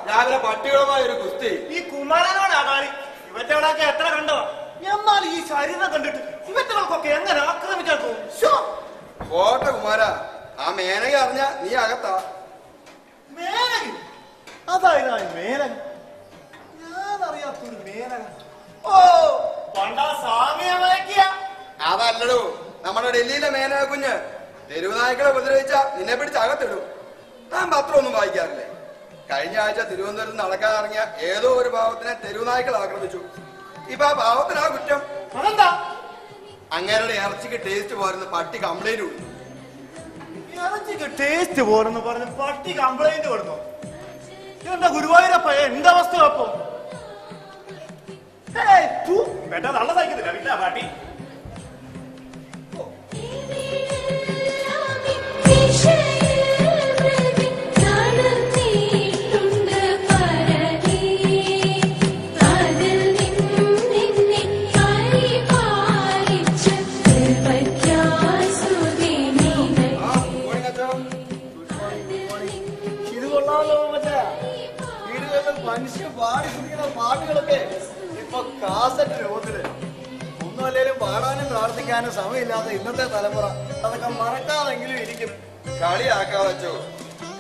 രാവിലെ പട്ടികളുമായ ഒരു കുസ്തി. ഈ കുമാരനോടാ കളി. ഇവറ്റകളൊക്കെ എത്ര കണ്ടോ? എന്നാൽ ഈ ശരീരം കണ്ടിട്ട് ഇവറ്റകൾക്കൊക്കെ എങ്ങനെ ആക്രമിക്കാൻ തോന്നും? പോട്ടെ കുമാര, ആ മേനക അറിഞ്ഞ നീ അകത്താ. മേനക? അതായത് മേനക? ഞാനറിയാത്തൊരു മേനക. ഓ, പണ്ടാ സാമ്യമയക്കിയ അതല്ലടോ, നമ്മുടെ ഡൽഹിയിലെ മേനക കുഞ്ഞ്. തെരുവുനായ്ക്കളെ ഉപദ്രവിച്ച നിന്നെ പിടിച്ച് അകത്തിടും. താൻ പത്രം ഒന്നും വായിക്കാറില്ലേ? കഴിഞ്ഞ ആഴ്ച തിരുവനന്തപുരത്ത് നടക്കാൻ ഇറങ്ങിയ ഏതോ ഒരു പാവത്തിനെ തെരുവുനായ്ക്കൾ ആക്രമിച്ചു. ഇപ്പൊ ആ പാവത്തിനാ കുറ്റം. അതെന്താ? അങ്ങേരുടെ ഇറച്ചിക്ക് ടേസ്റ്റ് പോരുന്ന പട്ടി കംപ്ലൈന്റ് കൊടുത്തു. ഇറച്ചിക്ക് ടേസ്റ്റ് പോരെന്ന് പറഞ്ഞ് പട്ടി കംപ്ലൈന്റ് കൊടുത്തു. എന്താ ഗുരുവായൂരപ്പ എന്റെ അവസ്ഥ? അപ്പൊ നല്ല സഹിക്കുന്നില്ല വീട്ടിലാ പാട്ടി. മനുഷ്യൻ പാടി കുടിക്കുന്ന പാട്ടുകളൊക്കെ ഇപ്പൊ കാസറ്റ് രൂപത്തില്. ഒന്നുമല്ലേലും പാടാനും പ്രാർത്ഥിക്കാനും സമയമില്ലാത്ത ഇന്നത്തെ തലമുറ അതൊക്കെ മറക്കാതെങ്കിലും ഇരിക്കും. കളിയാക്കാ വെച്ചോ.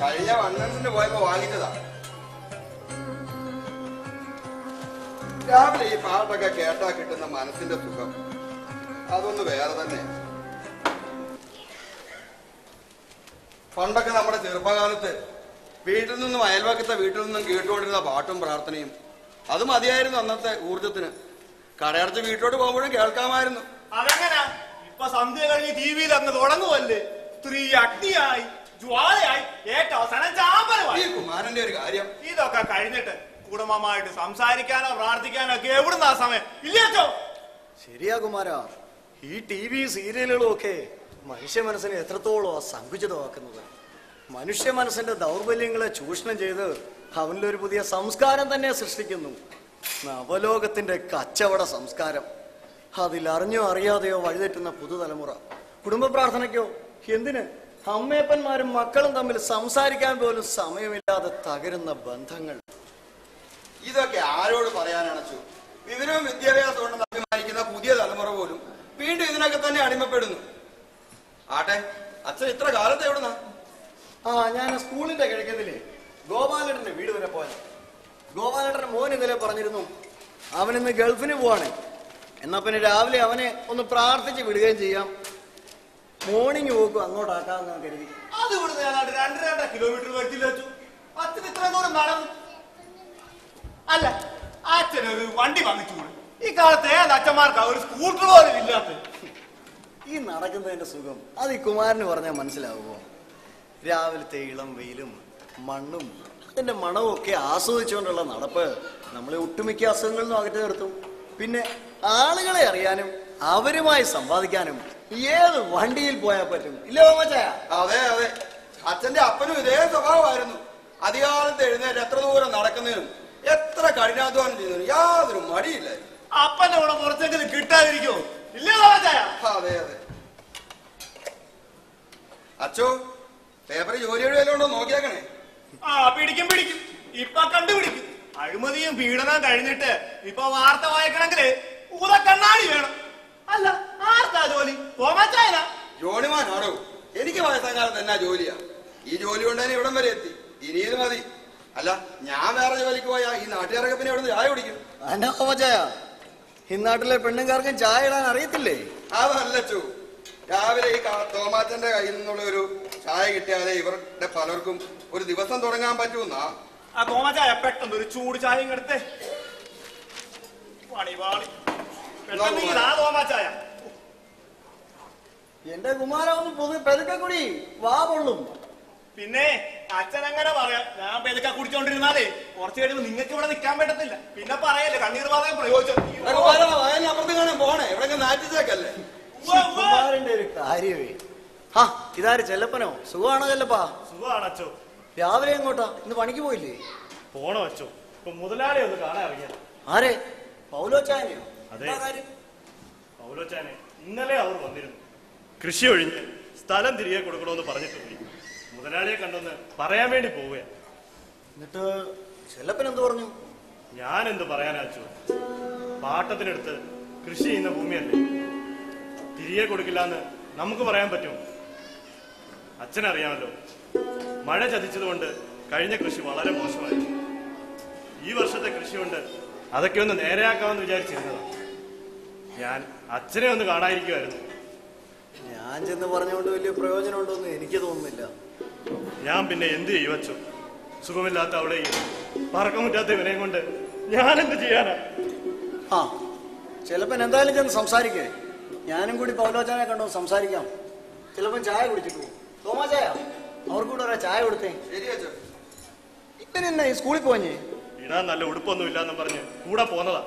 കഴിഞ്ഞ വണ്ണൻസിന് പോയപ്പോ വാങ്ങിച്ചതാ. രാവിലെ ഈ പാട്ടൊക്കെ കേട്ടാ കിട്ടുന്ന മനസ്സിന്റെ സുഖം അതൊന്ന് വേറെ തന്നെ. പണ്ടൊക്കെ നമ്മുടെ ചെറുപ്പകാലത്ത് വീട്ടിൽ നിന്നും അയൽവക്കത്തെ വീട്ടിൽ നിന്നും കേട്ടുകൊണ്ടിരുന്ന പാട്ടും പ്രാർത്ഥനയും അത് മതിയായിരുന്നു അന്നത്തെ ഊർജത്തിന്. കടയടച്ച് വീട്ടിലോട്ട് പോകുമ്പോഴും കേൾക്കാമായിരുന്നു. അതെങ്ങനാ? ഇപ്പൊ സന്ധ്യ കഴിഞ്ഞ് ടി വിയിൽ അങ്ങ് തുടങ്ങുമല്ലേ? സ്ത്രീ അഗ്നിയായി ജ്വാലയായി ഏറ്റവും അവസാനം ചാമ്പലമായി. ഈ കുമാരന്റെ ഒരു കാര്യം, ഇതൊക്കെ കഴിഞ്ഞിട്ട് കുടുംബമായിട്ട് സംസാരിക്കാനോ പ്രാർത്ഥിക്കാനോ ഒക്കെ എവിടുന്നാ സമയം? ഇല്ലയോ? ശരിയാ കുമാര, ഈ ടി വി സീരിയലുകളും ഒക്കെ മനുഷ്യ മനസ്സിനെ എത്രത്തോളം സങ്കുചിതമാക്കുന്നത്. മനുഷ്യ മനസ്സിന്റെ ദൗർബല്യങ്ങളെ ചൂഷണം ചെയ്ത് അവനിലൊരു പുതിയ സംസ്കാരം തന്നെ സൃഷ്ടിക്കുന്നു. നവലോകത്തിന്റെ കച്ചവട സംസ്കാരം. അതിലറിഞ്ഞോ അറിയാതെയോ വഴിതെറ്റുന്ന പുതുതലമുറ. കുടുംബ പ്രാർത്ഥനയ്ക്കോ എന്തിന്? അമ്മയപ്പന്മാരും മക്കളും തമ്മിൽ സംസാരിക്കാൻ പോലും സമയമില്ലാതെ തകരുന്ന ബന്ധങ്ങൾ. ഇതൊക്കെ ആരോട് പറയാനാണ്? വിവരവും വിദ്യാഭ്യാസവും ഉണ്ടെന്ന് അഭിമാനിക്കുന്ന പുതിയ തലമുറ പോലും വീണ്ടും ഇതിനൊക്കെ തന്നെ അടിമപ്പെടുന്നു. ആട്ടെ, അച്ഛൻ ഇത്ര കാലത്ത് എവിടുന്നാ? ഞാൻ സ്കൂളിന്റെ കിഴക്കത്തിലെ ഗോപാലേട്ടന്റെ വീട് വരെ പോയത്. ഗോപാലേട്ടന്റെ മോൻ ഇന്നലെ പറഞ്ഞിരുന്നു അവനിന്ന് ഗൾഫിന് പോവാണ്. എന്നാ പിന്നെ രാവിലെ അവനെ ഒന്ന് പ്രാർത്ഥിച്ച് വിടുകയും ചെയ്യാം. മോർണിംഗ് പോക്കും അങ്ങോട്ടാക്കാന്ന് കരുതി. അത് ഇവിടുന്ന് ഏതാണ്ട് 2.5 കിലോമീറ്റർ വരുത്തില്ല വെച്ചു. അച്ഛന് ഇത്ര ദൂരം നടന്നു. അല്ല, അച്ഛനൊരു വണ്ടി വാങ്ങിച്ചു. ഈ കാലത്ത് ഏത് അച്ഛന്മാർക്കാ ഒരു സ്കൂട്ടർ പോലും ഇല്ലാത്ത? ഈ നടക്കുന്നതിന്റെ സുഖം അത് ഈ കുമാരന് പറഞ്ഞാൽ മനസ്സിലാവുമോ? രാവിലത്തെ ഇളം വെയിലും മണ്ണും അതിന്റെ മണവും ഒക്കെ ആസ്വദിച്ചുകൊണ്ടുള്ള നടപ്പ് നമ്മളെ ഒട്ടുമിക്ക അസുഖങ്ങളിൽ നിന്നും അകറ്റി നിർത്തും. പിന്നെ ആളുകളെ അറിയാനും അവരുമായി സമ്പാദിക്കാനും ഏത് വണ്ടിയിൽ പോയാൽ പറ്റും, ഇല്ലോ മച്ചായ? അതെ അതെ, അച്ഛന്റെ അപ്പനും ഇതേ സ്വഭാവമായിരുന്നു. അധികാലത്ത് എഴുന്നേറ്റ് എത്ര ദൂരം നടക്കുന്നതിനും എത്ര കഠിനാധ്വാനം ചെയ്യുന്നതിനും യാതൊരു മടിയില്ലായിരുന്നു. അപ്പന്റെ കൂടെ കുറച്ചെങ്കിലും കിട്ടാതിരിക്കോ? ഇല്ലേ ചായ? അതെ അതെ. അച്ചോ, പേപ്പറിൽ ജോലിയുടെ വല്ലതുണ്ടോ നോക്കിയേക്കണേ. ആ, പിടിക്കും. ഇപ്പൊ കണ്ടുപിടിക്കും. അഴിമതിയും പീഡനം കഴിഞ്ഞിട്ട് ഇപ്പൊ വാർത്ത വായിക്കണമെങ്കില് ഊതക്കണ്ണാടി വേണം. അല്ല, ആർക്കാ ജോലി? തോമാച്ചായനാ? ജോണിമാനാണോ? എനിക്ക് വയസ്സാം കാലത്ത് എന്നാ ജോലിയാ? ഈ ജോലി കൊണ്ട് തന്നെ ഇവിടം വരെ എത്തി. ഇനി ഇത് മതി. അല്ല, ഞാൻ വേറെ ജോലിക്ക് പോയാ ഈ നാട്ടുകാരൊക്കെ പിന്നെ ഇവിടുന്ന് ചായ കുടിക്കും. അന്നാ തോമച്ചായ, ഈ നാട്ടിലെ പെണ്ണുകാർക്കും ചായ ഇടാൻ അറിയത്തില്ലേ? അതല്ല ചോ, രാവിലെ ഈ തോമാച്ചന്റെ കയ്യിൽ നിന്നുള്ള ഒരു ചായ കിട്ടിയാലേ ഇവരുടെ പലർക്കും ഒരു ദിവസം തുടങ്ങാൻ പറ്റൂന്നാ. ആ തോമാച്ചായ പെട്ടെന്ന് ഒരു ചൂട് ചായയും എടുത്തേ. പണിവാളി തോമാച്ചായ. എന്റെ കുമാര ഒന്ന് പെതുക്കെ കൂടി വാ പൊള്ളും. പിന്നെ അച്ഛൻ അങ്ങനെ പറയാം. ഞാൻ പെതുക്കെ കുടിച്ചോണ്ടിരുന്നാലേ കുറച്ച് കഴിയുമ്പോ നിങ്ങൾക്ക് ഇവിടെ നിൽക്കാൻ പറ്റത്തില്ല. പിന്നെ പറയല്ലേ കണ്ണീർ വാതകം പ്രയോജനം. അപ്പുറത്ത് കാണാൻ പോണേ, എവിടെ നാറ്റിച്ചേക്കല്ലേ? കുമാരന്റെ ഒരു കാര്യമേ. ആ, ഇതാര് ചെല്ലപ്പനോ? സുഖമാണോ ചെല്ലപ്പാ? സുഖമാണ് അച്ചോ. രാവിലെ എങ്ങോട്ടാ? ഇന്ന് പണിക്ക് പോയില്ലേ? പോണോ അച്ചോ? ഇപ്പൊ മുതലാളി ഒന്ന് കാണാൻ ഇറങ്ങിയ. ആരെ? പൗലോച്ചായനെയോ? അതെ, പൗലോച്ചാനെ. ഇന്നലെ അവർ വന്നിരുന്നു. കൃഷി ഒഴിഞ്ഞ് സ്ഥലം തിരികെ കൊടുക്കണമെന്ന് പറഞ്ഞിട്ടുണ്ട്. മുതലാളിയെ കണ്ടൊന്ന് പറയാൻ വേണ്ടി പോവുക. എന്നിട്ട് ചെല്ലപ്പൻ എന്ത് പറഞ്ഞു? ഞാൻ എന്ത് പറയാനാച്ചു? പാട്ടത്തിനെടുത്ത് കൃഷി ചെയ്യുന്ന ഭൂമിയല്ലേ, തിരികെ കൊടുക്കില്ലാന്ന് നമുക്ക് പറയാൻ പറ്റുമോ? അച്ഛനറിയാമല്ലോ, മഴ ചതിച്ചതുകൊണ്ട് കഴിഞ്ഞ കൃഷി വളരെ മോശമായി. ഈ വർഷത്തെ കൃഷി കൊണ്ട് അതൊക്കെ ഒന്ന് നേരെയാക്കാമെന്ന് വിചാരിച്ചിരുന്നതാണ്. ഞാൻ അച്ഛനെ ഒന്ന് കാണാതിരിക്കുമായിരുന്നു. ഞാൻ ചെന്ന് പറഞ്ഞുകൊണ്ട് വലിയ പ്രയോജനം ഉണ്ടോന്ന് എനിക്ക് തോന്നുന്നില്ല. ഞാൻ പിന്നെ എന്ത് ചെയ്യും അച്ഛോ? സുഖമില്ലാത്ത അവളെ പറക്കമുറ്റാത്ത ഇവനെയും കൊണ്ട് ഞാൻ എന്ത് ചെയ്യാനാ? ആ, ചിലപ്പൻ എന്തായാലും ചെന്ന് സംസാരിക്കേ. ഞാനും കൂടി പൗലോച്ചാനെ കണ്ടോ സംസാരിക്കാം. ചിലപ്പൻ ചായ കുടിച്ചിട്ടു പോകും. തോമാ ചായ അവർക്ക് കൂടെ ഒരാ ചായ കൊടുത്തേ. ഇവനെന്നാ ഈ സ്കൂളിൽ പോഞ്ഞേ? ഇടാൻ നല്ല ഉടുപ്പൊന്നും ഇല്ലാന്ന് പറഞ്ഞ് കൂടെ പോന്നതാ.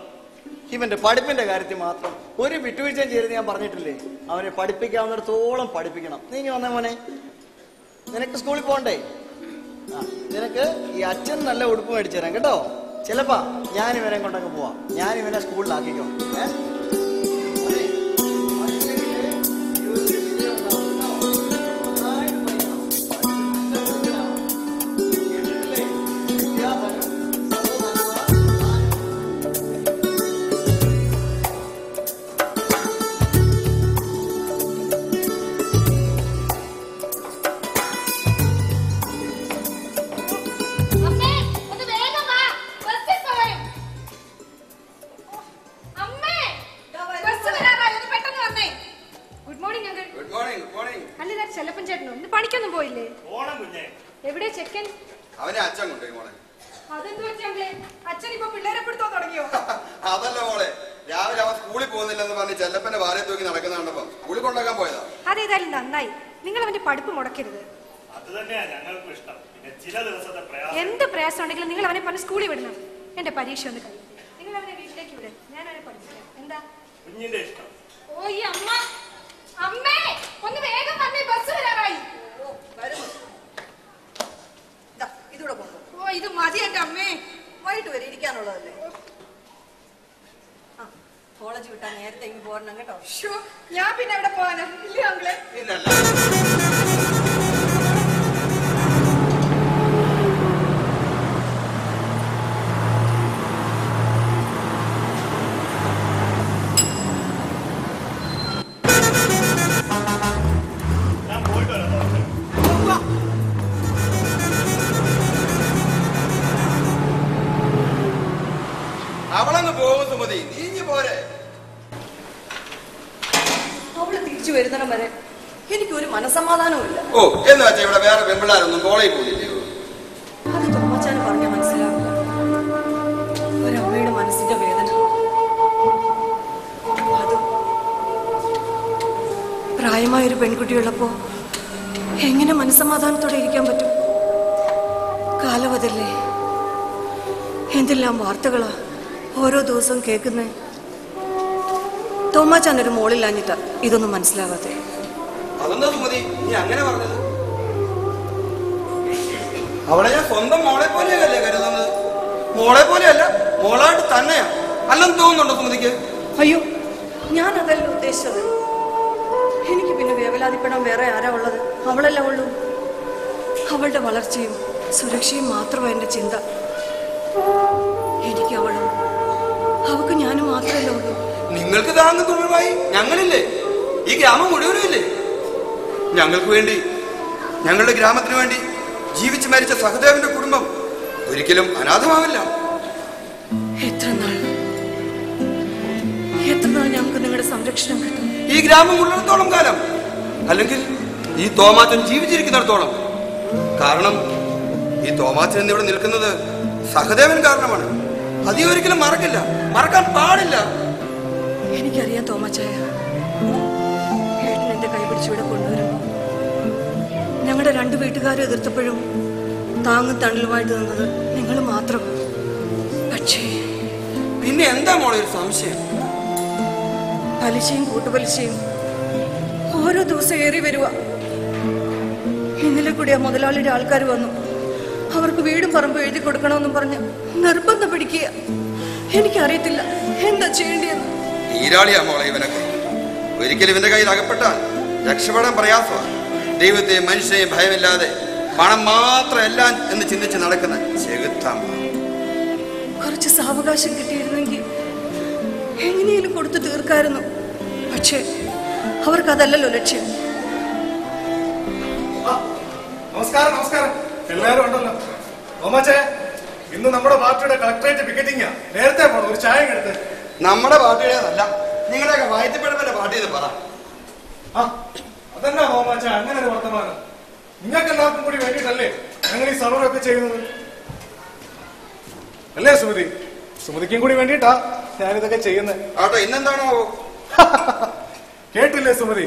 ഇവന്റെ പഠിപ്പിന്റെ കാര്യത്തിൽ മാത്രം ഒരു വിട്ടുവീഴ്ചയും ചെയ്ത് ഞാൻ പറഞ്ഞിട്ടില്ലേ? അവനെ പഠിപ്പിക്കാവുന്നിടത്തോളം പഠിപ്പിക്കണം. നീ ഇനി വന്നേ മോനെ, നിനക്ക് സ്കൂളിൽ പോകണ്ടേ? ആ, നിനക്ക് ഈ അച്ഛൻ നല്ല ഉടുപ്പ് മേടിച്ചു തരാം കേട്ടോ. ചിലപ്പാ ഞാൻ ഇവനെ കൊണ്ടങ്ങ് പോവാം. ഞാൻ ഇവനെ സ്കൂളിലാക്കിക്കോ. പണിക്കൊന്നും പോയില്ലേ? എവിടെ ചെക്കൻ? അവനെ അച്ഛൻ കൊണ്ടുപോയി മോളെ. അതെന്ത് പറ്റിയേ? അച്ഛൻ ഇപ്പൊ പിള്ളേരെ പിടുത്തം തുടങ്ങിയോ? അതല്ല മോളെ, രാവിലെ അവൻ സ്കൂളിൽ പോകുന്നില്ലെന്ന് പറഞ്ഞ് ചെല്ലപ്പന്റെ വാലയെ തൂക്കി നടക്കുന്ന കണ്ടപ്പോ സ്കൂളിൽ കൊണ്ടാക്കാൻ പോയതാ. അതേതായാലും നന്നായി. നിങ്ങൾ അവന്റെ പഠിപ്പ് മുടക്കരുത്. എന്ത് പ്രയാസം ഉണ്ടെങ്കിലും നിങ്ങൾ അവനെ പറഞ്ഞ് സ്കൂളിൽ വിടണം. എന്റെ പരീക്ഷ ഒന്ന് കഴിയും. നിങ്ങൾ അവനെ വീട്ടിലേക്ക് വിടും. ഞാൻ അവനെ പഠിപ്പിക്കാം. എന്താ? ഓ, ഈ അമ്മ അമ്മേ ഒന്ന് വേഗം വന്നേ, ബസ് വരാറായി. ഇതൂടെ കൊണ്ടു. ഓ, ഇത് മതി എന്റെ അമ്മേ. വൈകിട്ട് വരെ ഇരിക്കാനുള്ളതല്ലേ. കോളേജ് വിട്ടാ നേരത്തെ ഇങ്ങ് പോരണം കേട്ടോ. ഞാൻ പിന്നെ എവിടെ പോവാനാ? ഇല്ലേ അങ്ങളെ? അവളങ്ങ് പോകും സുമതി, നീങ്ങി പോരെ. തിരിച്ചു വരുന്നിടം വരെ എനിക്കൊരു മനസമാധാനവും ഇല്ല. ഓ എന്ന് വെച്ചാൽ ഇവിടെ വേറെ പെമ്പിള്ളാരൊന്നും കോളേജിൽ പോയില്ലയോ? അത് തോമച്ചാന് പറഞ്ഞാൽ മനസ്സിലാവില്ല. ഒരമ്മയുടെ മനസ്സിന്റെ വേദന. അത് പ്രായമായൊരു പെൺകുട്ടിയുള്ളപ്പോ എങ്ങനെ മനസ്സമാധാനത്തോടെ ഇരിക്കാൻ പറ്റും? കാലവതല്ലേ, എന്തെല്ലാം വാർത്തകളാ ഓരോ ദിവസവും കേൾക്കുന്നേ. തോമാച്ചാനൊരു മോളില്ലാഞ്ഞിട്ടാ ഇതൊന്നും മനസ്സിലാവാതെ. അതെന്താ സുമതി നീ അങ്ങനെ പറഞ്ഞത്? അവളെ ഞാൻ സ്വന്തം മോളെ പോലെയല്ലേ കരുതുന്നത്. മോളെ പോലെയല്ല, മോളായിട്ട് തന്നെയാ. അല്ലെന്ന് തോന്നുന്നുണ്ടോ സുമതിക്ക്? അയ്യോ, ഞാൻ അതല്ല ഉദ്ദേശിച്ചത്. എനിക്ക് പിന്നെ വേവലാതിപ്പെടാൻ വേറെ ആരാ ഉള്ളത്? അവളല്ല ഉള്ളൂ. അവളുടെ വളർച്ചയും സുരക്ഷയും മാത്രമാണ് എന്റെ ചിന്ത. എനിക്ക് അവളും അവക്ക് ഞാനും മാത്രമല്ല ഉള്ളൂ. നിങ്ങൾക്ക് താങ്ങും തുണയുമായി ഞങ്ങളില്ലേ? ഈ ഗ്രാമം മുഴുവനും ഇല്ലേ? ഞങ്ങൾക്ക് വേണ്ടി, ഞങ്ങളുടെ ഗ്രാമത്തിന് വേണ്ടി ജീവിച്ചു മരിച്ച സഹദേവന്റെ കുടുംബം ഒരിക്കലും അനാഥമാവില്ല. എത്ര നാൾ ഞങ്ങൾക്ക് നിങ്ങളുടെ സംരക്ഷണം കിട്ടും? ഈ ഗ്രാമം ഉള്ളിടത്തോളം കാലം, അല്ലെങ്കിൽ ഈ തോമാച്ചൻ ജീവിച്ചിരിക്കുന്നിടത്തോളം. കാരണം ഈ തോമാച്ചൻ എന്നിവിടെ നിൽക്കുന്നത് സഹദേവൻ കാരണമാണ്. അത് ഒരിക്കലും മറക്കില്ല, മറക്കാൻ പാടില്ല. എനിക്കറിയാം തോമാച്ചായ, ഏട്ടൻ എന്റെ കൈപിടിച്ചിവിടെ കൊണ്ടുവരുമ്പോ ഞങ്ങളുടെ രണ്ടു വീട്ടുകാരും എതിർത്തപ്പോഴും താങ്ങും തണലുമായിട്ട് നിന്നത് നിങ്ങൾ മാത്രം. പക്ഷേ പിന്നെ എന്താ മോളെ ഒരു സംശയം? പലിശയും കൂട്ടുപലിശയും ഓരോ ദിവസം ഏറി വരുക. ഇന്നലെ കൂടി ആ മുതലാളിയുടെ ആൾക്കാർ വന്നു. അവർക്ക് വീടും പറമ്പും എഴുതി കൊടുക്കണമെന്നും പറഞ്ഞ് നിർബന്ധം പിടിക്കുക. എനിക്കറിയത്തില്ല എന്താ ചെയ്യേണ്ടിയെന്ന്. നീരാളിയാ മോളെ ഇവനൊക്കെ. ഒരിക്കലും ഇവന്റെ കയ്യിൽ അകപ്പെട്ടാൽ രക്ഷപ്പെടാൻ പ്രയാസമാണ്. ദൈവത്തെയും മനുഷ്യനെയും ഭയമില്ലാതെ പണം മാത്രം എല്ലാം എന്ന് ചിന്തിച്ച് നടക്കുന്ന ചെകുത്താൻ. കുറച്ച് സാവകാശം കിട്ടിയിരുന്നെങ്കിൽ എങ്ങനെയും കൊടുത്തു തീർക്കായിരുന്നു. പക്ഷേ അവർക്കതല്ലല്ലോ ലക്ഷ്യം. നമസ്കാരം, നമസ്കാരം. എല്ലാരും ഉണ്ടല്ലോ. തോമാച്ചേ, ഇന്ന് നമ്മുടെ പാർട്ടിയുടെ കളക്ടറേറ്റ് പിക്കറ്റിംഗ്. നേരത്തെ പോണം, ഒരു ചായ എടുത്ത്. നമ്മുടെ പാർട്ടിയുടേതല്ല, നിങ്ങളുടെയൊക്കെ വായിത്തപ്പെടുമ്പോ പാർട്ടി എന്ന് പറ. അതെന്നാ തോമാച്ച അങ്ങനെ ഒരു വർത്തമാനം? നിങ്ങൾക്ക് എല്ലാവർക്കും കൂടി വേണ്ടിയിട്ടല്ലേ ഞങ്ങൾ ഈ സമരമൊക്കെ ചെയ്യുന്നത്? അല്ലേ സുമതി? സുമതിക്കും കൂടി വേണ്ടിയിട്ടാ ഞാനിതൊക്കെ ചെയ്യുന്നത്. ആട്ടോ, ഇന്നെന്താണോ കേട്ടില്ലേ സുമതി?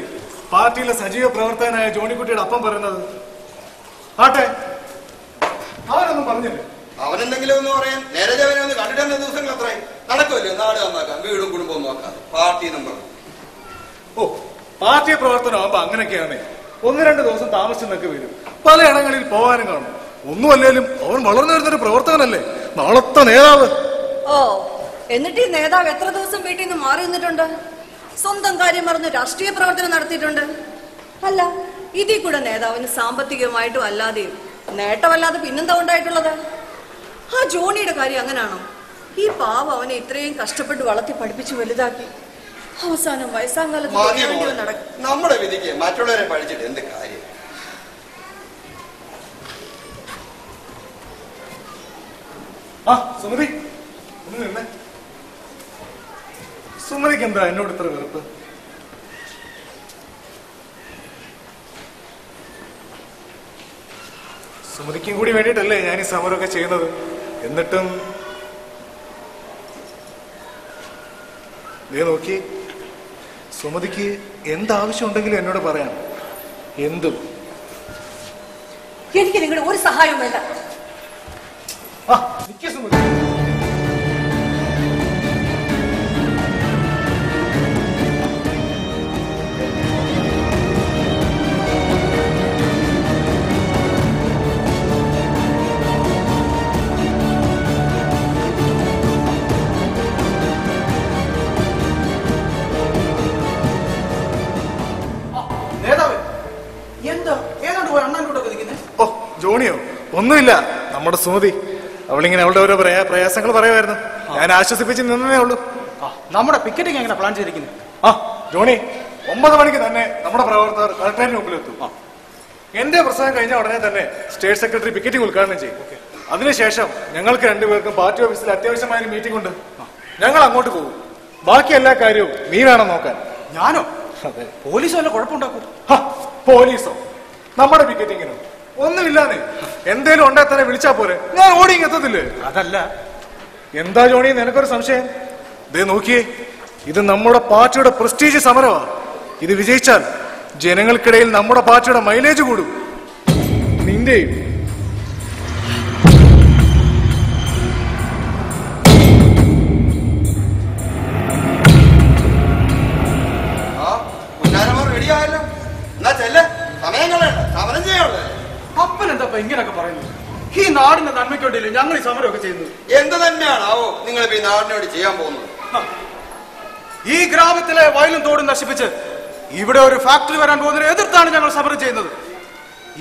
പാർട്ടിയിലെ സജീവ പ്രവർത്തകനായ ജോണിക്കുട്ടിയുടെ അപ്പം പറയുന്നത്. ആട്ടെ, അവനൊന്നും പറഞ്ഞില്ലേ? അവനെന്തെങ്കിലും ഒന്ന് പറയാൻ നേരെ ജവനെ ഒന്ന് കണ്ടിട്ട് ദിവസങ്ങൾ അത്രയും നടക്കുമല്ലോ. നാട് നന്നാക്കാം, വീടും കുടുംബവും നോക്കാം, പാർട്ടി നമ്പർ. ഓ, പാർട്ടി പ്രവർത്തനം ആകുമ്പോ അങ്ങനെയൊക്കെയാണ്. 1-2 ദിവസം താമസിച്ചെന്നൊക്കെ വരും. പല ഇടങ്ങളിൽ പോകാനും കാണും. ഒന്നുമല്ലേലും അവൻ വളർന്നു വരുന്നൊരു പ്രവർത്തകനല്ലേ, നാളത്തെ നേതാവ്. ഓ, എന്നിട്ട് ഈ നേതാവ് എത്ര ദിവസം വീട്ടിൽ നിന്ന് മാറി നിന്നിട്ടുണ്ട്? സ്വന്തം കാര്യം മറന്ന് രാഷ്ട്രീയ പ്രവർത്തനം നടത്തിയിട്ടുണ്ട്. അല്ല, ഇതിൽ കൂടെ നേതാവിന് സാമ്പത്തികമായിട്ടും അല്ലാതെയും നേട്ടമല്ലാതെ പിന്നെന്താ ഉണ്ടായിട്ടുള്ളത്? ആ ജോണിയുടെ കാര്യം അങ്ങനാണോ? ഈ പാവം അവനെ ഇത്രയും കഷ്ടപ്പെട്ട് വളർത്തി പഠിപ്പിച്ച് വലുതാക്കി അവസാനം വയസ്സാങ്കാലത്ത് നടക്കും. നമ്മുടെ വിധിക്ക് മറ്റുള്ളവരെ പഠിച്ചിട്ട് എന്ത് കാര്യം? സുമതി, ഒന്ന് നിന്നേ. സുമതിക്ക് എന്താ എന്നോട് ഇത്ര വെറുപ്പ്? സുമതിക്കും കൂടി വേണ്ടിയിട്ടല്ലേ ഞാൻ ഈ സമരമൊക്കെ ചെയ്യുന്നത്. എന്നിട്ടും നീ നോക്കി, സുമതിക്ക് എന്താവശ്യം ഉണ്ടെങ്കിലും എന്നോട് പറയാം, എന്തും. എനിക്ക് നിങ്ങളുടെ ഒരു സഹായവും വേണ്ട. നിക്ക് സുമതി. ഓ, ജോണിയോ? ഒന്നുമില്ല, നമ്മുടെ സുമതി. അവളിങ്ങനെ അവളുടെ ഓരോ പ്രയാസങ്ങൾ പറയുമായിരുന്നു. ഞാൻ ആശ്വസിപ്പിച്ച് നിന്നേ ഉള്ളൂ. നമ്മുടെ പിക്കറ്റിംഗ് എങ്ങനെ പ്ലാൻ ചെയ്തിരിക്കുന്നത്? ജോണി, 9 മണിക്ക് തന്നെ നമ്മുടെ പ്രവർത്തകർ കളക്ടറേറ്റിന് മുമ്പിലെത്തും. എന്റെ പ്രസംഗം കഴിഞ്ഞ ഉടനെ തന്നെ സ്റ്റേറ്റ് സെക്രട്ടറി പിക്കറ്റിംഗ് ഉദ്ഘാടനം ചെയ്യും. അതിനുശേഷം ഞങ്ങൾക്ക് രണ്ടുപേർക്കും പാർട്ടി ഓഫീസിൽ അത്യാവശ്യമായ മീറ്റിംഗ് ഉണ്ട്. ഞങ്ങൾ അങ്ങോട്ട് പോകും. ബാക്കി എല്ലാ കാര്യവും നീ വേണം നോക്കാൻ. ഞാനോ? പോലീസ് വല്ല കുഴപ്പമുണ്ടാക്കും. പോലീസോ? നമ്മുടെ പിക്കറ്റിങ്ങിനോ? ഒന്നുമില്ലാന്നേ. എന്തേലും ഉണ്ടെ തന്നെ വിളിച്ചാ പോരെ, ഞാൻ ഓടി എത്തത്തില്ലേ? അതല്ല. എന്താ ജോണി നിനക്കൊരു സംശയം? ദേ നോക്കിയേ, ഇത് നമ്മുടെ പാർട്ടിയുടെ പ്രസ്റ്റീജ് സമരമാ. ഇത് വിജയിച്ചാൽ ജനങ്ങൾക്കിടയിൽ നമ്മുടെ പാർട്ടിയുടെ മൈലേജ് കൂടും. നിന്റെയും. റെഡിയായല്ലോ, എന്നാ ചെല്ല. സമയങ്ങളെ സമരം ചെയ്യാനുള്ളത്. അപ്പൻ എന്താ ഇങ്ങനൊക്കെ പറയുന്നത്? ഈ നാടിന്റെ നന്മയ്ക്ക് വേണ്ടിയില്ലേ ഞങ്ങൾ ഈ സമരമൊക്കെ ചെയ്യുന്നത്? എന്ത് തന്നെയാണാവോ നിങ്ങൾ ഈ നാടിനോട് ചെയ്യാൻ പോകുന്നത്? ഈ ഗ്രാമത്തിലെ വയലും തോടും നശിപ്പിച്ച് ഇവിടെ ഒരു ഫാക്ടറി വരാൻ പോകുന്നതിനെ എതിർത്താണ് ഞങ്ങൾ സമരം ചെയ്യുന്നത്.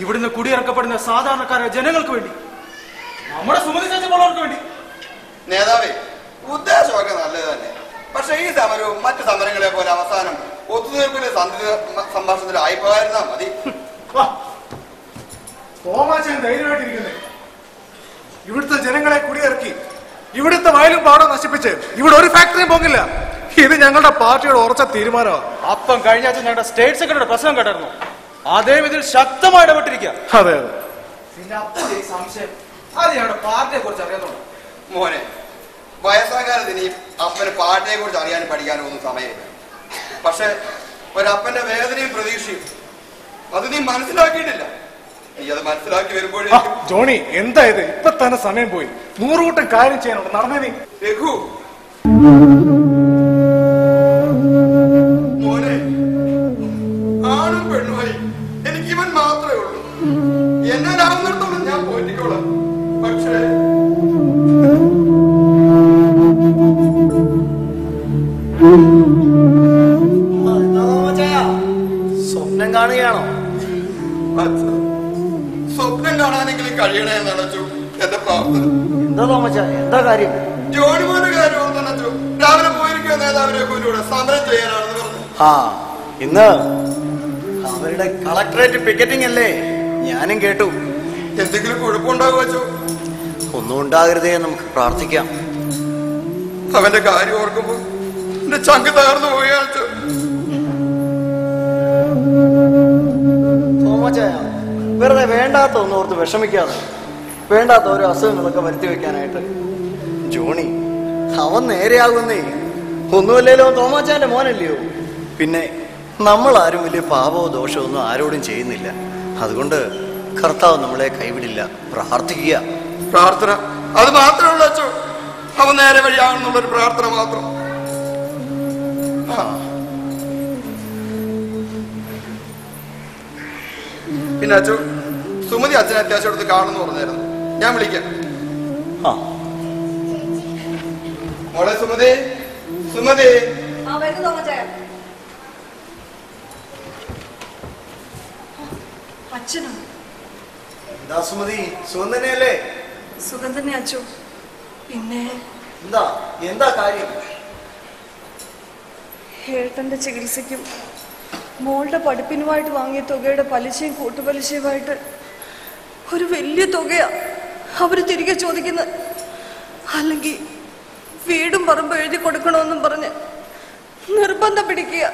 ഇവിടുന്ന് കുടിയിറക്കപ്പെടുന്ന സാധാരണക്കാരായ ജനങ്ങൾക്ക് വേണ്ടി, നമ്മുടെ സുമതി ചേച്ചിയുള്ളവർക്ക് വേണ്ടി. നേതാവേ, ഉദ്ദേശമൊക്കെ നല്ലത് തന്നെ. പക്ഷെ ഈ സമരവും മറ്റു സമരങ്ങളെ പോലെ അവസാനം ഒത്തുതീർപ്പിലെ സന്ധി സംഭാഷണത്തിൽ ആയിപ്പോയിരുന്നാ മതി. തോമാച്ചൻ ധൈര്യമായിട്ടിരിക്കുന്നേ. ഇവിടുത്തെ ജനങ്ങളെ കുടിയിറക്കി ഇവിടുത്തെ വയലും പാടം നശിപ്പിച്ച് ഇവിടെ ഒരു ഫാക്ടറിയും പോകില്ല. ഇത് ഞങ്ങളുടെ പാർട്ടിയുടെ ഉറച്ച തീരുമാനമാണ്. അപ്പം കഴിഞ്ഞ ആഴ്ച ഞങ്ങളുടെ സ്റ്റേറ്റ് സെക്രട്ടറി പ്രസംഗം കേട്ടായിരുന്നു. അതേ ഇതിൽ ശക്തമായി ഇടപെട്ടിരിക്കുക. അതെ അതെ. പിന്നെ അപ്പോൾ ഈ സംശയം അത് ഞങ്ങളുടെ പാർട്ടിയെ കുറിച്ച് അറിയാന്നുള്ളൂ. മോനെ, വയസ്സാകാലത്ത് ഇനി അപ്പന് പാട്ടിനെ കുറിച്ച് അറിയാനും പഠിക്കാനും ഒന്നും സമയമില്ല. പക്ഷെ ഒരപ്പന്റെ വേദനയും പ്രതീക്ഷയും അത് നീ മനസ്സിലാക്കിയിട്ടില്ല. നീ അത് മനസ്സിലാക്കി വരുമ്പോഴേ. ജോണി, എന്താ ഇത്? ഇപ്പൊ തന്നെ സമയം പോയി. 100 കൂട്ടം കാര്യം ചെയ്യാനുണ്ട്. നടന്നേ നീ. രഘു മോനെ, ആണും പെണ്ണുമായി എനിക്ക് ഇവൻ മാത്രമേ ഉള്ളൂ. എന്നാലാവുന്നിടത്തോളം ഞാൻ പോറ്റിക്കോളാം. പക്ഷേ സ്വപ്നം കാണുകയാണോ? സ്വപ്നം കാണാനെങ്കിലും കഴിയണേ എന്നടച്ചു എന്റെ പ്രാർത്ഥന. എന്താ തോമച്ച, എന്താ കാര്യം? ജോണിമോന്റെ കാര്യം ഓർത്തണച്ചു. രാവിലെ പോയിരിക്കുക നേതാവിനെ കൂടെ സമരം ചെയ്യാനാണെന്ന് പറഞ്ഞു. ഇന്ന് അവരുടെ കളക്ടറേറ്റ് പിക്കറ്റിംഗ് അല്ലേ? ഞാനും കേട്ടു. എന്തെങ്കിലും കുഴപ്പമുണ്ടാകും വെച്ചു? ഒന്നും ഉണ്ടാകരുതേ, നമുക്ക് പ്രാർത്ഥിക്കാം. അവന്റെ കാര്യം ഓർക്കുമ്പോ എന്റെ ചങ്ക് തകർന്നു പോയാച്ചു. തോമച്ചായ, വെറുതെ വേണ്ടാത്ത ഒന്നും ഓർത്ത് വിഷമിക്കാതെ. വേണ്ടാത്ത ഓരോ അസുഖങ്ങളൊക്കെ വരുത്തി വെക്കാനായിട്ട്. ജോണി അവൻ നേരെയാകുന്നേ. ഒന്നുമല്ലല്ലോ, തോമാച്ചാന്റെ മോനല്ലയോ? പിന്നെ നമ്മൾ ആരും വലിയ പാപമോ ദോഷമോ ഒന്നും ആരോടും ചെയ്യുന്നില്ല. അതുകൊണ്ട് കർത്താവ് നമ്മളെ കൈവിടില്ല. പ്രാർത്ഥിക്കുക. പ്രാർത്ഥന അത് മാത്രമേ ഉള്ളൂ അച്ചു. അവൻ നേരെ വഴിയാണെന്നുള്ളൊരു പ്രാർത്ഥന മാത്രം. പിന്നെ അച്ചു, സുമതി അച്ഛനെ അത്യാവശ്യം എടുത്ത് കാണുന്നു പറഞ്ഞായിരുന്നു. ഞാൻ വിളിക്കാം. മോളെ സുമതി, സുമതി. അച്ഛനോ? എന്താ സുമതി, സുഖം തന്നെയല്ലേ? സുഖം തന്നെ അച്ചു. പിന്നെ എന്താ കാര്യം? ഏട്ടന്റെ ചികിത്സയ്ക്കും മോളുടെ പഠിപ്പിനുമായിട്ട് വാങ്ങിയ തുകയുടെ പലിശയും കൂട്ടുപലിശയുമായിട്ട് ഒരു വലിയ തുകയാ അവര് തിരികെ ചോദിക്കുന്നത്. അല്ലെങ്കിൽ വീടും പറമ്പ് എഴുതി കൊടുക്കണമെന്നും പറഞ്ഞ് നിർബന്ധം പിടിക്കുക.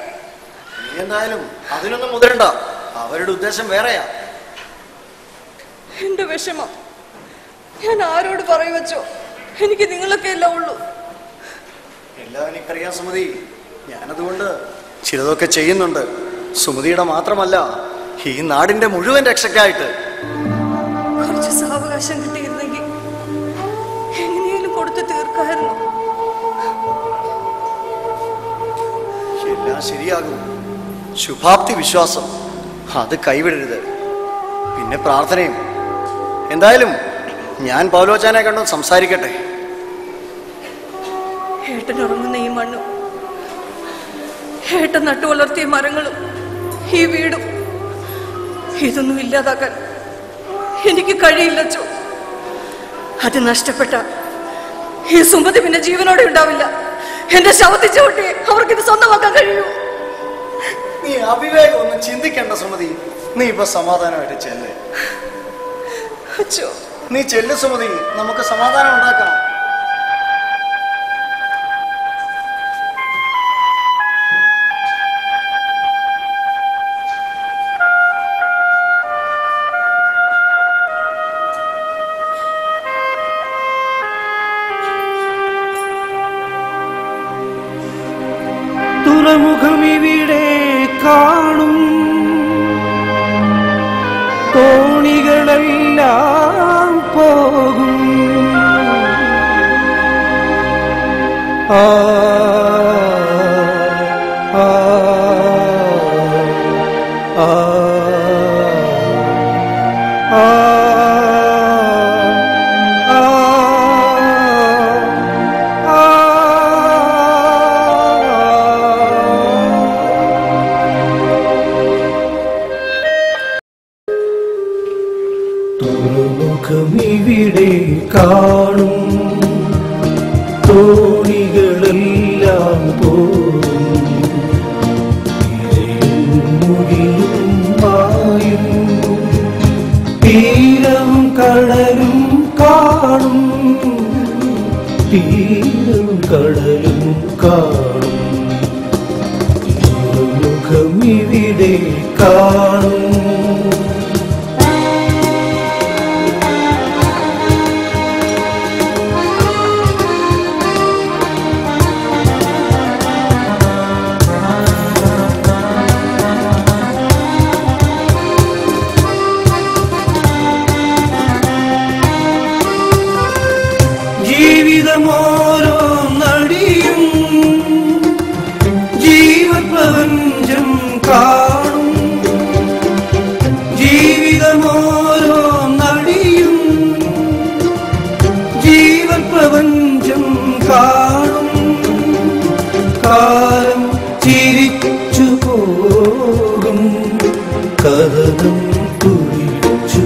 എന്തായാലും അതിനൊന്നും മുതിരണ്ട. അവരുടെ ഉദ്ദേശം വേറെയാ. എന്റെ വിഷമം ഞാൻ ആരോട് പറയും വെച്ചോ? എനിക്ക് നിങ്ങളൊക്കെ എല്ലാം ഉള്ളൂ. എല്ലാം എനിക്കറിയാം സുമതി. ഞാനതുകൊണ്ട് ചിലതൊക്കെ ചെയ്യുന്നുണ്ട്. സുമതിയുടെ മാത്രമല്ല, ഈ നാടിന്റെ മുഴുവൻ രക്ഷയ്ക്കായിട്ട്. കുറച്ച് സാവകാശം കിട്ടിയിരുന്നെങ്കിൽ എങ്ങനെയും കൊടുത്തു തീർക്കായിരുന്നു. എല്ലാം ശരിയാകും. ശുഭാപ്തി വിശ്വാസം അത് കൈവിടരുത്. പിന്നെ പ്രാർത്ഥനയും. എന്തായാലും ഞാൻ പൗലോച്ചാനെ കണ്ടു സംസാരിക്കട്ടെ. ഏട്ടൻ ഉറങ്ങുന്ന ഈ മണ്ണും ഏട്ടൻ നട്ടു വളർത്തിയ മരങ്ങളും ഈ വീടും ഇതൊന്നും ഇല്ലാതാക്കാൻ എനിക്ക് കഴിയില്ലച്ചോ. അത് നഷ്ടപ്പെട്ട ഈ സുമതി പിന്നെ ജീവനോടെ ഉണ്ടാവില്ല. എന്റെ ശവത്തിൽ ചവിട്ടി അവർക്കിത് സ്വന്തമാക്കാൻ കഴിയൂ. നീ അവിവേകം ഒന്നും ചിന്തിക്കേണ്ട സുമതി. നീ ഇപ്പൊ സമാധാനമായിട്ട് ചെല്ല്. അച്ചോ, നീ ചെല്ല് സുമതി. നമുക്ക് സമാധാനം ഉണ്ടാക്കാം. എല്ലാം പോകും. ആ ആ ആ ആ തുറമുഖമിവിടെ കാണും, തോണികളെല്ലാം പോരും, മുടിയും മായും, തീരവും കടലും കാണും, തീരവും കടലും കാണും. തുറമുഖമിവിടെ കാണും. ജീവിതമോരോ നടിയും ജീവപ്രപഞ്ചം കാണും, ജീവിതമോരോ നടിയും ജീവപ്രപഞ്ചം കാണും. കാലം ചിരിച്ചു പോകും, കഥനം തുടിച്ചു,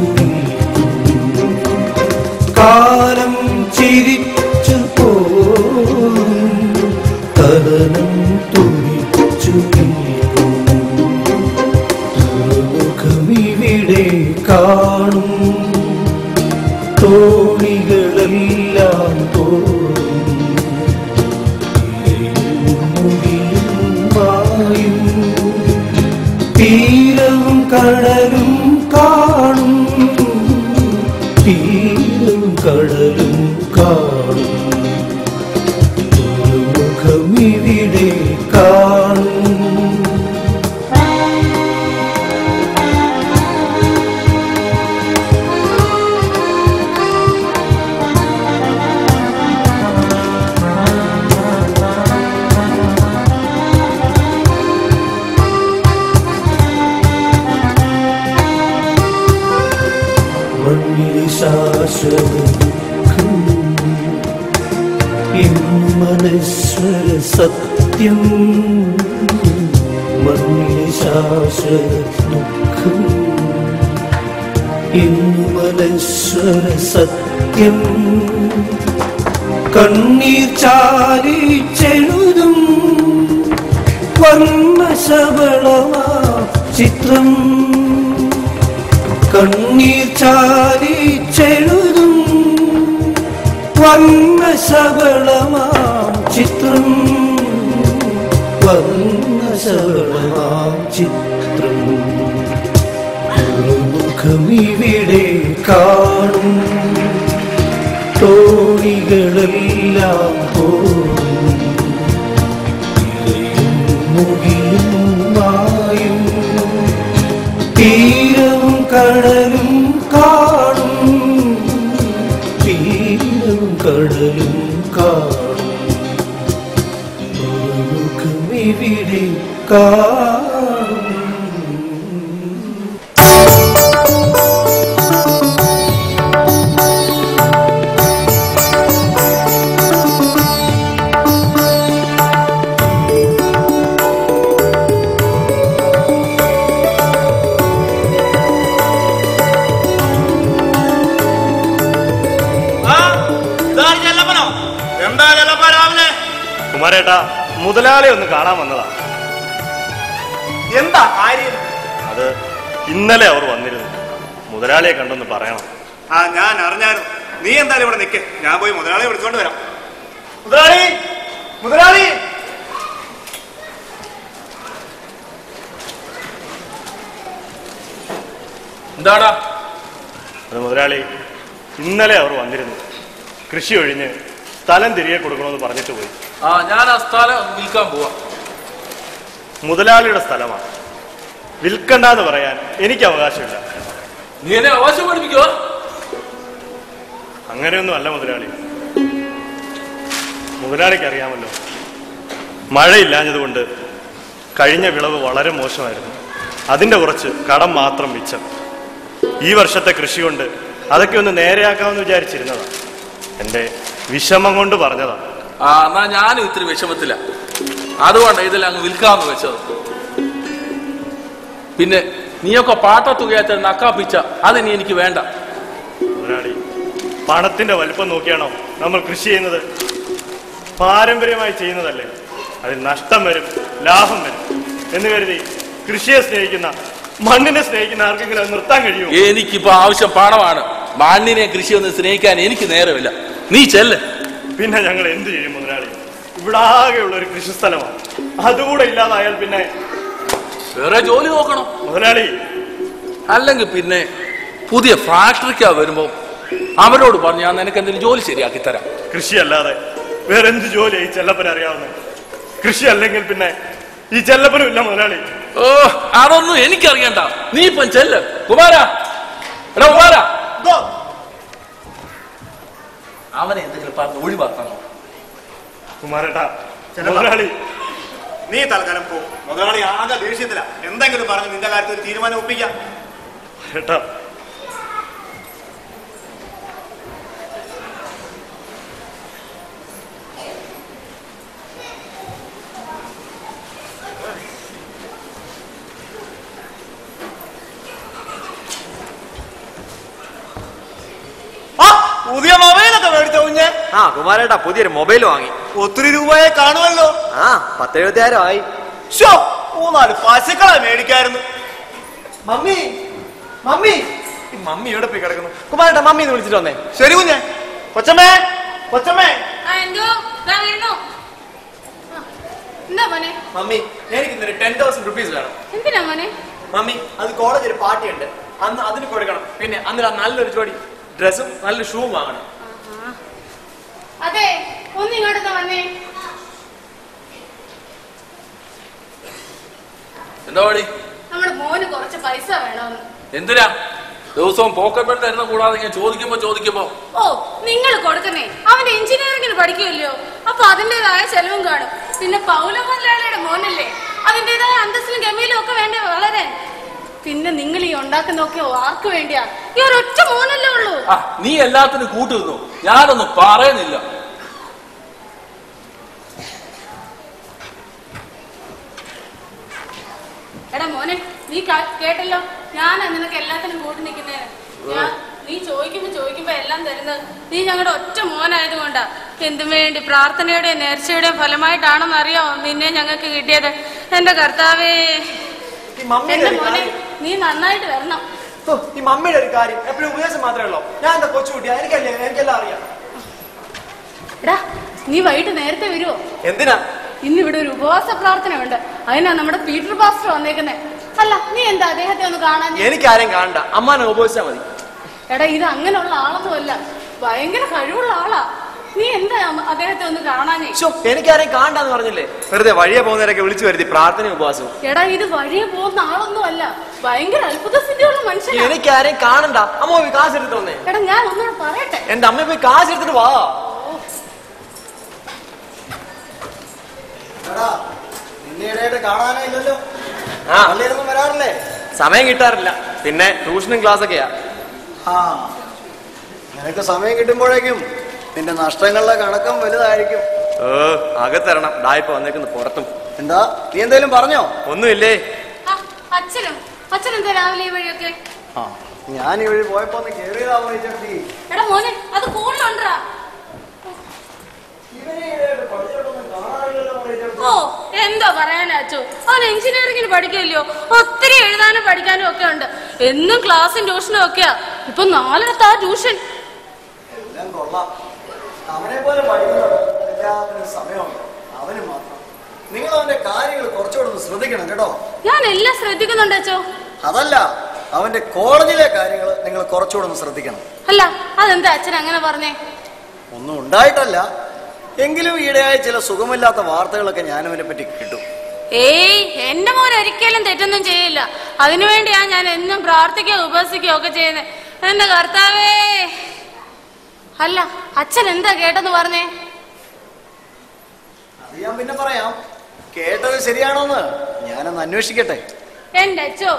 കാലം ചിരിച്ചു പോകും, കഥനം തുടിച്ചു. തുറമുഖമിവിടെ കാണും, തോണികളെല്ലാം പോരും, മുടിയും മായും, തീരവും കടലും കാണും, തീരവും കടലും കാണും. തുറമുഖമിവിടെ കാണും. മണ്ണിലെ ശാശ്വതം മനസ്വര സത്യം, മണ്ണിലെ ശാശ്വത ദുഃഖം ഇന്നു മനസ്വര സത്യം. കണ്ണീർ ചാലിച്ചെഴുതും വർണ്ണശബളമാ ചിത്രം, കണ്ണീർ ചാലിച്ചെഴുതും വർണ്ണശബളമാം ചിത്രം, വർണ്ണശബളമാം ചിത്രം. തുറമുഖമിവിടെ കാണും, തോണികളെല്ലാം പോരും, മുടിയും മായും, തീരവും കടലും കാണും, തീരവും കടലും കാണും. തുറമുഖമിവിടെ കാണും. കുമാരേട്ടാ, മുതലാളി ഒന്ന് കാണാൻ വന്നതാ. എന്താ കാര്യം? അത് ഇന്നലെ അവർ വന്നിരുന്നു, മുതലാളിയെ കണ്ടൊന്ന് പറയണം. ആ, ഞാൻ അറിഞ്ഞായിരുന്നു. നീ എന്തായാലും ഇവിടെ നിൽക്കേ, ഞാൻ പോയി മുതലാളിയെ വിളിച്ചോണ്ട് വരാം. മുതലാളി, മുതലാളി! എന്താടാ? അത് മുതലാളി, ഇന്നലെ അവർ വന്നിരുന്നു, കൃഷി ഒഴിഞ്ഞ് സ്ഥലം തിരികെ കൊടുക്കണമെന്ന് പറഞ്ഞിട്ട് പോയി. ആ, ഞാൻ ആ സ്ഥലം വിൽക്കാൻ പോവാ. മുതലാളിയുടെ സ്ഥലമാണ്, വിൽക്കണ്ടെന്ന് പറയാൻ എനിക്ക് അവകാശമില്ല. നീ എന്നെ അവകാശം പഠിപ്പിക്കുക? അങ്ങനെയൊന്നും അല്ല മുതലാളി. മുതലാളിക്ക് അറിയാമല്ലോ, മഴയില്ലാഞ്ഞതുകൊണ്ട് കഴിഞ്ഞ വിളവ് വളരെ മോശമായിരുന്നു. അതിന്റെ കുറച്ച് കടം മാത്രം മിച്ചം. ഈ വർഷത്തെ കൃഷി കൊണ്ട് അതൊക്കെ ഒന്ന് നേരെയാക്കാമെന്ന് വിചാരിച്ചിരുന്നതാ. എന്റെ വിഷമം കൊണ്ട് പറഞ്ഞതാ. എന്നാ ഞാനും ഇത്തിരി വിഷമത്തില്ല, അതുകൊണ്ട് ഇതെല്ലാം അങ്ങ് വിൽക്കാമെന്ന് വെച്ചത്. പിന്നെ നീയൊക്കെ പാട്ടത്തുകയാച്ച നക്കാപ്പിച്ച അതിനി എനിക്ക് വേണ്ട. മുതലാളി, പണത്തിന്റെ വലിപ്പം നോക്കിയാണോ നമ്മൾ കൃഷി ചെയ്യുന്നത്? പാരമ്പര്യമായി ചെയ്യുന്നതല്ലേ. അതിൽ നഷ്ടം വരും, ലാഭം വരും എന്ന് കരുതി കൃഷിയെ സ്നേഹിക്കുന്ന, മണ്ണിനെ സ്നേഹിക്കുന്ന ആർക്കെങ്കിലും നിർത്താൻ കഴിയുമോ? എനിക്കിപ്പോ ആവശ്യം പണമാണ്. മണ്ണിനെ കൃഷിയൊന്നും സ്നേഹിക്കാൻ എനിക്ക് നേരമില്ല. നീ ചെല്ല്. പിന്നെ ഞങ്ങൾ എന്ത് ചെയ്യും മുതലാളി? ഇവിടെ ആകെയുള്ള ഒരു കൃഷിസ്ഥലമാണ്. അതുകൂടെ ഇല്ലാതായാൽ പിന്നെ വേറെ ജോലി നോക്കണം മുതലാളി. അല്ലെങ്കിൽ പിന്നെ പുതിയ ഫാക്ടറിക്കാ വരുമ്പോ അവരോട് പറഞ്ഞു ഞാൻ നിനക്ക് എന്തെങ്കിലും ജോലി ശരിയാക്കി തരാം. കൃഷി അല്ലാതെ വേറെ എന്ത് ജോലിയായി ചെല്ലപ്പന അറിയാവുന്നത്? കൃഷി അല്ലെങ്കിൽ പിന്നെ ഈ ചെല്ലപ്പനും ഇല്ല മുതലാളി. ഓ, അതൊന്നും എനിക്കറിയണ്ട. നീ ഇപ്പം ചെല്ല്. കുമാര, എടാ കുമാര, അവനെ എന്തെങ്കിലും പറഞ്ഞ് ഒഴിവാക്കണോ? കുമാരേട്ടാ, മുതലാളി നീ തൽക്കാലം പോ. മുതലാളി ആകെ ദേഷ്യത്തില. എന്തെങ്കിലും പറഞ്ഞ് നിന്റെ കാര്യത്തിൽ ഒരു തീരുമാനം ഒപ്പിക്കാം. ഏട്ടാ, പുതിയ മൊബൈലൊക്കെ മേടിച്ച കുഞ്ഞ്? കുമാരേട്ടാ പുതിയൊരു മൊബൈൽ വാങ്ങി. ഒത്തിരി രൂപയെ കാണുമല്ലോ. 10,70,000 ആയി. 3-4 പശുക്കളെ മേടിക്കായിരുന്നു. മമ്മി, മമ്മി, മമ്മി എവിടെ പോയി കിടക്കുന്നു? കുമാരേട്ടാ മമ്മി എന്ന് വിളിച്ചിട്ട് വന്നേ. ശരി കുഞ്ഞെ. കൊച്ചമ്മേ, കൊച്ചമ്മേ. മമ്മി, എനിക്ക് ഇന്നൊരു 10,000 rupees വേണം. എന്തിനാ മോനെ? മമ്മി, അത് കോളേജിൽ ഒരു പാർട്ടി ഉണ്ട്, അന്ന് അതിന് കൊടുക്കണം. പിന്നെ അന്ന് നല്ലൊരു ജോഡി ഡ്രസ്സും നല്ലൊരു ഷൂവും വാങ്ങണം. അതെ, ഒന്ന് ഇങ്ങോട്ട് വന്നേ. എന്താ പണി? നമ്മുടെ മോന് കുറച്ച് പൈസ വേണമെന്ന്. എന്തിനാ ദിവസവും പോക്കറ്റ് മണി തരുന്ന കൂടാതെ ഞാൻ ചോദിക്കുമ്പോ ഓ, നിങ്ങൾ കൊടുക്കുന്നേ. അവന്റെ എഞ്ചിനീയറിംഗിന് പഠിക്കുമല്ലോ, അപ്പൊ അതിന്റേതായ ചെലവും കാണും. പിന്നെ പൗല മുതലാളിയുടെ മോനല്ലേ, അതിന്റേതായ അന്തസ്സിലും ഗമയിലും ഒക്കെ വേണ്ടേ വളരാൻ. പിന്നെ നിങ്ങൾ ഈ ഉണ്ടാക്കുന്നൊക്കെ ആർക്ക് വേണ്ടിയാ? ഈ ഒരൊറ്റ മോനല്ലേ ഉള്ളൂ. നീ എല്ലാത്തിനും കൂട്ടുന്നു, ഞാനൊന്നും പറയുന്നില്ല. എടാ മോനെ, നീ കേട്ടല്ലോ, ഞാനാ നിനക്ക് എല്ലാത്തിനും കൂട്ടി നിൽക്കുന്നേന്. നീ ചോദിക്കുമ്പോ എല്ലാം തരുന്നത് നീ ഞങ്ങളുടെ ഒറ്റ മോനായത് കൊണ്ടാ. എന്തും വേണ്ടി പ്രാർത്ഥനയുടെയും നേർച്ചയുടെയും ഫലമായിട്ടാണെന്ന് അറിയാമോ നിന്നെ ഞങ്ങൾക്ക് കിട്ടിയത്? എന്റെ കർത്താവേ, എന്റെ മോനെ, നീ നന്നായിട്ട് വരണം. ഈ മമ്മിയുടെ ഒരു കാര്യം എപ്പോഴും ഉപദേശം മാത്രമേ ഉള്ളൂ. ഞാൻ എന്താ കൊച്ചുകുട്ടിയാ? എനിക്കെല്ലാം അറിയാം. എടാ, നീ വൈകിട്ട് നേരത്തെ വരുവോ? എന്തിനാ? ഇന്നിവിടെ ഒരു ഉപവാസ പ്രാർത്ഥന ഉണ്ട്, അതിനാ നമ്മുടെ പീറ്റർ പാസ്റ്റർ വന്നേക്കുന്നേ. അല്ല, നീ എന്താ അദ്ദേഹത്തെ ഒന്ന് കാണാൻ? എനിക്കാരെയും കാണണ്ട, അമ്മാനെ ഉപയോഗിച്ചാ മതി. എടാ, ഇത് അങ്ങനെയുള്ള ആളൊന്നുമല്ല, ഭയങ്കര കഴിവുള്ള ആളാ. നീ എന്താ അദ്ദേഹത്തെ ഒന്ന് കാണാനേ? എനിക്കാരെയും കാണണ്ടെന്ന് പറഞ്ഞില്ലേ? വെറുതെ വഴിയെ പോകുന്നവരൊക്കെ വിളിച്ചു വരുത്തി പ്രാർത്ഥനയും ഉപവാസവും. എടാ, ഇത് വഴിയെ പോകുന്ന ആളൊന്നും അല്ല, ഭയങ്കര അത്ഭുത സിദ്ധിയുള്ള മനുഷ്യൻ. എനിക്കാരെയും കാണണ്ട. അമ്മ പോയി കാശ് എടുത്തിട്ട് വന്നേ. എടാ, ഞാൻ ഒന്നുകൂടെ പറയട്ടെ. എന്റെ അമ്മ പോയി കാശ് എടുത്തിട്ട് വാ. നിന്നെ കാണാനേ ഇല്ലല്ലോ. വരാറില്ലേ? സമയം കിട്ടാറില്ല, പിന്നെ ട്യൂഷനും ക്ലാസ്സൊക്കെയാ. നിനക്ക് സമയം കിട്ടുമ്പോഴേക്കും നിന്റെ നഷ്ടങ്ങളുടെ കണക്കം വലുതായിരിക്കും. അകത്തരണം. ഡായിപ്പ വന്നേക്കുന്നു പുറത്തും. എന്താ, നീ എന്തേലും പറഞ്ഞോ? ഒന്നുമില്ലേ. അച്ഛനെന്താ രാവിലെ ഈ വഴിയൊക്കെ? ഞാൻ ഈ വഴി പോയപ്പോ ഒന്ന് കേറിയതാവോ ചേച്ചി? എടാ മോനെ, അത് കൂടുതലുണ്ടാ. ഓ, എന്തോ പറയാനാ അച്ചു, അവൻ എഞ്ചിനീയറിംഗിന് പഠിക്കല്ലോ, ഒത്തിരി എഴുതാനും പഠിക്കാനും ഒക്കെ ഉണ്ട്. എന്നും ക്ലാസ്സും ട്യൂഷനും ഒക്കെയാ. ഇപ്പൊ 4 ട്യൂഷൻ. എല്ലാം കൊള്ളാം. അവനെ പോലെ പഠിക്കുന്നത് എല്ലാത്തിനും സമയമുണ്ട്, അവന് മാത്രം. നിങ്ങൾ അവന്റെ കാര്യങ്ങൾ കുറച്ചുകൂടെ ഒന്ന് ശ്രദ്ധിക്കണം കേട്ടോ. ഞാൻ എല്ലാം ശ്രദ്ധിക്കുന്നുണ്ട് അച്ചോ. അതല്ല, അവന്റെ കോളേജിലെ കാര്യങ്ങൾ നിങ്ങൾ കുറച്ചുകൂടെ ഒന്ന് ശ്രദ്ധിക്കണം. അല്ല, അതെന്താ അച്ഛൻ അങ്ങനെ പറഞ്ഞേ? ഒന്നും ഉണ്ടായിട്ടല്ല, എങ്കിലും ഈയിടെയായി ചില സുഖമില്ലാത്ത വാർത്തകളൊക്കെ ഞാനവനെ പറ്റി കിട്ടും. ഏയ്, എന്റെ മോൻ ഒരിക്കലും തെറ്റൊന്നും ചെയ്യില്ല. അതിനുവേണ്ടിയാ ഞാൻ എന്നും പ്രാർത്ഥിക്കുകയോ ഉപവസിക്കുകയോ ഒക്കെ ചെയ്യുന്നത്. എന്റെ കർത്താവേ. അല്ല അച്ഛൻ എന്താ കേട്ടെന്ന് പറഞ്ഞേ? അത് ഞാൻ പിന്നെ പറയാം. കേട്ടത് ശരിയാണോന്ന് ഞാനൊന്ന് അന്വേഷിക്കട്ടെ. എന്റെ അച്ഛോ,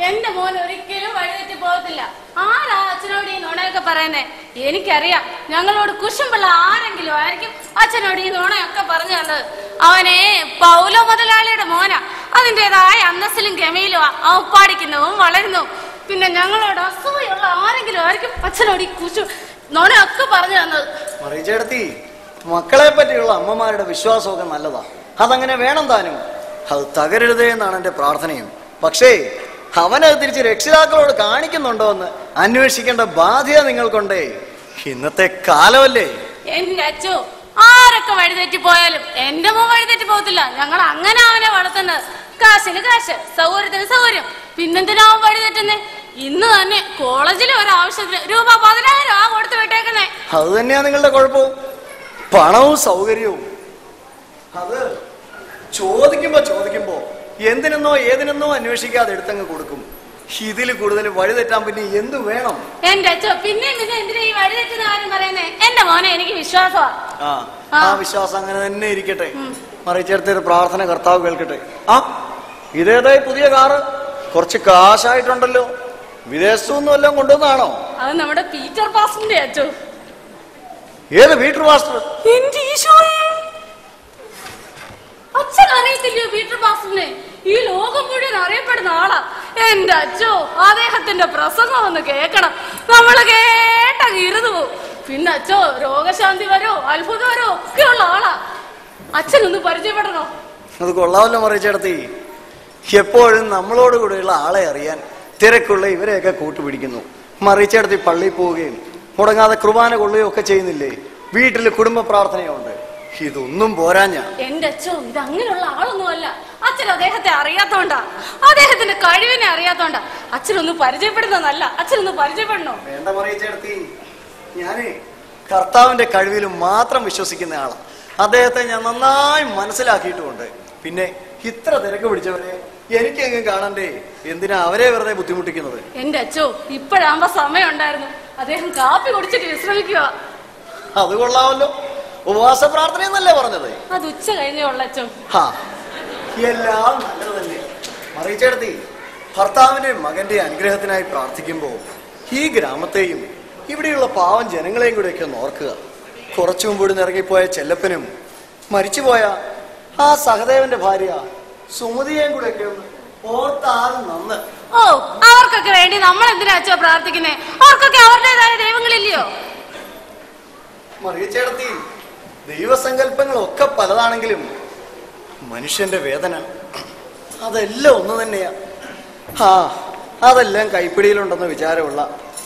എന്റെ മോൻ ഒരിക്കലും വഴിതെറ്റി പോകത്തില്ല. ആരാ അച്ഛനോട് ഈ നുണയൊക്കെ പറയുന്നേ? എനിക്കറിയാം, ഞങ്ങളോട് കുശുമ്പുള്ള ആരെങ്കിലും ആയിരിക്കും അച്ഛനോട് ഈ നുണയൊക്കെ പറഞ്ഞു തന്നത്. അവനെ പൗലോ മുതലാളിയുടെ മോനാ. അതിൻ്റെതായ അന്തസ്സിലും ഗമയിലും അവൻ പാടിക്കുന്നവും വളരുന്നവും. പിന്നെ ഞങ്ങളോട് അസൂയുള്ള ആരെങ്കിലും ആയിരിക്കും അച്ഛനോട് ഈ നുണയൊക്കെ പറഞ്ഞു തന്നത്. മറിച്ചേടത്തി, മക്കളെ പറ്റിയുള്ള അമ്മമാരുടെ വിശ്വാസമൊക്കെ നല്ലതാ, അതങ്ങനെ വേണം താനും. അത് തകരരുതേ എന്നാണ് എന്റെ പ്രാർത്ഥനയും. പക്ഷേ അവനത് തിരിച്ച് രക്ഷിതാക്കളോട് കാണിക്കുന്നുണ്ടോ എന്ന് അന്വേഷിക്കേണ്ട ബാധ്യത നിങ്ങൾക്കുണ്ടേ. ഇന്നത്തെ കാലമല്ലേ. എന്റെ അച്ഛോ, ആരൊക്കെ വഴിതെറ്റി പോയാലും എന്റെ മോൻ വഴിതെറ്റി പോകത്തില്ല. ഞങ്ങൾ അങ്ങനെ അവനെ വളർത്തുന്നത്. കാശിന് കാശ്, സൗകര്യത്തിന് സൗകര്യം. പിന്നെന്തിനാ അവൻ വഴിതെറ്റുന്നേ? ഇന്ന് തന്നെ കോളേജിലെ ഒരാവശ്യത്തിന് രൂപ 10,000 കൊടുത്തു വിട്ടേക്കുന്നേ. അത് തന്നെയാ നിങ്ങളുടെ കുഴപ്പവും. പണവും സൗകര്യവും അത് ചോദിക്കുമ്പോ എന്തിനെന്നോ ഏതിനെന്നോ അന്വേഷിക്കാതെ എടുത്തങ്ങ് കൊടുക്കും. ഇതിൽ കൂടുതൽ വഴിതെറ്റാൻ പിന്നെ എന്തു വേണം? എന്റെ അച്ഛോ, പിന്നെ എന്തിനാ ഈ വഴിതെറ്റുന്ന കാര്യം പറയുന്നേ? എന്റെ മോനെ എനിക്ക് വിശ്വാസമാ. ആ വിശ്വാസം അങ്ങനെ തന്നെ ഇരിക്കട്ടെ. മറിച്ചേർത്ത് പ്രാർത്ഥന കർത്താവ് കേൾക്കട്ടെ. ഇതേതായി പുതിയ കാറ്? കുറച്ച് കാശായിട്ടുണ്ടല്ലോ. വിദേശത്തുനിന്നും എല്ലാം കൊണ്ടുവന്നാണോ? അത് നമ്മുടെ പീറ്റർ പാസ്റ്ററിന്റെ അച്ഛോ. ഏത് പീറ്റർ പാസ്റ്റർ? എന്റെ ഈശോയെ, അച്ഛൻ അറിയത്തില്ലയോ പീറ്റർ പാസ്റ്ററിനെ? ഈ ലോകം മുഴുവൻ അറിയപ്പെടുന്ന ആളാ. എന്റെ അച്ഛോ, അദ്ദേഹത്തിന്റെ പ്രസംഗം ഒന്ന് കേൾക്കണം. നമ്മള് കേട്ടങ്ങ് ഇരുന്നു പോവും. പിന്നെ അച്ഛോ, രോഗശാന്തി വരോ അത്ഭുതം വരോ ഒക്കെയുള്ള ആളാ. അച്ഛനൊന്ന് പരിചയപ്പെടണോ? അത് കൊള്ളാമല്ലോ മറിച്ചേടത്തി. എപ്പോഴും നമ്മളോട് കൂടെയുള്ള ആളെ അറിയാൻ തിരക്കുള്ള ഇവരെയൊക്കെ കൂട്ടുപിടിക്കുന്നു. മറിച്ചേടത്തി പള്ളിയിൽ പോവുകയും മുടങ്ങാതെ കുർബാന കൊള്ളുകയും ഒക്കെ ചെയ്യുന്നില്ലേ? വീട്ടിൽ കുടുംബ പ്രാർത്ഥനയുണ്ട്. ഇതൊന്നും പോരാഞ്ഞ. എന്റെ അച്ഛോ, ഇത് അങ്ങനെയുള്ള ആളൊന്നുമല്ല. അച്ഛൻ അദ്ദേഹത്തെ അറിയാത്തോണ്ടാ, അദ്ദേഹത്തിന്റെ കഴിവിനെ അറിയാത്തോണ്ടാ. അച്ഛനൊന്ന് പരിചയപ്പെടുന്നതല്ല, അച്ഛനൊന്ന് പരിചയപ്പെടണോ? വേണ്ട മറിച്ചേടത്തി, ഞാനേ കർത്താവിന്റെ കഴിവിൽ മാത്രം വിശ്വസിക്കുന്ന ആളാ. അദ്ദേഹത്തെ ഞാൻ നന്നായി മനസ്സിലാക്കിയിട്ടുമുണ്ട്. പിന്നെ ഇത്ര തിരക്ക് പിടിച്ചവരെ എനിക്കെങ്ങും കാണണ്ടേ? എന്തിനാ അവരെ വെറുതെ ബുദ്ധിമുട്ടിക്കുന്നത്? എന്റെ അച്ഛോ, ഇപ്പോഴാകുമ്പോ സമയം ഉണ്ടായിരുന്നു. അദ്ദേഹം കാപ്പി കുടിച്ചിട്ട് വിശ്രമിക്കുക. അത് കൊള്ളാമല്ലോ. ഉപവാസ പ്രാർത്ഥന എന്നല്ലേ പറഞ്ഞത്? അത് ഉച്ച കഴിഞ്ഞുള്ള അച്ഛോ. എല്ലാം നല്ലത് തന്നെ. മറിച്ചേടത്തി, ഭർത്താവിന്റെ മകന്റെ അനുഗ്രഹത്തിനായി പ്രാർത്ഥിക്കുമ്പോ ഈ ഗ്രാമത്തെയും ഇവിടെയുള്ള പാവം ജനങ്ങളെയും കൂടെയൊക്കെ ഒന്ന് ഓർക്കുക. കുറച്ചു മുമ്പ് ഇവിടെ ഇറങ്ങിപ്പോയ ചെല്ലപ്പനും മരിച്ചുപോയ ആ സഹദേവന്റെ ഭാര്യ സുമതിയെയും കൂടെയൊക്കെ ഒന്ന് ഓർത്താലും നന്ന്. ഓ, അവർക്കൊക്കെ വേണ്ടി നമ്മൾ എന്തിനാ അച്ഛോ പ്രാർത്ഥിക്കുന്നേ? അവർക്കൊക്കെ അവരുടേതായ ദൈവങ്ങളില്ലയോ? മറിയച്ചേടത്തി, ദൈവസങ്കല്പങ്ങളൊക്കെ പലതാണെങ്കിലും മനുഷ്യന്റെ വേദന അതെല്ലാം ഒന്ന് തന്നെയാ. അതെല്ലാം കൈപ്പിടിയിലുണ്ടെന്ന് വിചാരമുള്ള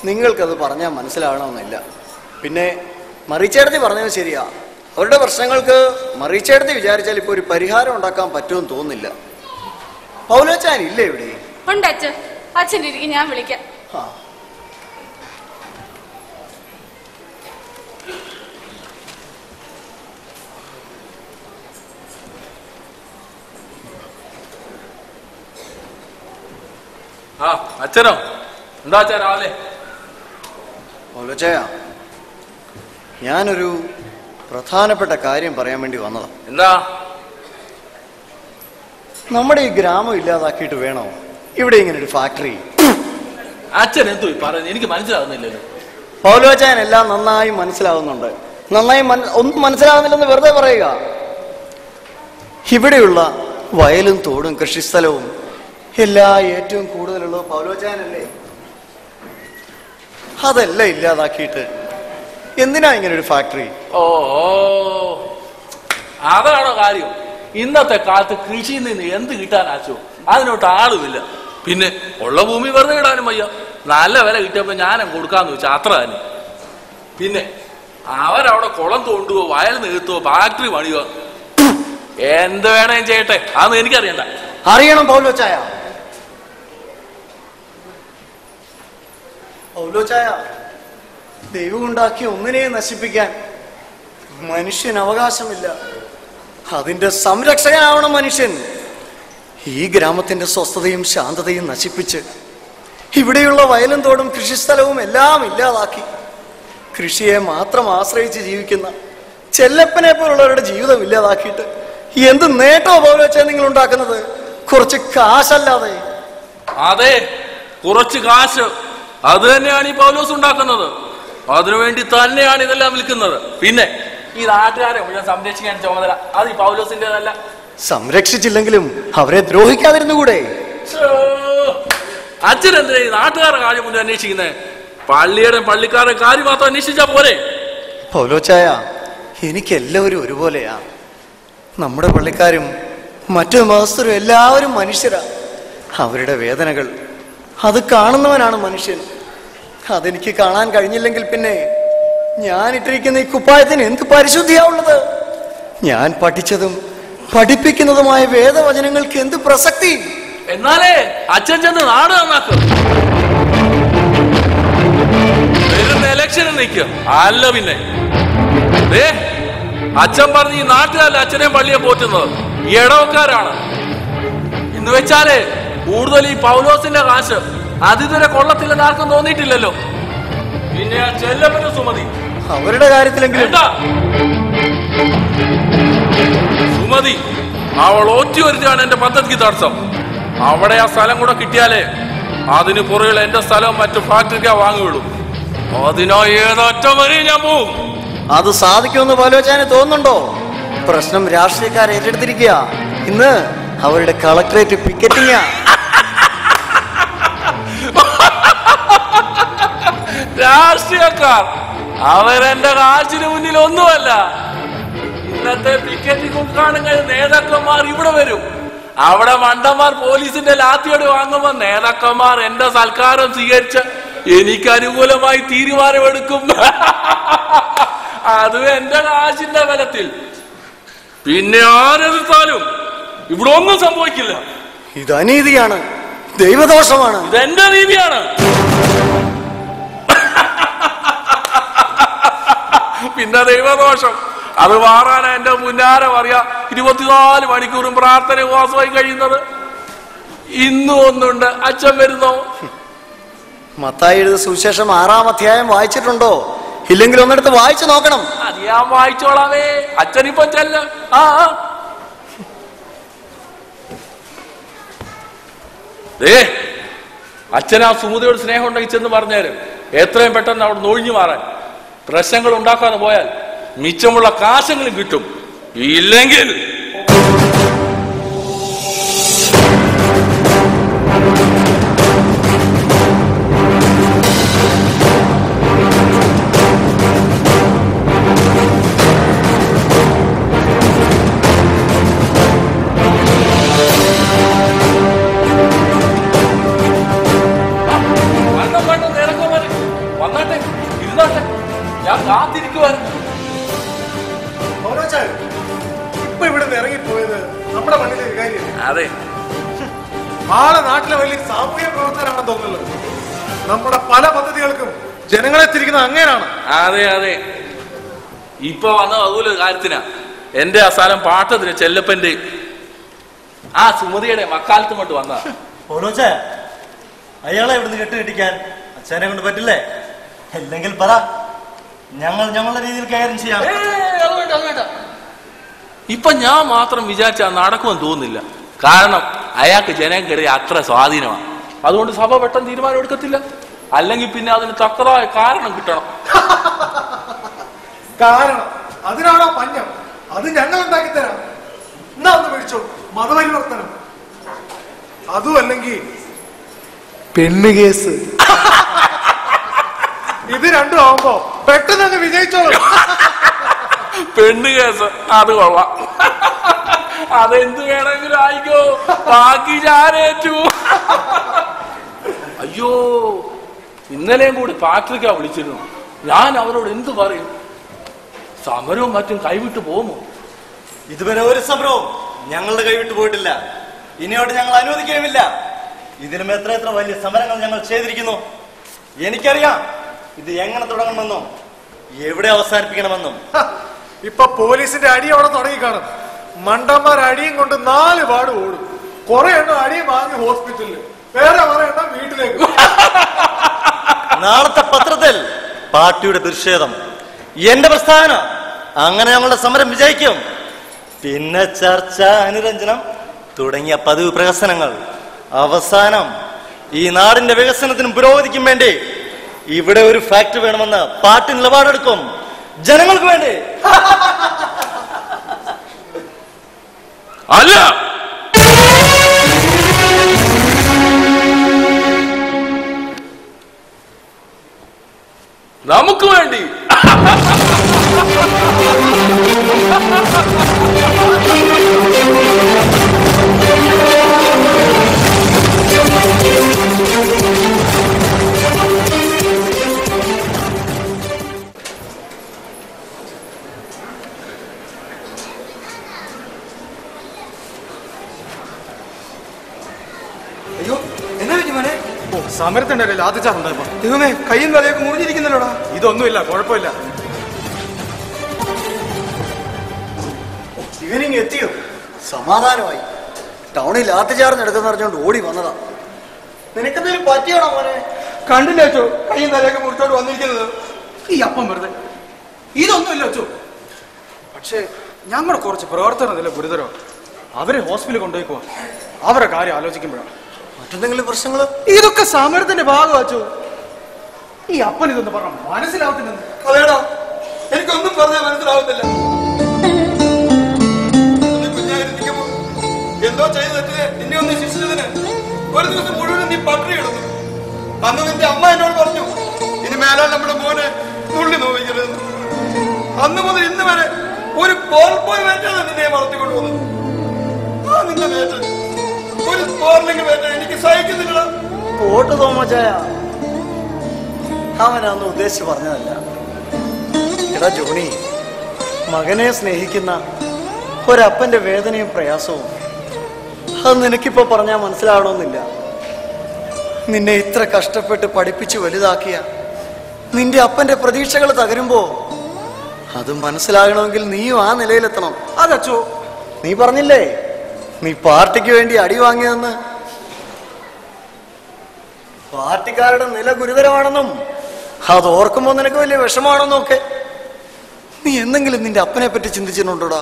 നിങ്ങൾക്കത് പറഞ്ഞാൽ മനസ്സിലാവണമെന്നില്ല. പിന്നെ മറിച്ചേടത്തി പറഞ്ഞത് ശരിയാ. അവരുടെ പ്രശ്നങ്ങൾക്ക് മറിച്ചേടത്തി വിചാരിച്ചാൽ ഇപ്പൊ ഒരു പരിഹാരം ഉണ്ടാക്കാൻ പറ്റുമെന്ന് തോന്നുന്നില്ല. പൗലോച്ചാൻ ഇല്ലേ ഇവിടെ? ഉണ്ട് അച്ഛൻ. അച്ഛൻ്റെ ഇരിക്കും, ഞാൻ വിളിക്കാം. അച്ഛനോ? എന്താ അച്ഛാ രാവിലെ? പൗലോച്ചായ, ഞാനൊരു പ്രധാനപ്പെട്ട കാര്യം പറയാൻ വേണ്ടി വന്നതാ. എന്താ? നമ്മുടെ ഈ ഗ്രാമം ഇല്ലാതാക്കിയിട്ട് വേണോ ഇവിടെ ഇങ്ങനെ ഒരു ഫാക്ടറി? അച്ഛൻ എന്തോ പറയുന്നത് എനിക്ക് മനസ്സിലാവുന്നില്ലല്ലോ. പൗലോച്ചായൻ എല്ലാം നന്നായി മനസ്സിലാവുന്നുണ്ട്. നന്നായി ഒന്നും മനസ്സിലാവുന്നില്ലെന്ന് വെറുതെ പറയുക. ഇവിടെയുള്ള വയലും തോടും കൃഷിസ്ഥലവും എല്ലാം ഏറ്റവും കൂടുതലുള്ളത് പൗലോച്ചായനല്ലേ? അതെല്ലാം ഇല്ലാതാക്കിയിട്ട് എന്തിനാ ഇങ്ങനെ ഒരു ഫാക്ടറി? ഓ, അതാണോ കാര്യം? ഇന്നത്തെ കാലത്ത് കൃഷിയിൽ നിന്ന് എന്ത് കിട്ടാനാച്ചോ? അതിനോട്ട് ആളുമില്ല. പിന്നെ ഉള്ള ഭൂമി വെറുതെ ഇടാനും വയ്യ. നല്ല വില കിട്ടിയപ്പോ ഞാനും കൊടുക്കാന്ന് വെച്ചാൽ അത്ര തന്നെ. പിന്നെ അവരവിടെ കുളം തോണ്ടുവോ വയൽ നികത്തുവോ ഫാക്ടറി പണിയോ എന്ത് വേണേലും ചെയ്യട്ടെ, അതൊന്നും എനിക്കറിയണ്ട. അറിയണം പൗലോച്ചായ. പൗലോച്ചായ, ദൈവം ഉണ്ടാക്കിയ ഒന്നിനെയും നശിപ്പിക്കാൻ മനുഷ്യന് അവകാശമില്ല. അതിന്റെ സംരക്ഷകനാവണം മനുഷ്യൻ. ഈ ഗ്രാമത്തിന്റെ സ്വസ്ഥതയും ശാന്തതയും നശിപ്പിച്ച് ഇവിടെയുള്ള വയലും തോടും കൃഷിസ്ഥലവും എല്ലാം ഇല്ലാതാക്കി കൃഷിയെ മാത്രം ആശ്രയിച്ച് ജീവിക്കുന്ന ചെല്ലപ്പനെ പോലുള്ളവരുടെ ജീവിതം ഇല്ലാതാക്കിയിട്ട് എന്ത് നേട്ടോ പൗലോച്ചാ നിങ്ങൾ ഉണ്ടാക്കുന്നത്? കുറച്ച് കാശല്ലാതെ. അതെ, കുറച്ച് കാശ്. അത് തന്നെയാണ് ഈ പൗലോസ് ഉണ്ടാക്കുന്നത്. അതിനുവേണ്ടി തന്നെയാണ് ഇതെല്ലാം വിൽക്കുന്നത്. പിന്നെ ഈ നാട്ടുകാരെ മുഴുവൻ സംരക്ഷിക്കാൻ ചുമതല അത് ഈ പൗലോസിന്റേതല്ല. സംരക്ഷിച്ചില്ലെങ്കിലും അവരെ ദ്രോഹിക്കാതിരുന്നുകൂടെ? അച്ഛൻ എന്തിനാ ഈ നാട്ടുകാരുടെ കാര്യം മുന്നേ അന്വേഷിക്കുന്നത്? പള്ളിയുടെ പള്ളിക്കാരുടെ കാര്യം മാത്രം അന്വേഷിച്ചാ പോരെ? പൗലോച്ചായ, എനിക്കെല്ലാവരും ഒരുപോലെയാ. നമ്മുടെ പള്ളിക്കാരും മറ്റു മതസ്ഥരും എല്ലാവരും മനുഷ്യരാ. അവരുടെ വേദനകൾ അത് കാണുന്നവനാണ് മനുഷ്യൻ. അതെനിക്ക് കാണാൻ കഴിഞ്ഞില്ലെങ്കിൽ പിന്നെ ഞാൻ ഇട്ടിരിക്കുന്ന ഈ കുപ്പായത്തിന് എന്ത് പരിശുദ്ധിയാവുള്ളത്? ഞാൻ പഠിച്ചതും പഠിപ്പിക്കുന്നതുമായ വേദവചനങ്ങൾക്ക് എന്ത് പ്രസക്തി? എന്നാലേ അച്ഛൻ ചെന്ന് നാട് നന്നാക്കും. വരുന്ന ഇലക്ഷന് നിൽക്കുക. അല്ല പിന്നെ അച്ഛൻ പറഞ്ഞ് ഈ നാട്ടുകാരല്ല അച്ഛനെ പള്ളിയെ പോറ്റുന്നത് ഈ ഇടവക്കാരാണ്. എന്ന് വെച്ചാലേ കൂടുതൽ ഈ പൗലോസിന്റെ കാശ് അതിതുവരെ കൊള്ളത്തില്ലെന്ന് ആർക്കും തോന്നിയിട്ടില്ലല്ലോ. പിന്നെ ആ ചെല്ലപ്പന് സുമതി അവരുടെ കാര്യത്തിലെങ്കിലും സുമതി അവൾ ഒറ്റ ഒരുത്തിയാണ് എന്റെ പദ്ധതിക്ക് തടസ്സം. അവിടെ ആ സ്ഥലം കൂടെ കിട്ടിയാലേ അതിന് പുറകിൽ എന്റെ സ്ഥലവും മറ്റു ഫാക്ടറിക്കാ വാങ്ങുകയുള്ളൂ. അതിനോ ഏതൊറ്റ വരെ ഞാൻ പോവും. അത് സാധിക്കുമെന്ന് പൗലോച്ചാന് തോന്നുന്നുണ്ടോ? പ്രശ്നം രാഷ്ട്രീയക്കാരെ ഏറ്റെടുത്തിരിക്കുക. ഇന്ന് അവരുടെ കളക്ടറേറ്റ് പിക്കറ്റിംഗാ. രാഷ്ട്രീയക്കാർ അവരെന്റെ കാശിന് മുന്നിൽ ഒന്നുമല്ല. ഇന്നത്തെ പിക്കറ്റിംഗ് ഉദ്ഘാടനം കഴിഞ്ഞ നേതാക്കന്മാർ ഇവിടെ വരും. അവിടെ മണ്ടന്മാർ പോലീസിന്റെ ലാത്തിയോട് വാങ്ങുമ്പോ നേതാക്കന്മാർ എന്റെ സൽക്കാരം സ്വീകരിച്ച് എനിക്ക് അനുകൂലമായി തീരുമാനമെടുക്കും. അതും എന്റെ കാശിന്റെ ബലത്തിൽ. പിന്നെ ആരെടുത്താലും ഇവിടെ ഒന്നും സംഭവിക്കില്ല. ഇത് അനീതിയാണ്, ദൈവദോഷമാണ്. ഇതെന്റെ നീതിയാണ്. പിന്നെ ദൈവദോഷം അത് മാറാനാ എന്റെ മുന്നാരം അറിയാം. 24 മണിക്കൂറും പ്രാർത്ഥന ഉപവാസമായി കഴിയുന്നത്. ഇന്നും ഒന്നുണ്ട്. അച്ഛൻ വരുന്നോ? മത്തായി എഴുതിയ സുവിശേഷം 6-ാം അധ്യായം വായിച്ചിട്ടുണ്ടോ? ഇല്ലെങ്കിൽ ഒന്നെടുത്ത് വായിച്ചു നോക്കണം. അത് ഞാൻ വായിച്ചോളാമേ. അച്ഛനിപ്പോ ചെല്ല. അച്ഛൻ ആ സുമതിയോട് സ്നേഹം ഉണ്ടെങ്കിൽ ചെന്ന് പറഞ്ഞേരും എത്രയും പെട്ടെന്ന് അവിടെ ഒഴിഞ്ഞു മാറാൻ. പ്രശ്നങ്ങൾ ഉണ്ടാക്കാതെ പോയാൽ മിച്ചമുള്ള കാശെങ്കിലും കിട്ടും. ഇല്ലെങ്കിൽ വന്നാട്ടെ, ഇരുന്നാട്ടെ, ഞാൻ കാത്തിരിക്കുവായിരുന്നു. ഇപ്പൊ ഇവിടെ നിന്ന് ഇറങ്ങിപ്പോയത് നമ്മുടെ മണ്ണിലെ വികാരിയല്ലേ? അതെ, ആളെ നാട്ടിലെ വലിയ സാമൂഹ്യ പ്രവർത്തകരാണെന്ന് തോന്നുന്നല്ലോ. നമ്മുടെ പല പദ്ധതികൾക്കും ജനങ്ങളെ തിരിക്കുന്നത് അങ്ങനെയാണ്. അതെ അതെ, ഇപ്പൊ വന്നത് അതുപോലെ കാര്യത്തിനാ. എന്റെ ആ സ്ഥലം പാട്ടത്തിന് ചെല്ലപ്പന്റെ ആ സുമതിയുടെ മക്കാലത്തും കൊണ്ട് വന്ന അയാളെ ഇവിടുന്ന് കെട്ടിക്കാൻ അച്ഛനെ കൊണ്ട് പറ്റില്ലേ? അല്ലെങ്കിൽ പറ, ഞങ്ങളുടെ രീതിയിൽ കൈകാര്യം ചെയ്യാം. ഇപ്പൊ ഞാൻ മാത്രം വിചാരിച്ചാൽ നടക്കുമെന്ന് തോന്നുന്നില്ല. കാരണം അയാൾക്ക് ജനങ്ങൾക്കിടയിൽ അത്ര സ്വാധീനമാണ്. അതുകൊണ്ട് സഭ പെട്ടെന്ന് തീരുമാനം എടുക്കത്തില്ല. അല്ലെങ്കിൽ പിന്നെ അതിന് തക്കതായ കാരണം കിട്ടണം. കാരണം അതിനാണോ പഞ്ഞം? അത് ഞങ്ങൾ ഉണ്ടാക്കി തരാം. എന്നാ ഒന്ന് മേടിച്ചോ, മതപരിവർത്തനം. അതും അല്ലെങ്കിൽ പെണ്ണ് കേസ്. ഇത് രണ്ടും ആവുമ്പോ പെട്ടെന്ന് അങ്ങ് വിജയിച്ചോളൂ. പെണ്ണ് കേസ് അത് കൊള്ളാം. അതെന്ത് വേണമെങ്കിലും ആയിക്കോ, ബാക്കി ഞാനേറ്റു. അയ്യോ, ഇന്നലെയും കൂടി ഫാക്ടറിക്കാ വിളിച്ചിരുന്നു. ഞാൻ അവരോട് എന്ത് പറയും? സമരവും മറ്റും കൈവിട്ട് പോകുമോ? ഇതുവരെ ഒരു സമരവും ഞങ്ങളുടെ കൈവിട്ട് പോയിട്ടില്ല. ഇനിയോട്ട് ഞങ്ങൾ അനുവദിക്കുകയുമില്ല. ഇതിലും എത്ര വലിയ സമരങ്ങൾ ഞങ്ങൾ ചെയ്തിരിക്കുന്നു. എനിക്കറിയാം ഇത് എങ്ങനെ തുടങ്ങണമെന്നും എവിടെ അവസാനിപ്പിക്കണമെന്നും. ഇപ്പൊ പോലീസിന്റെ അടി അവിടെ തുടങ്ങിക്കാണും. മണ്ടന്മാർ അടിയും കൊണ്ട് 4 പാട് ഓടും. കുറെ എണ്ണം അടിയും വാങ്ങി ഹോസ്പിറ്റലില്, വേറെ കുറെ എണ്ണം വീട്ടിലേക്ക്. നാളത്തെ പത്രത്തിൽ പാർട്ടിയുടെ പ്രതിഷേധം, എന്റെ പ്രസ്ഥാന, അങ്ങനെ ഞങ്ങളുടെ സമരം വിജയിക്കും. പിന്നെ ചർച്ച, അനുരഞ്ജനം തുടങ്ങിയ പതിവ് പ്രഹസനങ്ങൾ. അവസാനം ഈ നാടിന്റെ വികസനത്തിനും പുരോഗതിക്കും വേണ്ടി ഇവിടെ ഒരു ഫാക്ടറി വേണമെന്ന് പാർട്ടി നിലപാടെടുക്കും. ജനങ്ങൾക്ക് വേണ്ടി അല്ല. നമുക്ക് വേണ്ടി. അയ്യോ, എന്നാ പറ്റി മോനെ? ഓ, സമരത്തിന്റെ ഇടയിൽ ആദ്യച്ചാറുണ്ടായപ്പോ ദൈവമേ, കയ്യും തലയൊക്കെ മുറിഞ്ഞിരിക്കുന്നല്ലോടാ. ഇതൊന്നുമില്ല, കുഴപ്പമില്ല. ഇവനിങ് എത്തിയോ? സമാധാനമായി. ടൗണിൽ ലാത്തിചാർന്ന് എടുക്കുന്ന പറഞ്ഞുകൊണ്ട് ഓടി വന്നതാ. നിനക്കെന്തെങ്കിലും പറ്റിയാണോ മോനെ? കണ്ടില്ല അച്ചോ, കയ്യും തലയൊക്കെ മുറിച്ചോണ്ട് വന്നിരിക്കുന്നത്. ഈ അപ്പം വെറുതെ ഇതൊന്നുമില്ല അച്ചോ. പക്ഷേ ഞങ്ങളുടെ കുറച്ച് പ്രവർത്തനം നില ഗുരുതരോ. അവരെ ഹോസ്പിറ്റലിൽ കൊണ്ടുപോയിക്കുവാ. അവരെ കാര്യം ആലോചിക്കുമ്പോഴാണ്. മറ്റെന്തെങ്കിലും പ്രശ്നങ്ങള്? ഇതൊക്കെ സമരത്തിന്റെ ഭാഗം അച്ചോ. ഈ അപ്പൻ ഇതൊന്ന് പറഞ്ഞ മനസ്സിലാവത്തില്ലെന്ന്. അതേടാ, എനിക്കൊന്നും പറഞ്ഞാൽ മനസ്സിലാവത്തില്ല. കുഞ്ഞായിരിക്കുമ്പോ എന്തോ ചെയ്തിട്ട് നിന്നെ ഒന്ന് ശിക്ഷിച്ചതിന് ഒരു ദിവസം മുഴുവൻ നീ പട്ടിണി കിടന്നു. അന്ന് നിന്റെ അമ്മ എന്നോട് പറഞ്ഞു, ഇനി മേലാൽ നമ്മുടെ മോനെ തുള്ളി നോവിക്കരുത്. അന്ന് മുതൽ ഇന്ന് വരെ ഒരു പോയി വേറ്റാണ് നിന്നെ വളർത്തിക്കൊണ്ട് പോകുന്നത്. ആ നിന്റെ വേറ്റ ഒരു പോർലിംഗ് വേറ്റ എനിക്ക് സഹിക്കുന്നില്ല. പോട്ട് തോമച്ചായ, അവനൊന്നും ഉദ്ദേശിച്ച് പറഞ്ഞതല്ല. എടാ ജോണി, മകനെ സ്നേഹിക്കുന്ന ഒരപ്പന്റെ വേദനയും പ്രയാസവും അത് നിനക്കിപ്പോ പറഞ്ഞാൽ മനസ്സിലാവണമെന്നില്ല. നിന്നെ ഇത്ര കഷ്ടപ്പെട്ട് പഠിപ്പിച്ച് വലുതാക്കിയ നിന്റെ അപ്പന്റെ പ്രതീക്ഷകൾ തകരുമ്പോ അത് മനസ്സിലാകണമെങ്കിൽ നീയും ആ നിലയിലെത്തണം. അതച്ചോ, നീ പറഞ്ഞില്ലേ നീ പാർട്ടിക്ക് വേണ്ടി അടി വാങ്ങിയതെന്ന്. പാർട്ടിക്കാരുടെ നില ഗുരുതരമാണെന്നും അത് ഓർക്കുമ്പോ നിനക്ക് വലിയ വിഷമാണെന്നും ഒക്കെ നീ എന്തെങ്കിലും നിന്റെ അപ്പനെ പറ്റി ചിന്തിച്ചിട്ടുണ്ടോടാ?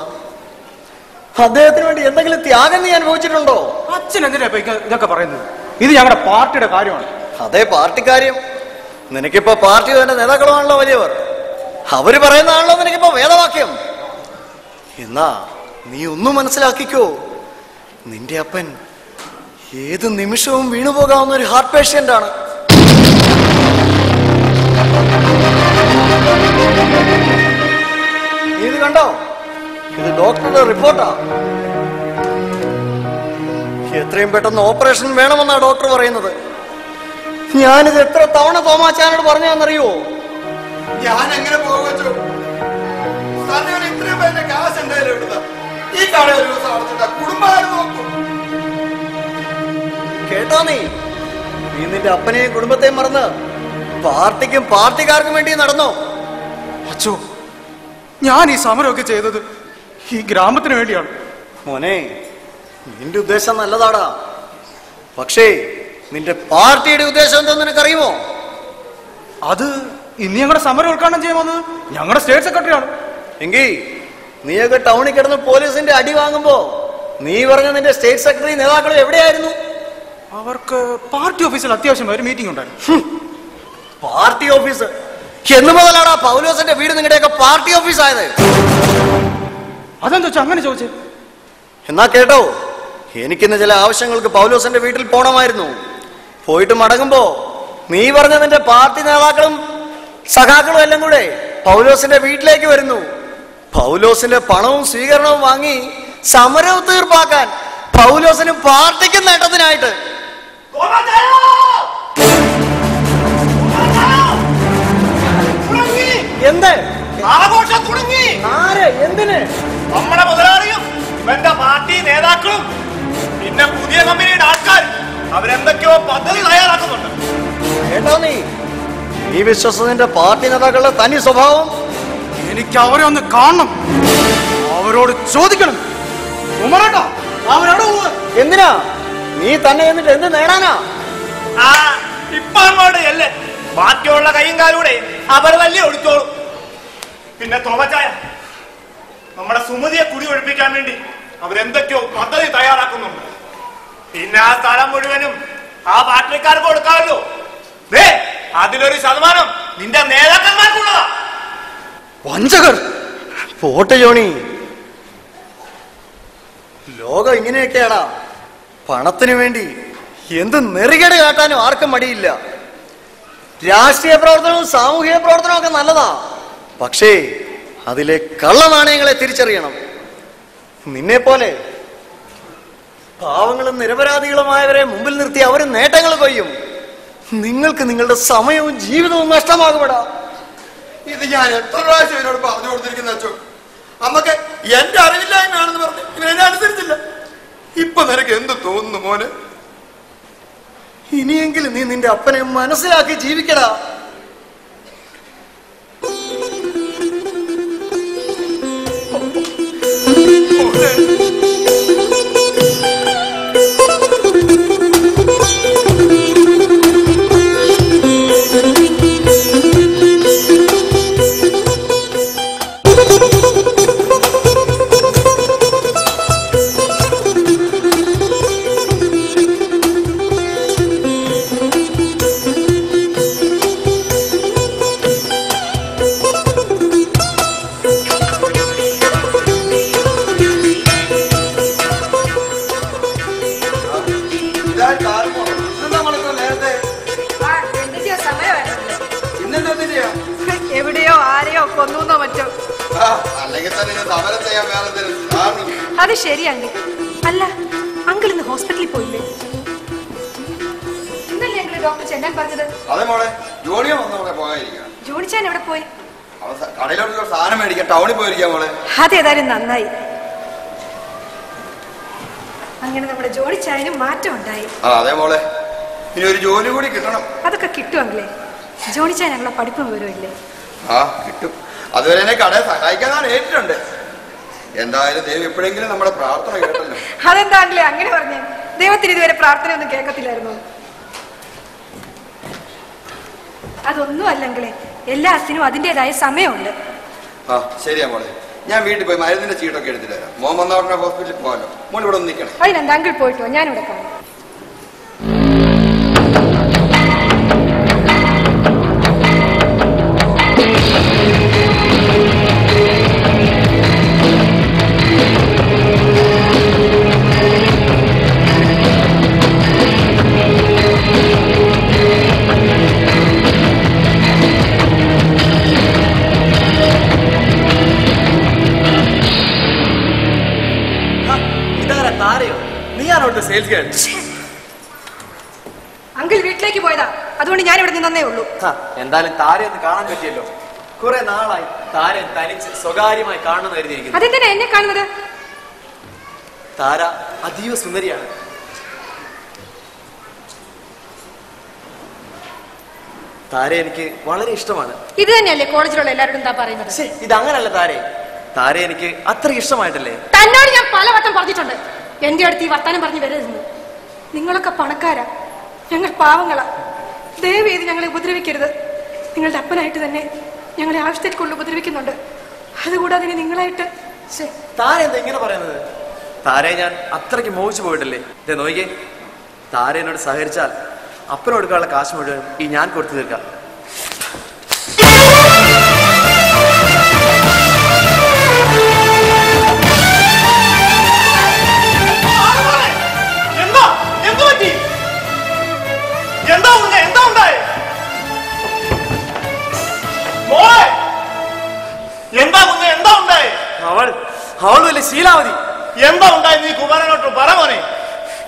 അദ്ദേഹത്തിന് വേണ്ടി എന്തെങ്കിലും ത്യാഗം നീ അനുഭവിച്ചിട്ടുണ്ടോ? അച്ഛൻ എന്തിനാ ഇതൊക്കെ പറയുന്നത്? ഇത് ഞങ്ങളുടെ പാർട്ടിയുടെ കാര്യമാണ്. അതേ പാർട്ടി കാര്യം. നിനക്കിപ്പോ പാർട്ടി തന്നെ നേതാക്കളുമാണല്ലോ വലിയവർ. അവര് പറയുന്നതാണല്ലോ നിനക്കിപ്പോ വേദവാക്യം. എന്നാ നീ ഒന്നും മനസ്സിലാക്കിക്കോ, നിന്റെ അപ്പൻ ഏത് നിമിഷവും വീണുപോകാവുന്ന ഒരു ഹാർട്ട് പേഷ്യന്റ് ആണ്. ഇത് കണ്ടോ? ഇത് ഡോക്ടറുടെ റിപ്പോർട്ടാ. എത്രയും പെട്ടെന്ന് ഓപ്പറേഷൻ വേണമെന്നാ ഡോക്ടർ പറയുന്നത്. ഞാനിത് എത്ര തവണ തോമാച്ചാനോട് പറഞ്ഞാന്നറിയോ? ഞാൻ എങ്ങനെ പോകച്ചോ? ഇത്രയും പേരുടെ കാശ് എന്തായാലും എടുത്ത ഈ കട ഒരു ദിവസം അടച്ചിട്ട കുടുംബം നോക്കും. കേട്ടോ നീ നിന്റെ അപ്പനെയും കുടുംബത്തെയും മറന്ന് പാർട്ടിക്കും പാർട്ടിക്കാർക്കും വേണ്ടി നടന്നോ? അച്ചോ, ഞാൻ ഈ സമരമൊക്കെ ചെയ്തത് ഈ ഗ്രാമത്തിന് വേണ്ടിയാണ്. മോനെ, നിന്റെ ഉദ്ദേശം നല്ലതാടാ. പക്ഷേ നിന്റെ പാർട്ടിയുടെ ഉദ്ദേശം എന്താന്ന് നിനക്കറിയുമോ? അത് ഇന്ന് ഞങ്ങളുടെ സമരം ഉദ്ഘാടനം ചെയ്യാൻ വന്നത് ഞങ്ങളുടെ സ്റ്റേറ്റ് സെക്രട്ടറിയാണ്. എങ്കിൽ നീയൊക്കെ ടൗണിൽ കിടന്ന് പോലീസിന്റെ അടി വാങ്ങുമ്പോ നീ പറഞ്ഞ നിന്റെ സ്റ്റേറ്റ് സെക്രട്ടറി നേതാക്കൾ എവിടെയായിരുന്നു? അവർക്ക് പാർട്ടി ഓഫീസിൽ അത്യാവശ്യം ഒരു മീറ്റിംഗ് ഉണ്ടായിരുന്നു. പാർട്ടി ഓഫീസ് എന്ന് മുതലാടാ പൗലോസിന്റെ വീട് നിങ്ങളുടെയൊക്കെ പാർട്ടി ഓഫീസ് ആയത്? അതെന്താ വെച്ചാൽ അങ്ങനെ ചോദിച്ചേ? എന്നാ കേട്ടോ, എനിക്കിന്ന് ചില ആവശ്യങ്ങൾക്ക് പൗലോസിന്റെ വീട്ടിൽ പോണമായിരുന്നു. പോയിട്ട് മടങ്ങുമ്പോ നീ പറഞ്ഞ നിന്റെ പാർട്ടി നേതാക്കളും സഖാക്കളും എല്ലാം കൂടെ പൗലോസിന്റെ വീട്ടിലേക്ക് വരുന്നു. പൗലോസിന്റെ പണവും സ്വീകരണവും വാങ്ങി സമരവും തീർപ്പാക്കാൻ പൗലോസിനും പാർട്ടിക്കും നേട്ടത്തിനായിട്ട്. എന്ത് ആഘോഷം തുടങ്ങി? ആര്? എന്തിന്? നമ്മുടെ മുതലാളിയും ഇവന്റെ പാർട്ടി നേതാക്കളും പിന്നെ പുതിയ കമ്പനിയുടെ ആൾക്കാർ അവരെന്തൊക്കെയോ പദ്ധതി തയ്യാറാക്കുന്നുണ്ട്. കേട്ടോ നീ വിശ്വസത്തിന്റെ പാർട്ടി നേതാക്കളുടെ തനി സ്വഭാവം? എനിക്ക് അവരെ ഒന്ന് കാണണം, അവരോട് ചോദിക്കണം. അവരോട് എന്തിനാ? നീ തന്നെ എന്നിട്ട് എന്ത് നേടാനാ? ഇപ്പൊ അങ്ങോട്ട് അല്ലേ ബാക്കിയുള്ള കൈയും കാലൂടെ അവർ തല്ലി ഒടിച്ചോളും. പിന്നെ തോമച്ചായ, നമ്മുടെ സുമതിയെ കുടി ഒഴിപ്പിക്കാൻ വേണ്ടി അവരെന്തൊക്കെയോ പദ്ധതി തയ്യാറാക്കുന്നുണ്ട്. പിന്നെ ആ സ്ഥലം മുഴുവനും ആ ഫാക്ടറിക്കാർക്ക് കൊടുക്കാമല്ലോ. അതിലൊരു ശതമാനം നിന്റെ നേതാക്കന്മാർക്കുള്ളതാ. വഞ്ചകർ പോട്ടെ ജോണി, ലോകം ഇങ്ങനെയൊക്കെയാടാ. പണത്തിനു വേണ്ടി എന്ത് നെറികേട് കാട്ടാനും ആർക്കും മടിയില്ല. രാഷ്ട്രീയ പ്രവർത്തനവും സാമൂഹിക പ്രവർത്തനവും ഒക്കെ നല്ലതാ, പക്ഷേ അതിലെ കള്ളനാണയങ്ങളെ തിരിച്ചറിയണം. നിന്നെ പോലെ പാവങ്ങളും നിരപരാധികളുമായവരെ മുമ്പിൽ നിർത്തി അവർ നേട്ടങ്ങൾ കൊയ്യും. നിങ്ങൾക്ക് നിങ്ങളുടെ സമയവും ജീവിതവും നഷ്ടമാകുമെടാ. ഇത് ഞാൻ എത്ര പ്രാവശ്യം ഇവരോട് പറഞ്ഞു കൊടുത്തിരിക്കുന്ന അച്ഛോ. അമ്മക്ക് എന്റെ അറിവില്ലായ്മയാണെന്ന് പറഞ്ഞു ഇവരെന്നെ അനുസരിച്ചില്ല. ഇപ്പൊ നിനക്ക് എന്ത് തോന്നുന്നു മോന്? ഇനിയെങ്കിലും നീ നിന്റെ അപ്പനെ മനസ്സിലാക്കി ജീവിക്കടാ. എവിടെയോ ആരെയോ കൊന്നോ മറ്റോ. അല്ലെങ്കിൽ തന്നെ സമരം ചെയ്യാൻ വേറെ. അത് ശരിയാണ്. അല്ല, അങ്കിൾ ഇന്ന് ഹോസ്പിറ്റലിൽ പോയില്ലേ? ഇന്നല്ലേ അങ്കിൾ ഡോക്ടർ ചെല്ലാൻ പറഞ്ഞത്? അതെ മോളെ, ജോണിയോ വന്നവിടെ പോകാതിരിക്കാം. ജോണിച്ചാൻ എവിടെ പോയി? കടയിലോട്ട് സാധനം മേടിക്കാൻ ടൗണിൽ പോയിരിക്കാം മോളെ. അതേതായാലും നന്നായി. അങ്ങനെ നമ്മുടെ ജോണിച്ചായനും മാറ്റം ഉണ്ടായി. അതെ മോളെ, ഇനി ഒരു ജോലി കൂടി കിട്ടണം. അതൊക്കെ കിട്ടുമെങ്കിലേ. ജോണിച്ചാൻ ഞങ്ങളെ പഠിപ്പും വിവരമില്ലേ? കിട്ടും. അതുവരെ എന്നെ കടയെ സഹായിക്കാനാണ് ഏറ്റിട്ടുണ്ട്. എന്തായാലും ദൈവം എപ്പോഴെങ്കിലും നമ്മുടെ പ്രാർത്ഥന കേട്ടല്ലോ. അതെന്താണല്ലേ അങ്ങനെ പറഞ്ഞേ? ദൈവത്തിന് ഇതുവരെ പ്രാർത്ഥന ഒന്നും കേൾക്കത്തില്ലായിരുന്നു. അതൊന്നും അല്ലെങ്കിലേ, എല്ലാത്തിനും അതിൻ്റെതായ സമയമുണ്ട്. ശരിയാ മോളെ, ഞാൻ വീട്ടിൽ പോയി മരുന്നിന്റെ ചീട്ടൊക്കെ എടുത്തിട്ട് വരാം. മോൻ വന്ന ഉടനെ ഹോസ്പിറ്റലിൽ പോകാമല്ലോ. മോൻ ഇവിടെ ഒന്ന് നിൽക്കണം. അതിനെന്താ, അങ്കിൾ പോയിട്ടോ, ഞാനിവിടെ കാണാം. അങ്കിൾ വീട്ടിലേക്ക് പോയതാ, അതുകൊണ്ട് ഞാൻ ഇവിടെ നിന്നേ ഉള്ളൂ. എന്തായാലും താരെ ഒന്ന് കാണാൻ പറ്റിയല്ലോ. കുറെ നാളായി താരെ തനിച്ച് സ്വകാര്യമായി കാണണമെന്ന് കരുതിയിരിക്കുന്നു. അതെന്തിനാ എന്നെ കാണുന്നത്? താര അതീവ സുന്ദരിയാണ്. താര എനിക്ക് വളരെ ഇഷ്ടമാണ്. ഇത് തന്നെയല്ലേ കോളേജിലുള്ള എല്ലാവരോടും എന്താ പറയുന്നത്? ഇത് അങ്ങനല്ല താരെ. താര എനിക്ക് അത്ര ഇഷ്ടമായിട്ടല്ലേ. തന്നോട് ഞാൻ പലവട്ടം പറഞ്ഞിട്ടുണ്ട് എന്റെ അടുത്ത് ഈ വർത്താനം പറഞ്ഞു വരരുതെന്ന്. നിങ്ങളൊക്കെ പണക്കാരാ, ഞങ്ങൾ പാവങ്ങളാ. ദയവ് ചെയ്ത് ഞങ്ങളെ ഉപദ്രവിക്കരുത്. നിങ്ങളുടെ അപ്പനായിട്ട് തന്നെ ഞങ്ങളെ ആവശ്യത്തേക്കുള്ള ഉപദ്രവിക്കുന്നുണ്ട്. അതുകൂടാതെ നിങ്ങളായിട്ട്. താര എന്താ ഇങ്ങനെ പറയുന്നത്? താരയെ ഞാൻ അത്രയ്ക്ക് മോഹിച്ചു പോയിട്ടല്ലേ. ഇതേ നോക്കിയേ, താര എന്നോട് സഹകരിച്ചാൽ അപ്പനോടുക്കാനുള്ള കാശ് മുഴുവൻ ഈ ഞാൻ കൊടുത്തു തീർക്കാം. അവൾ വലിയ ശീലാവതി. എന്താ ഉണ്ടായി? നീ കുമാരനോട്ട് പറ മോനെ.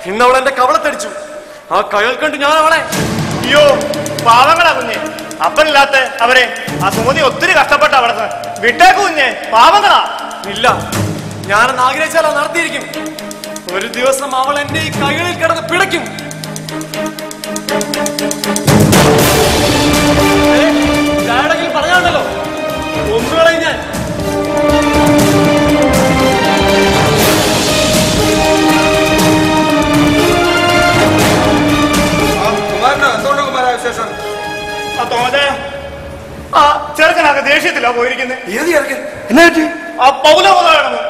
ഇന്നവൾ എന്റെ കവളത്തടിച്ചു. ആ കയൽ കണ്ട് ഞാൻ അവളെ. അയ്യോ പാവങ്ങളാ കുഞ്ഞെ, അപ്പനില്ലാത്ത അവരെ ആ സുമതി ഒത്തിരി കഷ്ടപ്പെട്ട വളർന്ന്. വിട്ടേക്ക് കുഞ്ഞെ, പാവങ്ങളാ. ഇല്ല, ഞാനെന്ന് ആഗ്രഹിച്ചാൽ അത് നടത്തിയിരിക്കും. ഒരു ദിവസം അവൾ എന്റെ ഈ കൈകളിൽ കിടന്ന് പിടയ്ക്കും. ആരെങ്കിലും പറയാണ്ടല്ലോ, ഒന്നുകളെ ഞാൻ. കുമാരനോ, എന്തുകൊണ്ട് കുമാര വിശേഷം? ചെറുക്കിലാ പോയിരിക്കുന്നത്. ഏത് ചെറുക്കൻ? എന്നാ പറ്റി? ആ പൗലമതാണെന്ന്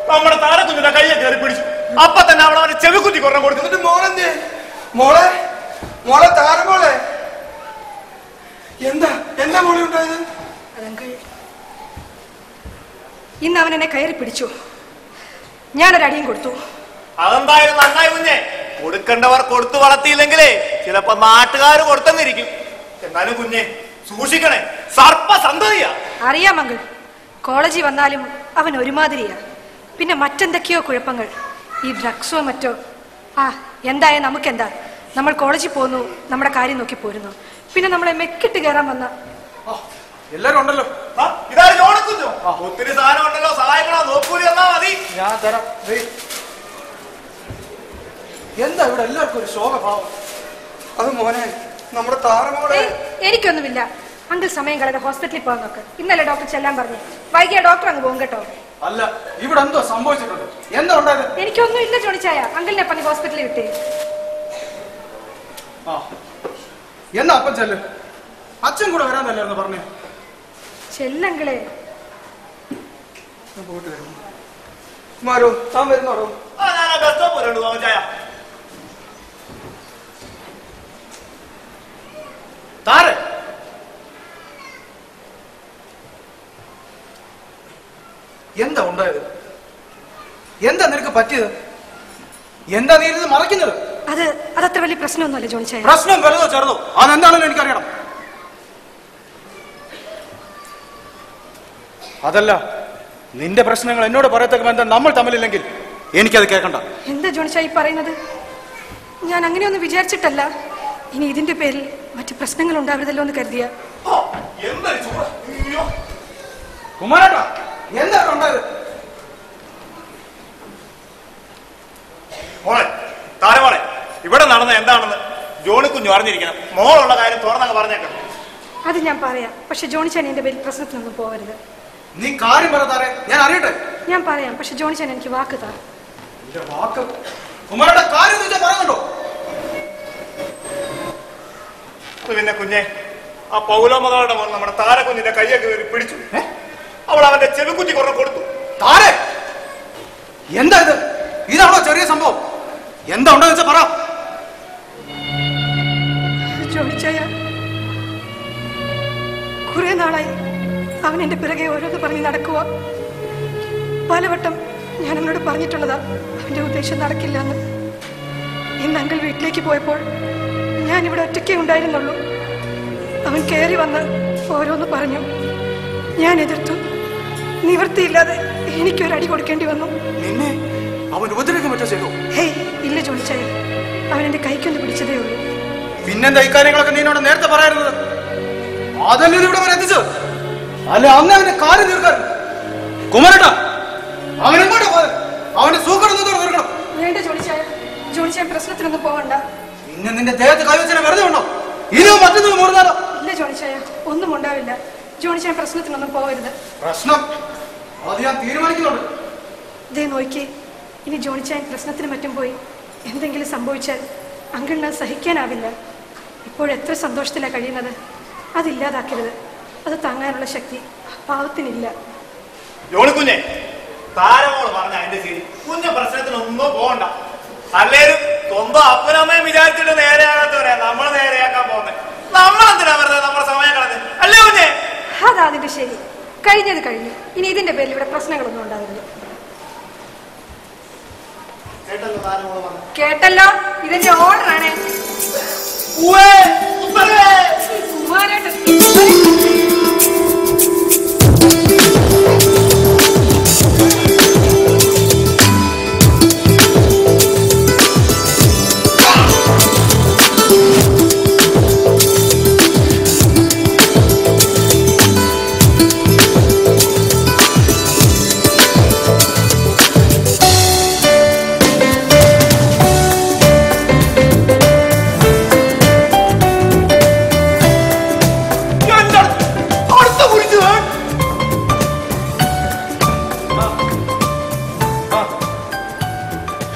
നമ്മുടെ താരക്കുഞ്ഞിന്റെ കയ്യെ കയറി പിടിച്ചു. അപ്പൊ തന്നെ അവളവന്റെ ചെവിക്കുത്തി കൊറം കൊടുത്തു. എന്നിട്ട് മോളെന്തേ? മോളെ മോളെ താരമോളെ എന്താ മോളെ ഉണ്ടായത്? ഇന്ന് അവൻ എന്നെ കയറി പിടിച്ചു. ഞാനൊരടിയും കൊടുത്തു. അതെന്തായാലും നന്നായി കുഞ്ഞെ. കൊടുക്കേണ്ടവർ കൊടുത്തു വളർത്തിയില്ലെങ്കിലേ ചിലപ്പോ നാട്ടുകാർ കൊടുത്തെന്നിരിക്കും. എന്നാലും കുഞ്ഞെ സൂക്ഷിക്കണേ, സർപ്പസന്തതിയാ. അറിയാം അങ്കിൾ, കോളേജിൽ വന്നാലും അവൻ ഒരുമാതിരിയാ. പിന്നെ മറ്റെന്തൊക്കെയോ കുഴപ്പങ്ങൾ, ഈ ഡ്രഗ്സോ മറ്റോ. എന്തായ നമുക്കെന്താ, നമ്മൾ കോളേജിൽ പോന്നു, നമ്മുടെ കാര്യം നോക്കി പോരുന്നു. പിന്നെ നമ്മളെ മെക്കിട്ട് കയറാൻ വന്ന എല്ലാരും ഉണ്ടല്ലോ. ഇതാരും ചോദിക്കുന്നു. ഒത്തിരി സാധനം ഉണ്ടല്ലോ, സഹായിക്കണോ? നോക്കൂലി എന്നാ മതി. ഞാൻ തരാം. എന്താ ഇവിടെ എല്ലാവർക്കും ഒരു ശോകഭാവം? അത് മോനെ നമ്മുടെ താരമോളെ. എനിക്കൊന്നുമില്ല അങ്കിൾ, സമയം കളയാതെ ഹോസ്പിറ്റലിൽ പോകാൻ നോക്ക്. ഇന്നലെ ഡോക്ടർ ചെല്ലാൻ പറഞ്ഞു. വൈകിയ ഡോക്ടർ അങ്ങ് പോകും കേട്ടോ. അല്ല, ഇവിടെ എന്തോ സംഭവിച്ചിട്ടുണ്ട്. എന്താ ഉണ്ടായത്? എനിക്കൊന്നും ഇല്ല ജോണിച്ചായ. അങ്കിളിനെ പറഞ്ഞ് ഹോസ്പിറ്റലിൽ വിട്ടേ. എന്നാ അപ്പം ചെല്ല്. അച്ഛൻ കൂടെ വരാന്നല്ലായിരുന്നു പറഞ്ഞു. ചെല്ലങ്കിളെ. പോയിട്ട് വരും. മാരോ താൻ വരുന്നോടോ? താരെ എന്താ ഉണ്ടായത്? എന്താ നിനക്ക് പറ്റിയത്? എന്താ നീ ഇത് മറയ്ക്കുന്നത്? അതത്ര വലിയ പ്രശ്നമൊന്നുമല്ല ജോണിച്ചായ. പ്രശ്നം വലുതോ ചെറുതോ അതെന്താണെന്ന് എനിക്കറിയണം. അതല്ല, നിന്റെ പ്രശ്നങ്ങൾ എന്നോട് പറയത്തക്ക ബന്ധം നമ്മൾ തമ്മിലില്ലെങ്കിൽ എനിക്കത് കേൾക്കണ്ട. എന്താ ജോണിച്ചായി പറയുന്നത്? ഞാൻ അങ്ങനെയൊന്നും വിചാരിച്ചിട്ടല്ല. ഇനി ഇതിന്റെ പേരിൽ മറ്റു പ്രശ്നങ്ങൾ ഉണ്ടാവരുതല്ലോ എന്ന് കരുതിയ. കുമാരേട്ടാ, എന്താണ് ഉണ്ടായത്? മോളെ താരമോളെ, ഇവിടെ നടന്ന എന്താണെന്ന് ജോണി കുഞ്ഞു അറിഞ്ഞിരിക്കണം. മോളുള്ള കാര്യം തുറന്നങ്ങ് പറഞ്ഞേക്കാം. അത് ഞാൻ പറയാം, പക്ഷെ ജോണിച്ചാൻ എന്റെ പേരിൽ പ്രശ്നത്തിനൊന്നും പോകരുത്. നീ കാര്യം പറ താരെ, ഞാൻ അറിയട്ടെ. ഞാൻ പറയാം, പക്ഷെ ജോണിച്ചാൻ എനിക്ക് വാക്ക് താ. വാക്ക്? കുമാരേട്ടാ, കാര്യം പറയുന്നുണ്ടോ? പിന്നെ കുഞ്ഞെ, ആ പൗലോമതയുടെ മോൻ നമ്മുടെ താരക്കുഞ്ഞിന്റെ കയ്യെ കയറി പിടിച്ചു. അവൾ അവന്റെ ചെവിക്കുറ്റി കുറവ് കൊടുത്തു. താരെ, എന്താ ഇത്? ഇതാണോ ചെറിയ സംഭവം? എന്താ ഉണ്ടെന്ന് വെച്ചാ പറ. ജോണിച്ചായ, കുറെ നാളായി അവൻ എന്റെ പിറകെ ഓരോന്ന് പറഞ്ഞ് നടക്കുക. പലവട്ടം ഞാൻ അവനോട് പറഞ്ഞിട്ടുള്ളതാ അവന്റെ ഉദ്ദേശം നടക്കില്ല എന്ന്. ഇന്ന് അങ്കിൾ വീട്ടിലേക്ക് പോയപ്പോൾ ഞാൻ ഇവിടെ ഒറ്റയ്ക്കേ ഉണ്ടായിരുന്നുള്ളൂ. അവൻ കയറി വന്ന് ഓരോന്ന് പറഞ്ഞു. ഞാൻ എതിർത്തു. നിവൃത്തിയില്ലാതെ എനിക്കൊരടി കൊടുക്കേണ്ടി വന്നു. നിന്നെ അവൻ ഉപദ്രവിക്കാൻ പറ്റോ ചെയ്തു? ഹേയ് ഇല്ല ജോണിച്ചായ, അവൻ എന്റെ കൈക്കൊന്ന് പിടിച്ചതേ ഉള്ളൂ. പിന്നെന്താ ഇക്കാര്യങ്ങളൊക്കെ നീനോട് നേരത്തെ പറയാറുള്ളത്? അതല്ലേ ഇവിടെ വരെ എത്തിച്ചത്? അല്ലെ അന്ന് അവന്റെ കാര്യം തീർക്കാൻ. കുമാരേട്ടാ, അവനെങ്ങോട്ടാ പോയത്? അവന്റെ സൂക്കടം തീർക്കണം. വേണ്ട ജോണിച്ചായ, ജോണിച്ചായ പ്രശ്നത്തിനൊന്നും പോകണ്ട. പിന്നെ നിന്റെ ദേഹത്ത് കൈവച്ചനെ വെറുതെ ഉണ്ടോ? ഇനിയോ മറ്റൊന്നും മൂടുന്നാലോ? ഇല്ല ജോണിച്ചായ, ഒന്നും ഉണ്ടാവില്ല. ജോണിച്ചായ പ്രശ്നത്തിനൊന്നും പോകരുത്. പ്രശ്നം അത് ഞാൻ തീരുമാനിക്കുന്നുണ്ട്. ദേ നോക്കി, ഇനി ജോണിച്ചായൻ പ്രശ്നത്തിന് മറ്റും പോയി എന്തെങ്കിലും സംഭവിച്ചാൽ അങ്കിളിന് സഹിക്കാനാവില്ല. ഇപ്പോഴെത്ര സന്തോഷത്തിലാണ് കഴിയുന്നത്, അതില്ലാതാക്കരുത്. അത് താങ്ങാനുള്ള ശക്തി പാവത്തിനില്ല. ജോണിക്കുഞ്ഞെ, താരമോള് പറഞ്ഞ അതിന്റെ ശരി. കുഞ്ഞ പ്രശ്നത്തിനൊന്നും പോകണ്ട. അല്ലേലും സ്വന്തം അപ്പനമ്മയും വിചാരിച്ചിട്ട് നേരെയാകാത്തവരെയാ നമ്മൾ നേരെയാക്കാൻ പോകുന്നത്. നമ്മളെന്തിനാ വെറുതെ നമ്മുടെ സമയം കളഞ്ഞ്? അല്ലേ കുഞ്ഞെ? അതാ അതിന്റെ ശരി. കഴിഞ്ഞത് കഴിഞ്ഞു. ഇനി ഇതിന്റെ പേരിൽ ഇവിടെ പ്രശ്നങ്ങളൊന്നും ഉണ്ടാവില്ല. കേട്ടല്ലോ, ഇതിന്റെ ഓർഡർ ആണ്.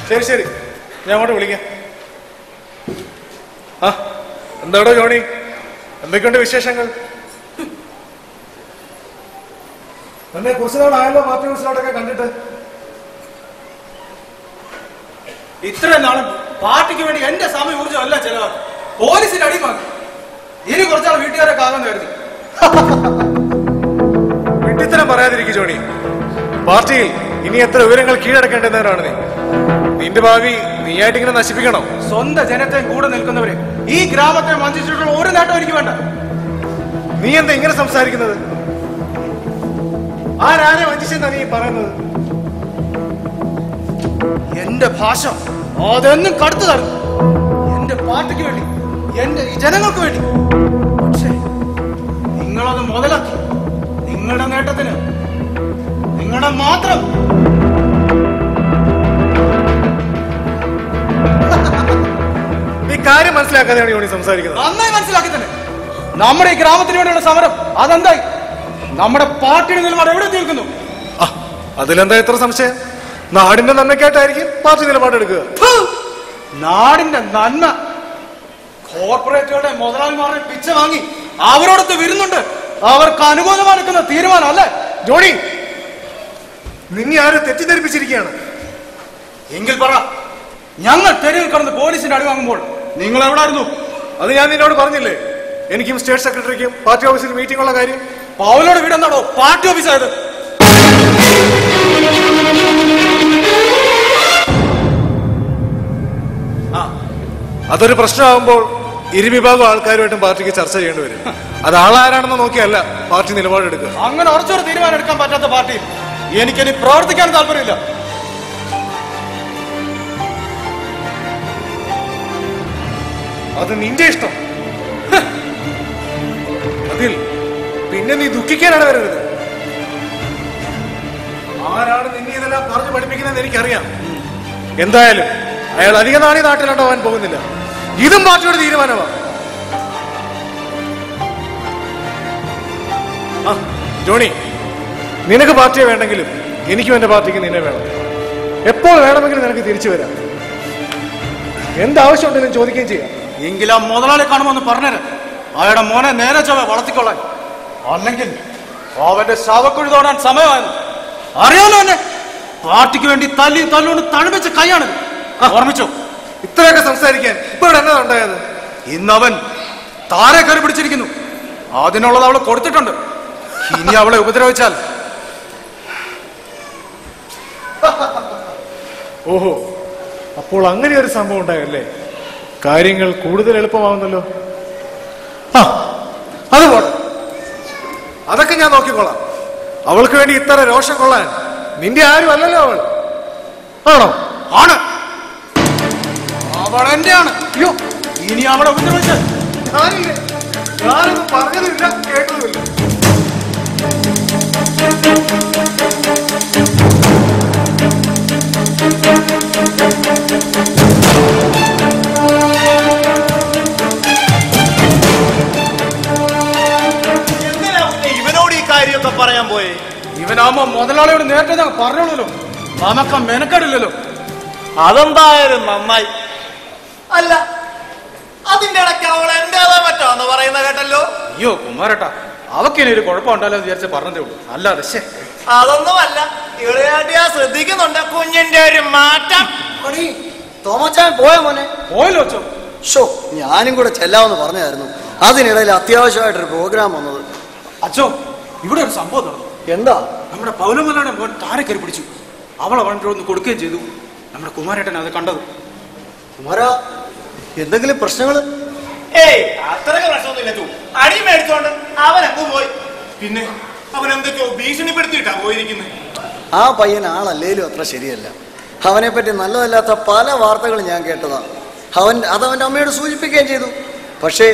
ശരി ശരി, ഞാൻ അങ്ങോട്ട് വിളിക്കാം. എന്താടോ ജോണി, എന്തൊക്കെയുണ്ട് വിശേഷങ്ങൾ? എന്നെ കുറച്ചു നാളായല്ലോ പാർട്ടി ഓഫീസിലോട്ടൊക്കെ കണ്ടിട്ട്. ഇത്രയും നാളും പാർട്ടിക്ക് വേണ്ടി എന്റെ സമയം ഊർജ്ജം അല്ല ചെലവാക്കി പോലീസിന്റെ അടിമാക്കി. ഇനി കുറച്ചാൾ വീട്ടുകാരൊക്കെ ആകാന്ന് കരുതി. വിട്ടിത്തരം പറയാതിരിക്കും ജോണി. പാർട്ടിയിൽ ഇനി എത്ര വിവരങ്ങൾ കീഴടക്കേണ്ടതാണ് നീ. നിന്റെ ഭാവി നീയായിട്ട് ഇങ്ങനെ നശിപ്പിക്കണോ? സ്വന്തം ജനത്തെയും കൂടെ നിൽക്കുന്നവരെ ഈ ഗ്രാമത്തെ വഞ്ചിച്ചിട്ടുള്ള ഒരു നേട്ടം എനിക്ക് വേണ്ട. നീ എന്താ ഇങ്ങനെ സംസാരിക്കുന്നത്? ആരാരെ വഞ്ചിച്ചെന്നാ നീ പറയുന്നത്? എന്റെ ഭാഷ അതെന്നും കടുത്തു തരും. എന്റെ പാർട്ടിക്ക് വേണ്ടി, എന്റെ ഈ ജനങ്ങൾക്ക് വേണ്ടി. പക്ഷേ നിങ്ങളത് മുതലാക്കി നിങ്ങളുടെ നേട്ടത്തിന്, നിങ്ങളുടെ മാത്രം. നീ കാര്യം മനസ്സിലാക്കാതെയാണ് ജോണി സംസാരിക്കുന്നത്. നന്നായി മനസ്സിലാക്കി തന്നെ. നമ്മുടെ ഈ ഗ്രാമത്തിന് വേണ്ടിയുള്ള സമരം അതെന്തായി? നമ്മുടെ പാർട്ടിയുടെ നിലപാട് എവിടെ തീർക്കുന്നു? അതിലെന്താ ഇത്ര സംശയം? നാടിന്റെ നന്മയ്ക്കായിട്ടായിരിക്കും പാർട്ടി നിലപാടെടുക്കുക. നാടിന്റെ നന്മ കോർപ്പറേറ്റുകളുടെ മുതലാളിമാരുടെ പിച്ച വാങ്ങി അവരോടൊത്ത് വരുന്നുണ്ട്. അവർക്ക് അനുകൂലമായി എടുക്കുന്ന തീരുമാനം അല്ലേ ജോണി? നിന്നെ ആരും തെറ്റിദ്ധരിപ്പിച്ചിരിക്കുകയാണ്. എങ്കിൽ പറ, ഞങ്ങൾ തെരുവിൽ കടന്ന് പോലീസിന്റെ അടി വാങ്ങുമ്പോൾ നിങ്ങൾ എവിടായിരുന്നു? അത് ഞാൻ നിന്നോട് പറഞ്ഞില്ലേ, എനിക്കും സ്റ്റേറ്റ് സെക്രട്ടറിക്കും പാർട്ടി ഓഫീസിൽ മീറ്റിംഗ് ഉള്ള കാര്യം. പൗലോട് വീടെന്നാണോ പാർട്ടി ഓഫീസായത്? അതൊരു പ്രശ്നമാകുമ്പോൾ ഇരുവിഭാഗം ആൾക്കാരുമായിട്ടും പാർട്ടിക്ക് ചർച്ച ചെയ്യേണ്ടി വരും. അത് ആളാരാണെന്ന് നോക്കിയല്ല പാർട്ടി നിലപാടെടുക്കുക. അങ്ങനെ ഉറച്ചൊരു തീരുമാനം എടുക്കാൻ പറ്റാത്ത പാർട്ടിയിൽ എനിക്കിനി പ്രവർത്തിക്കാൻ താല്പര്യമില്ല. അത് നിന്റെ ഇഷ്ടം. അതിൽ പിന്നെ നീ ദുഃഖിക്കാനാണ് വരരുത്. ആരാണ് നിന്നെ ഇതെല്ലാം പറഞ്ഞു പഠിപ്പിക്കുന്നതെന്ന് എനിക്കറിയാം. എന്തായാലും അയാൾ അധിക നാളെ നാട്ടിലുണ്ടാവാൻ പോകുന്നില്ല. ഇതും പാർട്ടിയുടെ തീരുമാനമാണ്. ജോണി, നിനക്ക് പാർട്ടിയെ വേണ്ടെങ്കിലും എനിക്കും എന്റെ പാർട്ടിക്ക് നിന്നെ വേണം. എപ്പോൾ വേണമെങ്കിലും നിനക്ക് തിരിച്ചു വരാം. എന്താവശ്യമുണ്ടെങ്കിലും ചോദിക്കുകയും ചെയ്യാം. എങ്കിലും ആ മുതലാളി കാണുമെന്ന് പറഞ്ഞത് അയാളുടെ മോനെ നേരെ ചൊവ്വ വളർത്തിക്കൊള്ളാൻ. അല്ലെങ്കിൽ അവന്റെ ശവക്കുഴി തോടാൻ സമയമായിരുന്നു. അറിയാലോ എന്നെ. പാർട്ടിക്ക് വേണ്ടി തല്ലുകൊണ്ട് തഴുമിച്ച കൈയാണ്. ഓർമ്മിച്ചോ? ഇത്രയൊക്കെ സംസാരിക്കാൻ ഇപ്പൊ ഇവിടെ എന്നാ ഉണ്ടായത്? ഇന്നവൻ താരെ കയറി പിടിച്ചിരിക്കുന്നു. അതിനുള്ളത് അവള് കൊടുത്തിട്ടുണ്ട്. ഇനി അവളെ ഉപദ്രവിച്ചാൽ ഓഹോ, അപ്പോൾ അങ്ങനെ ഒരു സംഭവം ഉണ്ടായല്ലേ? കാര്യങ്ങൾ കൂടുതൽ എളുപ്പമാവുന്നല്ലോ. അത് പോട്ടെ, അതൊക്കെ ഞാൻ നോക്കിക്കൊള്ളാം. അവൾക്ക് വേണ്ടി ഇത്ര രോഷം കൊള്ളാൻ നിന്റെ ആരും അല്ലല്ലോ അവൾ. ആണോ? ആണ്. അവൾ എന്റെയാണ്. അയ്യോ, ഇനി അവളെ ഉപദ്രവിച്ചാൽ ഞാനൊന്നും പറഞ്ഞതുമില്ല, കേട്ടതുമില്ല. ഇവനോട് ഈ കാര്യമൊക്കെ പറയാൻ പോയേ? ഇവനാകുമ്പോ മുതലാളിയോട് നേരത്തെ ഞാൻ പറഞ്ഞോളൂല്ലോ. നമുക്ക് മെനക്കെടില്ലല്ലോ. അതെന്തായാലും നന്നായി. അല്ല, അതിന്റെ ഇടയ്ക്ക് അവൾ എന്റേതാ മറ്റാന്ന് പറയുന്ന കേട്ടല്ലോ. അയ്യോ കുമാരട്ടാ, അവക്കിനി ഒരു കുഴപ്പമുണ്ടല്ലോ വിചാരിച്ച് പറഞ്ഞതേ ഉള്ളൂ. അല്ലാതെ അതൊന്നുമല്ല, ഇളയാട്ടിയാ ശ്രദ്ധിക്കുന്നുണ്ട് കുഞ്ഞിന്റെ ഒരു മാറ്റം. തോമച്ചാൻ പോയ മോനെ? പോയല്ലോ അച്ഛോ. ഷോ, ഞാനും കൂടെ ചെല്ലാമെന്ന് പറഞ്ഞായിരുന്നു. അതിനിടയിൽ അത്യാവശ്യമായിട്ടൊരു പ്രോഗ്രാം വന്നത്. അച്ഛോ, ഇവിടെ ഒരു സംഭവം നടന്നു. എന്താ? നമ്മുടെ പൗലമലാണ് മോൻ താരെ കയറി പിടിച്ചു. അവളെ അവനോട് കൊടുക്കുകയും ചെയ്തു. നമ്മുടെ കുമാരേട്ടൻ അത് കണ്ടത്. കുമാര, എന്തെങ്കിലും പ്രശ്നങ്ങള്? ഏയ്, അത്രയ്ക്ക് പ്രശ്നമൊന്നുമില്ല. അടി മേടിച്ചോണ്ട് അവൻ അങ്ങ് പോയി. പിന്നെ അവൻ എന്തൊക്കെയോ ഭീഷണിപ്പെടുത്തിയിട്ടാ പോയിരിക്കുന്നത്. ആ പയ്യൻ ആളല്ലേലും അത്ര ശരിയല്ല. അവനെ പറ്റി നല്ലതല്ലാത്ത പല വാർത്തകളും ഞാൻ കേട്ടതാ. അതവന്റെ അമ്മയോട് സൂചിപ്പിക്കുകയും ചെയ്തു. പക്ഷേ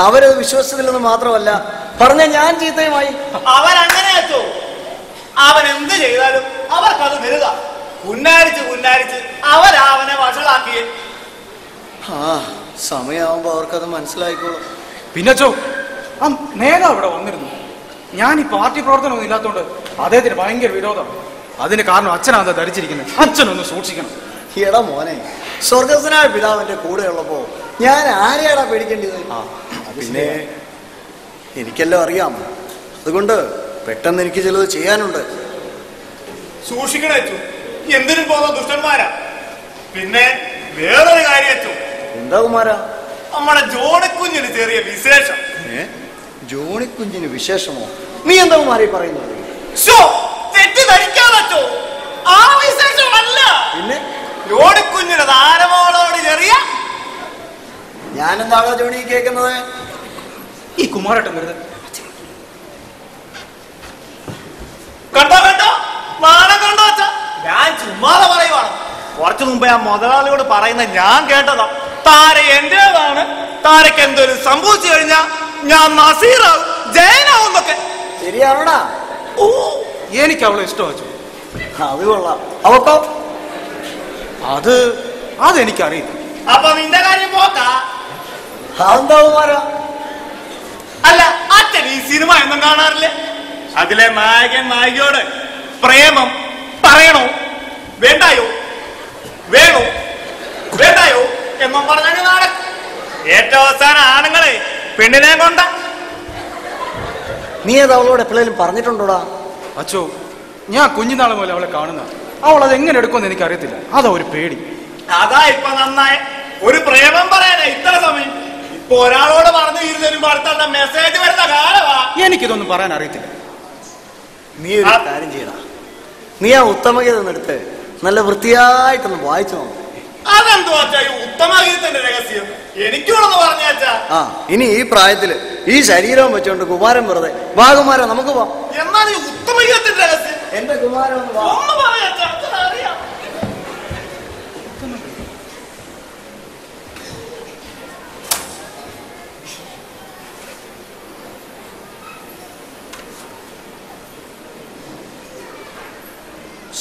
അവരത് വിശ്വസിച്ചില്ലെന്ന് മാത്രമല്ല, പറഞ്ഞ ഞാൻ ചീത്തയുമായി. അവരങ്ങനെ അച്ചോ, അവൻ എന്ത് ചെയ്താലും അവർക്കത് വലുത. കുന്നാരിച്ച് അവനെ വഷളാക്കിയേ. സമയമാകുമ്പോ അവർക്കത് മനസ്സിലായിക്കോളും. പിന്നച്ചോ, ആ നേതാവ് ഇവിടെ വന്നിരുന്നു. ഞാൻ ഈ പാർട്ടി പ്രവർത്തനമൊന്നും ഇല്ലാത്തതുകൊണ്ട് അദ്ദേഹത്തിന് ഭയങ്കര വിരോധം. അതിന് കാരണം അച്ഛനാണ് ധരിച്ചിരിക്കുന്നത്. അച്ഛനൊന്ന് സൂക്ഷിക്കണം. എടാ മോനെ, സ്വർഗസ്വനായ പിതാവിന്റെ കൂടെ ഉള്ളപ്പോ ഞാൻ ആരെയാടാ പേടിക്കേണ്ടത്? പിന്നെ എനിക്കെല്ലാം അറിയാം. അതുകൊണ്ട് പെട്ടെന്ന് എനിക്ക് ചിലത് ചെയ്യാനുണ്ട്. സൂക്ഷിക്കണേ അച്ചു, എന്തിനും പോകുന്ന ദുഷ്ടന്മാരാ. പിന്നെ വേറൊരു കാര്യം അച്ചു. എന്താ കുമാരാ? നമ്മുടെ ജോണിക്കുഞ്ഞിന് ചെറിയ വിശേഷം. ജോണിക്കുഞ്ഞിന് വിശേഷമോ? നീ എന്താ കുമാരി പറയുന്നത്? തെറ്റിദ്ധരിക്കാതോ, ആ വിശേഷമല്ല. പിന്നെ ജോണിക്കുഞ്ഞിന് താരമോളോട് ചെറിയ. ഞാനെന്താണോ ജോണി കേൾക്കുന്നത്? ഈ കുമാരേട്ടൻ വെറുതെ കണ്ടോ കണ്ടോ, നാളെ കണ്ടോ അച്ഛാ? ഞാൻ ചുമ്മാതെ പറയുവാണ്. കുറച്ചു മുമ്പേ ആ മുതലാളിയോട് പറയുന്ന ഞാൻ കേട്ടതാ. താര എന്റേതാണ്, താരക്ക് എന്തൊരു സംഭവിച്ചു കഴിഞ്ഞാ ഞാൻ നസീറാവും, ജയനാവും എന്നൊക്കെ. ശരിയാണോടാ? ഓ, എനിക്ക് അവളെ ഇഷ്ടമാച്ചു. അത് കൊള്ളാം. അവക്കോ? അതെനിക്കറിയില്ല. അപ്പൊ നിന്റെ കാര്യം പോക്കാ. അതെന്താ കുമാരാ? അല്ല, അച്ഛൻ ഈ സിനിമ ഒന്നും കാണാറില്ലേ? അതിലെ നായകൻ നായികയോട് പ്രേമം പറയണോ വേണ്ടായോ, വേണോ വേണ്ടായോ എന്നും പറഞ്ഞ നടക്കും. ഏറ്റവും അവസാനം ആണുങ്ങളെ പെണ്ണിനെ കൊണ്ട. നീ അത് അവളോട് എപ്പോഴേലും പറഞ്ഞിട്ടുണ്ടോടാ? അച്ചോ, ഞാൻ കുഞ്ഞുനാളെ പോലെ അവളെ കാണുന്ന. അവൾ അത് എങ്ങനെ എടുക്കുമെന്ന് എനിക്കറിയത്തില്ല. അതാ ഒരു പേടി. അതാ ഇപ്പൊ നന്നായ ഒരു പ്രേമം പറയാനാ ഇത്ര സമയം. ഇപ്പൊ ഒരാളോട് പറഞ്ഞു ഇരുന്നതിനും അടുത്ത മെസ്സേജ് വരുന്ന കാലമാ. എനിക്കിതൊന്നും പറയാൻ അറിയത്തില്ല. നീ ഒരു കാര്യം ചെയ്യടാ. നീ ആ ഉത്തമഗീത എടുത്ത് നല്ല വൃത്തിയായിട്ടൊന്ന് വായിച്ചു നോക്കും. അതെന്തോ അച്ഛാ ഈ ഉത്തമഗീതത്തിന്റെ രഹസ്യം? എനിക്കൂടെന്ന് പറഞ്ഞാച്ചാ. ആ, ഇനി ഈ പ്രായത്തില് ഈ ശരീരവും വെച്ചോണ്ട് കുമാരൻ വെറുതെ വാ കുമാരൻ, നമുക്ക് പോവാം. എന്നാണ് ഈ ഉത്തമഗീതത്തിന്റെ രഹസ്യം? എന്റെ കുമാരൻ ഒന്ന് വാ. ഒന്ന് പറയാച്ചാ, അറിയാം.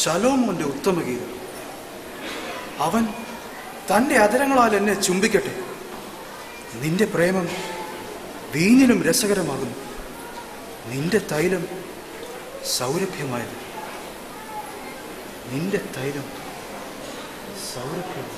ശലോമോന്റെ ഉത്തമഗീതം. അവൻ തന്റെ അധരങ്ങളാൽ എന്നെ ചുംബിക്കട്ടെ. നിന്റെ പ്രേമം വീഞ്ഞിലും രസകരമാകുന്നു, നിന്റെ തൈലം സൗരഭ്യമായത്. നിന്റെ തൈലം സൗരഭ്യമായത്.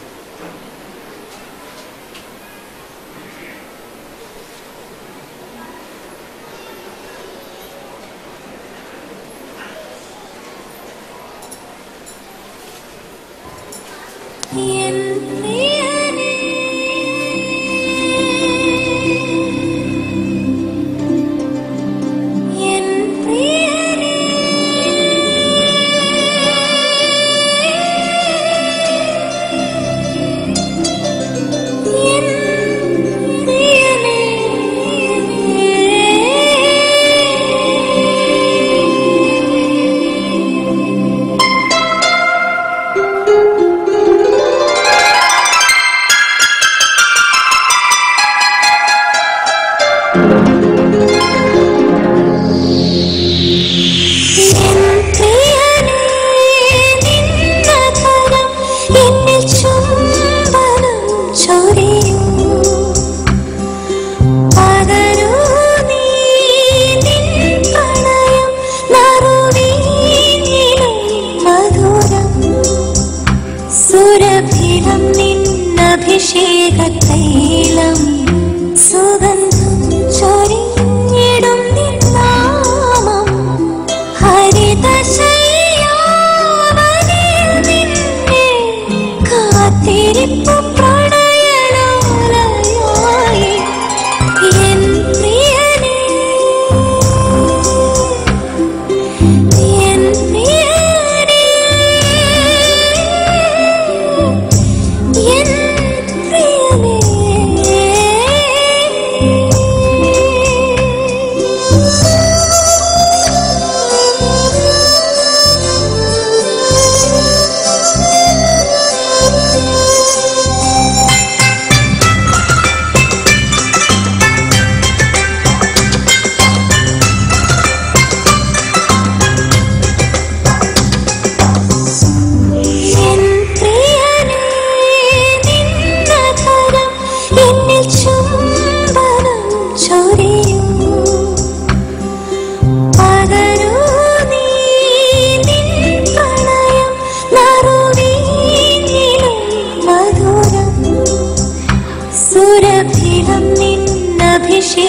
സുരഭിലം നിന്നഭിഷേകത്തൈലം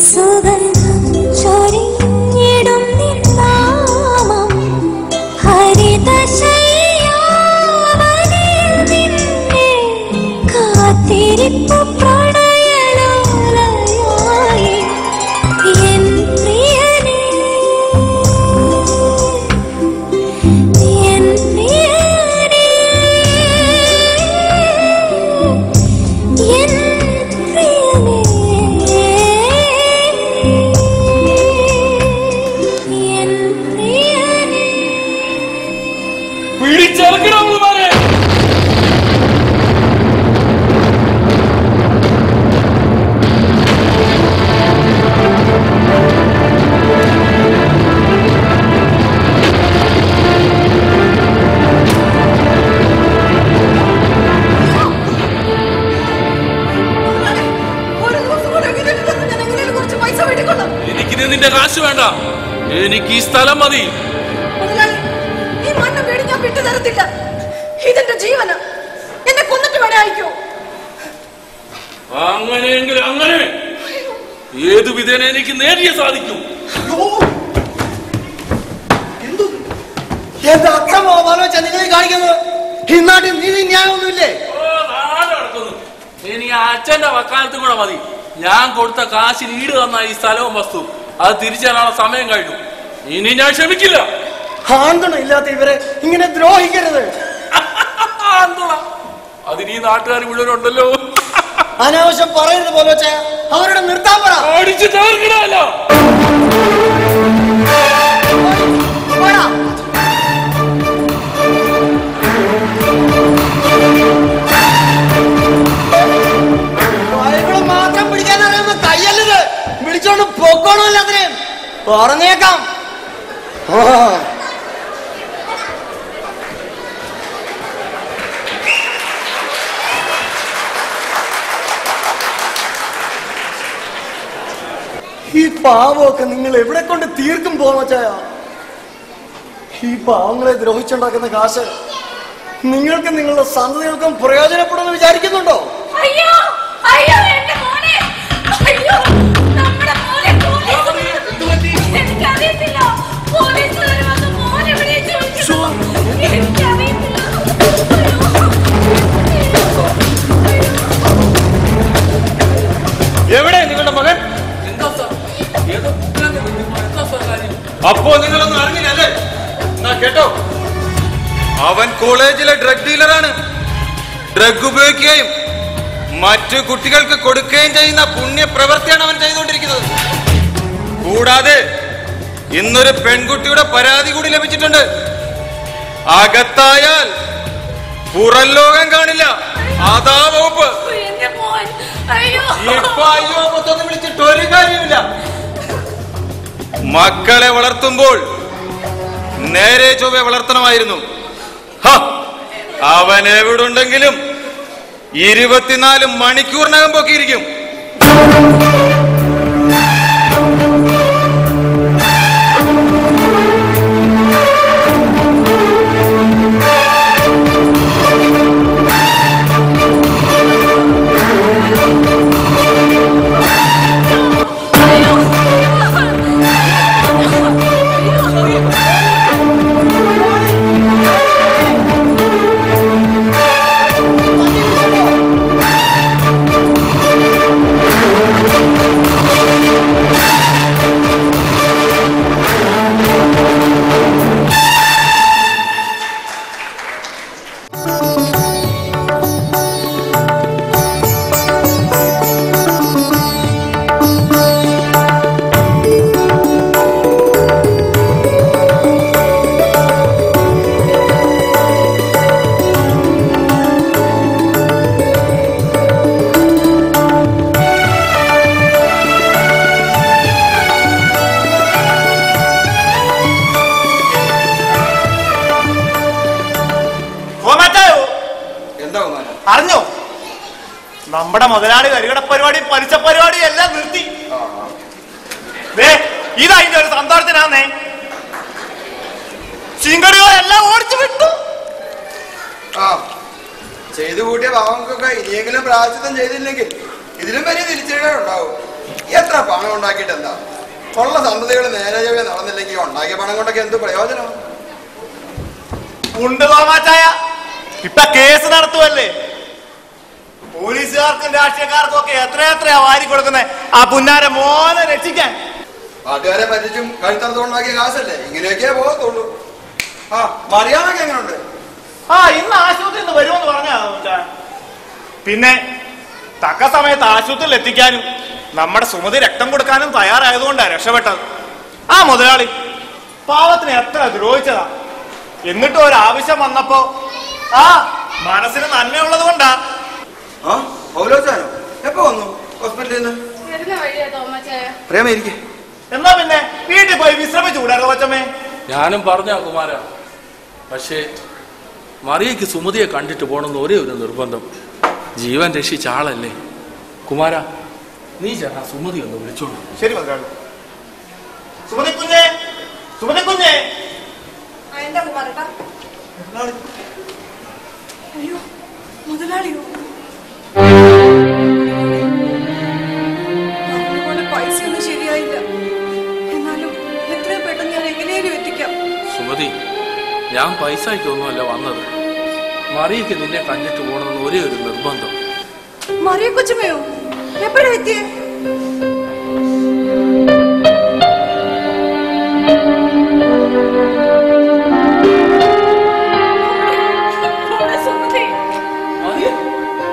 സുഗന്ധം നിന്റെ കാശ് വേണ്ട, എനിക്ക് ഈ സ്ഥലം മതി. മുതലാളി, ഈ മണ്ണ് വീട് ഞാൻ വിട്ടു തരത്തില്ല. ഇതെന്റെ ജീവന്. എന്നെ കൊന്നിട്ട് വേണേ അയക്കൂ. അങ്ങനെയെങ്കിൽ അങ്ങനെ ഏതു വിധേന എനിക്ക് നേടിയേ സാധിക്കും. എന്താ അക്രമമാണോ നിങ്ങൾ കാണിക്കുന്നത്? ഈ നാട്ടിൽ നീതി ന്യായമൊന്നുമില്ലേ? ഇനി അച്ഛന്റെ വക്കാലത്തും കൂടെ മതി. ഞാൻ കൊടുത്ത കാശിന് ഈട് തന്ന ഈ സ്ഥലവും വസ്തു അത് തിരിച്ചറിയാനുള്ള സമയം കഴിഞ്ഞു. ഇനി ഞാൻ ക്ഷമിക്കില്ല. ആന്തണം ഇല്ലാത്ത ഇവരെ ഇങ്ങനെ ദ്രോഹിക്കരുത്. അതിന് ഈ നാട്ടുകാർ മുഴുവനുണ്ടല്ലോ. അനാവശ്യം പറയരുത് പോലെ അവരുടെ നിർത്താൻ പറ. അടിച്ചു തകർക്കണമല്ലോ. മാത്രം പിടിക്കാൻ അറിയുന്ന കയ്യല്ലത്. വിളിച്ചോണ്ട് പൊക്കോണോ എല്ലാത്തിനെയും പറഞ്ഞേക്കാം. ഈ പാവമൊക്കെ നിങ്ങൾ എവിടെ കൊണ്ട് തീർക്കും പോവച്ചായ? ഈ പാവങ്ങളെ ദ്രോഹിച്ചുണ്ടാക്കുന്ന കാശ് നിങ്ങൾക്ക് നിങ്ങളുടെ സന്തതികൾക്കും പ്രയോജനപ്പെടുമെന്ന് വിചാരിക്കുന്നുണ്ടോ? അയ്യോ അയ്യോ എന്റെ മോനെ, അയ്യോ നമ്മുടെ മോനെ എനിക്കറിയത്തില്ല. പോലീസുകാർ വന്ന് മോനെ വിളിച്ചു. എനിക്കറിയത്തില്ല. എവിടെ നിങ്ങളുടെ മകൻ? അപ്പോ നിങ്ങളൊന്നും അറിഞ്ഞില്ലല്ലേ? എന്നാ കേട്ടോ, അവൻ കോളേജിലെ ഡ്രഗ് ഡീലറാണ്. ഡ്രഗ് ഉപയോഗിക്കുകയും മറ്റു കുട്ടികൾക്ക് കൊടുക്കുകയും ചെയ്യുന്ന പുണ്യപ്രവൃത്തിയാണ് അവൻ ചെയ്തുകൊണ്ടിരിക്കുന്നത്. കൂടാതെ ഇന്നൊരു പെൺകുട്ടിയുടെ പരാതി കൂടി ലഭിച്ചിട്ടുണ്ട്. അകത്തായാൽ പുറം ലോകം കാണില്ല. അതാ വകുപ്പ്. ഇപ്പൊ അയ്യോ മൊത്തം വിളിച്ചിട്ട് ഒരു കാര്യമില്ല. മക്കളെ വളർത്തുമ്പോൾ നേരെ ചൊവ്വെ വളർത്തണമായിരുന്നു. അവൻ എവിടുണ്ടെങ്കിലും 24 മണിക്കൂറിനകം പൊക്കിയിരിക്കും. അറിഞ്ഞോ, നമ്മുടെ മുതലാളി കരികട പരിപാടി പലിശ പരിപാടി എല്ലാം നിർത്തി. ഇതതിന്റെ ഒരു സന്തോഷത്തിനാന്നേ. ചിങ്കടികളെല്ലാം ഓടിച്ചു വിട്ടു. ചെയ്തു കൂട്ടിയ പാവങ്ങൾക്കൊക്കെ ഇനിയെങ്കിലും പ്രായശ്ചിത്തം ചെയ്തില്ലെങ്കിൽ ഇതിലും വലിയ തിരിച്ചടികൾ ഉണ്ടാവും. എത്ര പണം ഉണ്ടാക്കിയിട്ട് എന്താ? ഉള്ള സന്തതികൾ നേരെ ചൊവ്വേ നടന്നില്ലെങ്കിൽ ഉണ്ടാക്കിയ പണം കൊണ്ടൊക്കെ എന്ത് പ്രയോജനം ഉണ്ട്? തോമാച്ചായ ഇപ്പൊ കേസ് നടത്തുവല്ലേ. പോലീസുകാർക്കും രാഷ്ട്രീയക്കാർക്കും ഒക്കെ എത്രയാ വാരി കൊടുക്കുന്നത് ആ പുന്നാരെ മോനെ രക്ഷിക്കാൻ. നാട്ടുകാരെ പറ്റിച്ചും കഴുത്തറുത്തുണ്ടാക്കിയ കാശല്ലേ, ഇങ്ങനെയൊക്കെ പോകത്തുള്ളൂ. മറിയാനൊക്കെ എങ്ങനെയുണ്ട്? ഇന്ന് ആശുപത്രിയിൽ നിന്ന് വരുമെന്ന് പറഞ്ഞാ. പിന്നെ തക്ക സമയത്ത് ആശുപത്രിയിൽ എത്തിക്കാനും നമ്മുടെ സുമതി രക്തം കൊടുക്കാനും തയ്യാറായതുകൊണ്ടാ രക്ഷപ്പെട്ടത്. ആ മുതലാളി പാവത്തിന് എത്ര ദ്രോഹിച്ചതാ. എന്നിട്ടും ഒരാവശ്യം വന്നപ്പോ മനസ്സിന് നന്മയുള്ളത് കൊണ്ടാ. എപ്പോ വന്നു ഹോസ്പിറ്റലിൽ നിന്ന്? എന്നാ പിന്നെ വീട്ടിൽ പോയി വിശ്രമിച്ചുകൂടാ കൊച്ചമ്മേ? ഞാനും പറഞ്ഞ കുമാര, പക്ഷേ മറിയയ്ക്ക് സുമതിയെ കണ്ടിട്ട് പോകണമെന്ന് ഒരേ ഒരു നിർബന്ധം. ജീവൻ രക്ഷിച്ച ആളല്ലേ കുമാര, നീ ചേട്ടാ സുമതി ഒന്ന് വിളിച്ചോളൂ. ശരി മുതലാളി. സുമതി കുഞ്ഞേ, സുമതി കുഞ്ഞേ. എന്താ കുമാരേട്ടാ? അയ്യോ, മുതലാളിയോ? അതുപോലെ പൈസയൊന്നും ശരിയായില്ല. എന്നാലും എത്രയും പെട്ടെന്ന് ഞാൻ എങ്ങനെയും എത്തിക്കാം. സുമതി, ഞാൻ പൈസയ്ക്കൊന്നുമല്ല വന്നത്. മറിയക്ക് നിന്നെ കണ്ടിട്ട് പോകണമെന്ന് ഒരേ ഒരു നിർബന്ധം. മറിയ കൊച്ചുമയോ? എപ്പോഴാ എത്തിയേ?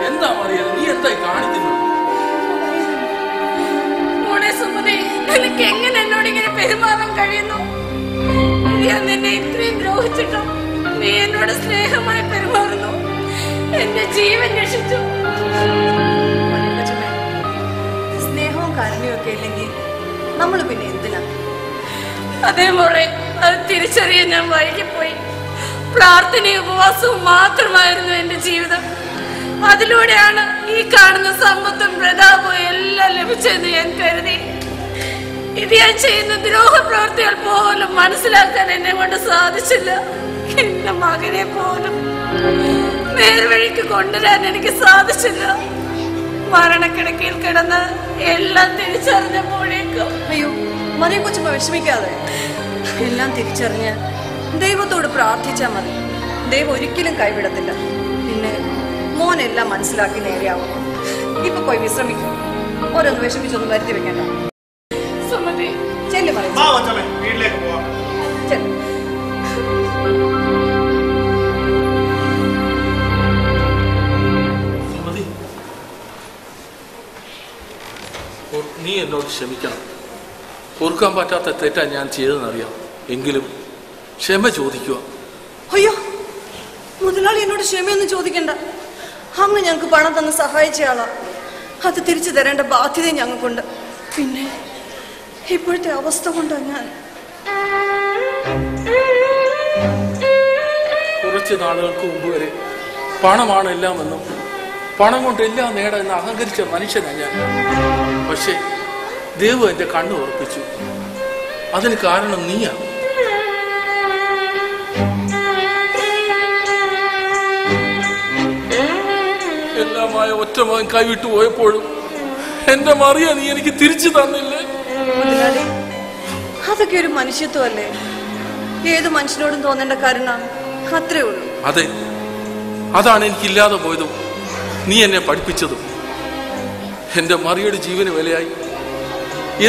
എന്താ മറിയ, നീ എന്തായി കാണിക്കുന്നത്? നിനക്ക് എങ്ങനെ എന്നോട് ഇങ്ങനെ പെരുമാറാൻ കഴിയുന്നു? ഞാൻ നിന്നെ ഇത്രയും ദ്രോഹിച്ചിട്ടും നീ എന്നോട് സ്നേഹമായി പെരുമാറുന്നു. എന്റെ ജീവൻ രക്ഷിച്ചു. സ്നേഹവും കാരുണ്യവും ഒക്കെ ഇല്ലെങ്കിൽ നമ്മൾ പിന്നെ എന്തിനാ? അതേ മോളെ, അത് തിരിച്ചറിയാൻ ഞാൻ വൈകിപ്പോയി. പ്രാർത്ഥനയും ഉപവാസവും മാത്രമായിരുന്നു എന്റെ ജീവിതം. അതിലൂടെയാണ് ഈ കാണുന്ന സമ്പത്തും പ്രതാപവും എല്ലാം ലഭിച്ചതെന്ന് ഞാൻ കരുതി. ഇത് ഞാൻ ചെയ്യുന്ന ദ്രോഹ പ്രവൃത്തികൾ പോലും മനസ്സിലാക്കാൻ എന്നെ കൊണ്ട് സാധിച്ചില്ല. എന്റെ മകനെ പോലും നേർവഴിക്ക് കൊണ്ടുവരാൻ എനിക്ക് സാധിച്ചില്ല. മരണക്കിടക്കയിൽ കിടന്ന് എല്ലാം തിരിച്ചറിഞ്ഞപ്പോഴേക്കും. അയ്യോ, മറിയ കൊച്ചുമ്മ വിഷമിക്കാതെ. എല്ലാം തിരിച്ചറിഞ്ഞ് ദൈവത്തോട് പ്രാർത്ഥിച്ചാൽ മതി. ദൈവം ഒരിക്കലും കൈവിടത്തില്ല. പിന്നെ മോനെല്ലാം മനസ്സിലാക്കി നേരെയാവും. ഇപ്പൊ പോയി വിശ്രമിക്കും. ഓരോന്ന് വിഷമിച്ചൊന്നും വരുത്തി വെക്കണ്ട. സുമതി, ചെല്ലു പറയും. വീട്ടിലേക്ക് പോവാം. സുമതി, നീ എന്നോട് ക്ഷമിക്കണം. പൊറുക്കാൻ പറ്റാത്ത തെറ്റാ ഞാൻ ചെയ്തതെന്നറിയാം. എങ്കിലും ക്ഷമ ചോദിക്കുക. അയ്യോ, മുതലാളി എന്നോട് ക്ഷമയൊന്നും ചോദിക്കണ്ട. അങ്ങ് ഞങ്ങൾക്ക് പണം തന്ന് സഹായിച്ചയാളാ. അത് തിരിച്ചു തരേണ്ട ബാധ്യത ഞങ്ങൾക്കുണ്ട്. പിന്നെ ഇപ്പോഴത്തെ അവസ്ഥ കൊണ്ടാ ഞാൻ. കുറച്ച് നാളുകൾക്ക് മുമ്പ് വരെ പണമാണ് എല്ലാമെന്നും പണം കൊണ്ട് എല്ലാം നേടാമെന്ന് അഹങ്കരിച്ച മനുഷ്യനാണ് ഞാൻ. പക്ഷേ ദൈവം എന്റെ കണ്ണ് ഉറപ്പിച്ചു. അതിന് കാരണം നീയാ. എല്ലാമായ ഒറ്റ മകൻ കൈവിട്ടു പോയപ്പോഴും എന്റെ മറിയ നീ എനിക്ക് തിരിച്ചു തന്നില്ലേ? മുതലാളി, അതൊക്കെ ഒരു മനുഷ്യത്വമല്ലേ? ഏത് മനുഷ്യനോടും തോന്നേണ്ട കാരണം അത്രേ ഉള്ളൂ. അതെ, അതാണ് എനിക്കില്ലാതെ പോയതും നീ എന്നെ പഠിപ്പിച്ചതും. എന്റെ മറിയുടെ ജീവന് വിലയായി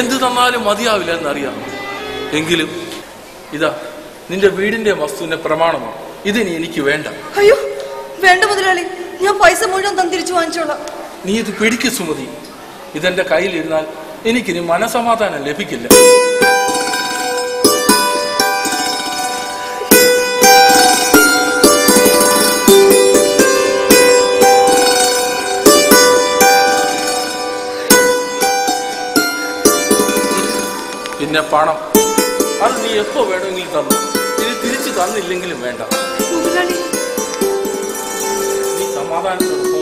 എന്ത് തന്നാലും മതിയാവില്ല എന്നറിയാം. എങ്കിലും ഇതാ നിന്റെ വീടിന്റെ വസ്തുവിന്റെ പ്രമാണമാണ്. ഇതിനി എനിക്ക് വേണ്ട. അയ്യോ വേണ്ട മുതലാളി, ഞാൻ പൈസ മുഴുവൻ തന്ന് തിരിച്ചു വാങ്ങിച്ചോളാം. നീ ഇത് പിടിക്ക് സുമതി. ഇതെന്റെ കയ്യിലിരുന്നാൽ എനിക്കിനി മനസമാധാനം ലഭിക്കില്ല. പിന്നെ പണം, അത് നീ എപ്പോ വേണമെങ്കിലും തന്നു. ഇനി തിരിച്ചു തന്നില്ലെങ്കിലും വേണ്ട. നീ സമാധാനത്തോടെ പോ.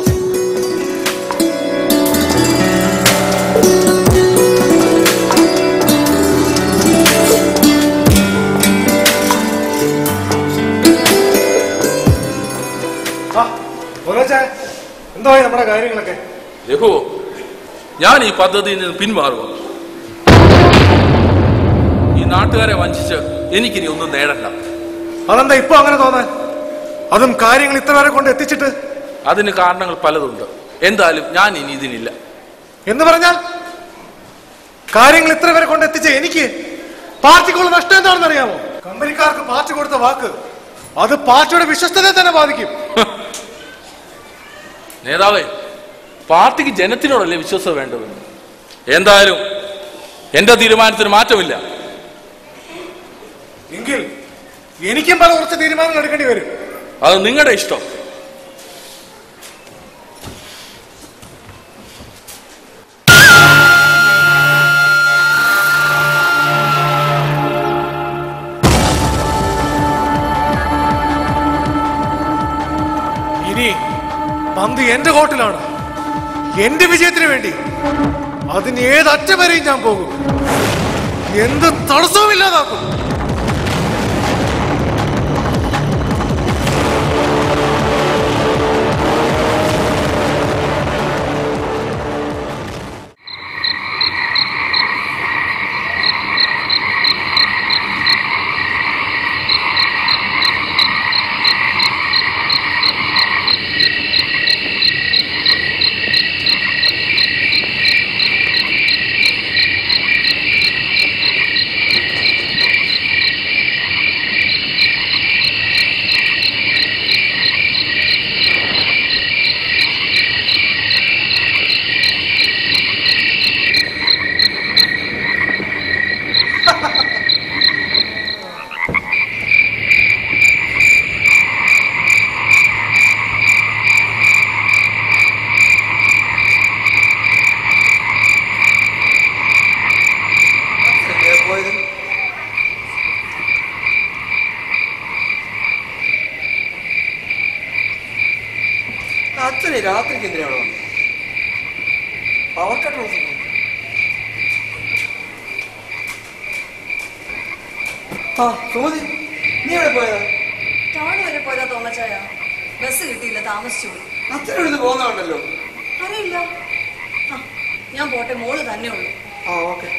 എന്തായി നമ്മുടെ കാര്യങ്ങളൊക്കെ? രഘു, ഞാൻ ഈ പദ്ധതിയിൽ നിന്ന് പിന്മാറുക. ഈ നാട്ടുകാരെ വഞ്ചിച്ച് എനിക്കിനി ഒന്നും നേടണ്ട. അതെന്താ ഇപ്പൊ അങ്ങനെ തോന്നാൻ? അതും കാര്യങ്ങൾ ഇത്ര വരെ കൊണ്ട് എത്തിച്ചിട്ട്? അതിന് കാരണങ്ങൾ പലതുണ്ട്. എന്തായാലും ഞാൻ ഇനി ഇതിനില്ല. എന്ന് പറഞ്ഞാൽ കാര്യങ്ങൾ ഇത്ര വരെ കൊണ്ട് എത്തിച്ച എനിക്ക് പാർട്ടിക്കുള്ള നഷ്ടം എന്താണെന്ന് അറിയാമോ? കമ്പനിക്കാർക്ക് പാർട്ടി കൊടുത്ത വാക്ക് അത് പാർട്ടിയുടെ വിശ്വസ്തതയെ തന്നെ ബാധിക്കും. നേതാവേ, പാർട്ടിക്ക് ജനത്തിനോടല്ലേ വിശ്വാസം വേണ്ടത്? എന്തായാലും എന്റെ തീരുമാനത്തിന് മാറ്റമില്ല. എങ്കിൽ എനിക്കും പല കുറച്ച് തീരുമാനങ്ങൾ എടുക്കേണ്ടി വരും. അത് നിങ്ങളുടെ ഇഷ്ടം. ഇനി പന്ത് എന്റെ കോട്ടിലാണ്. എന്റെ വിജയത്തിന് വേണ്ടി അതിന് ഏതറ്റം വരെയും ഞാൻ പോകും. എന്ത് തടസ്സവും ഇല്ലാതാക്കും. അച്ഛനെ രാത്രിക്ക് എന്തിനാണ് വന്നത്? Power cut off. ആ സുമതി, നീ എവിടെ പോയതാ? ടൗൺ വരെ പോയതാ തോമച്ചായ. ബസ് കിട്ടിയില്ല, താമസിച്ചു പോയി. അച്ഛനെടുത്ത് പോകുന്നുണ്ടല്ലോ. അറിയില്ല. ഞാൻ പോട്ടെ, മോള് തന്നെ ഉള്ളു. ആ ഓക്കെ.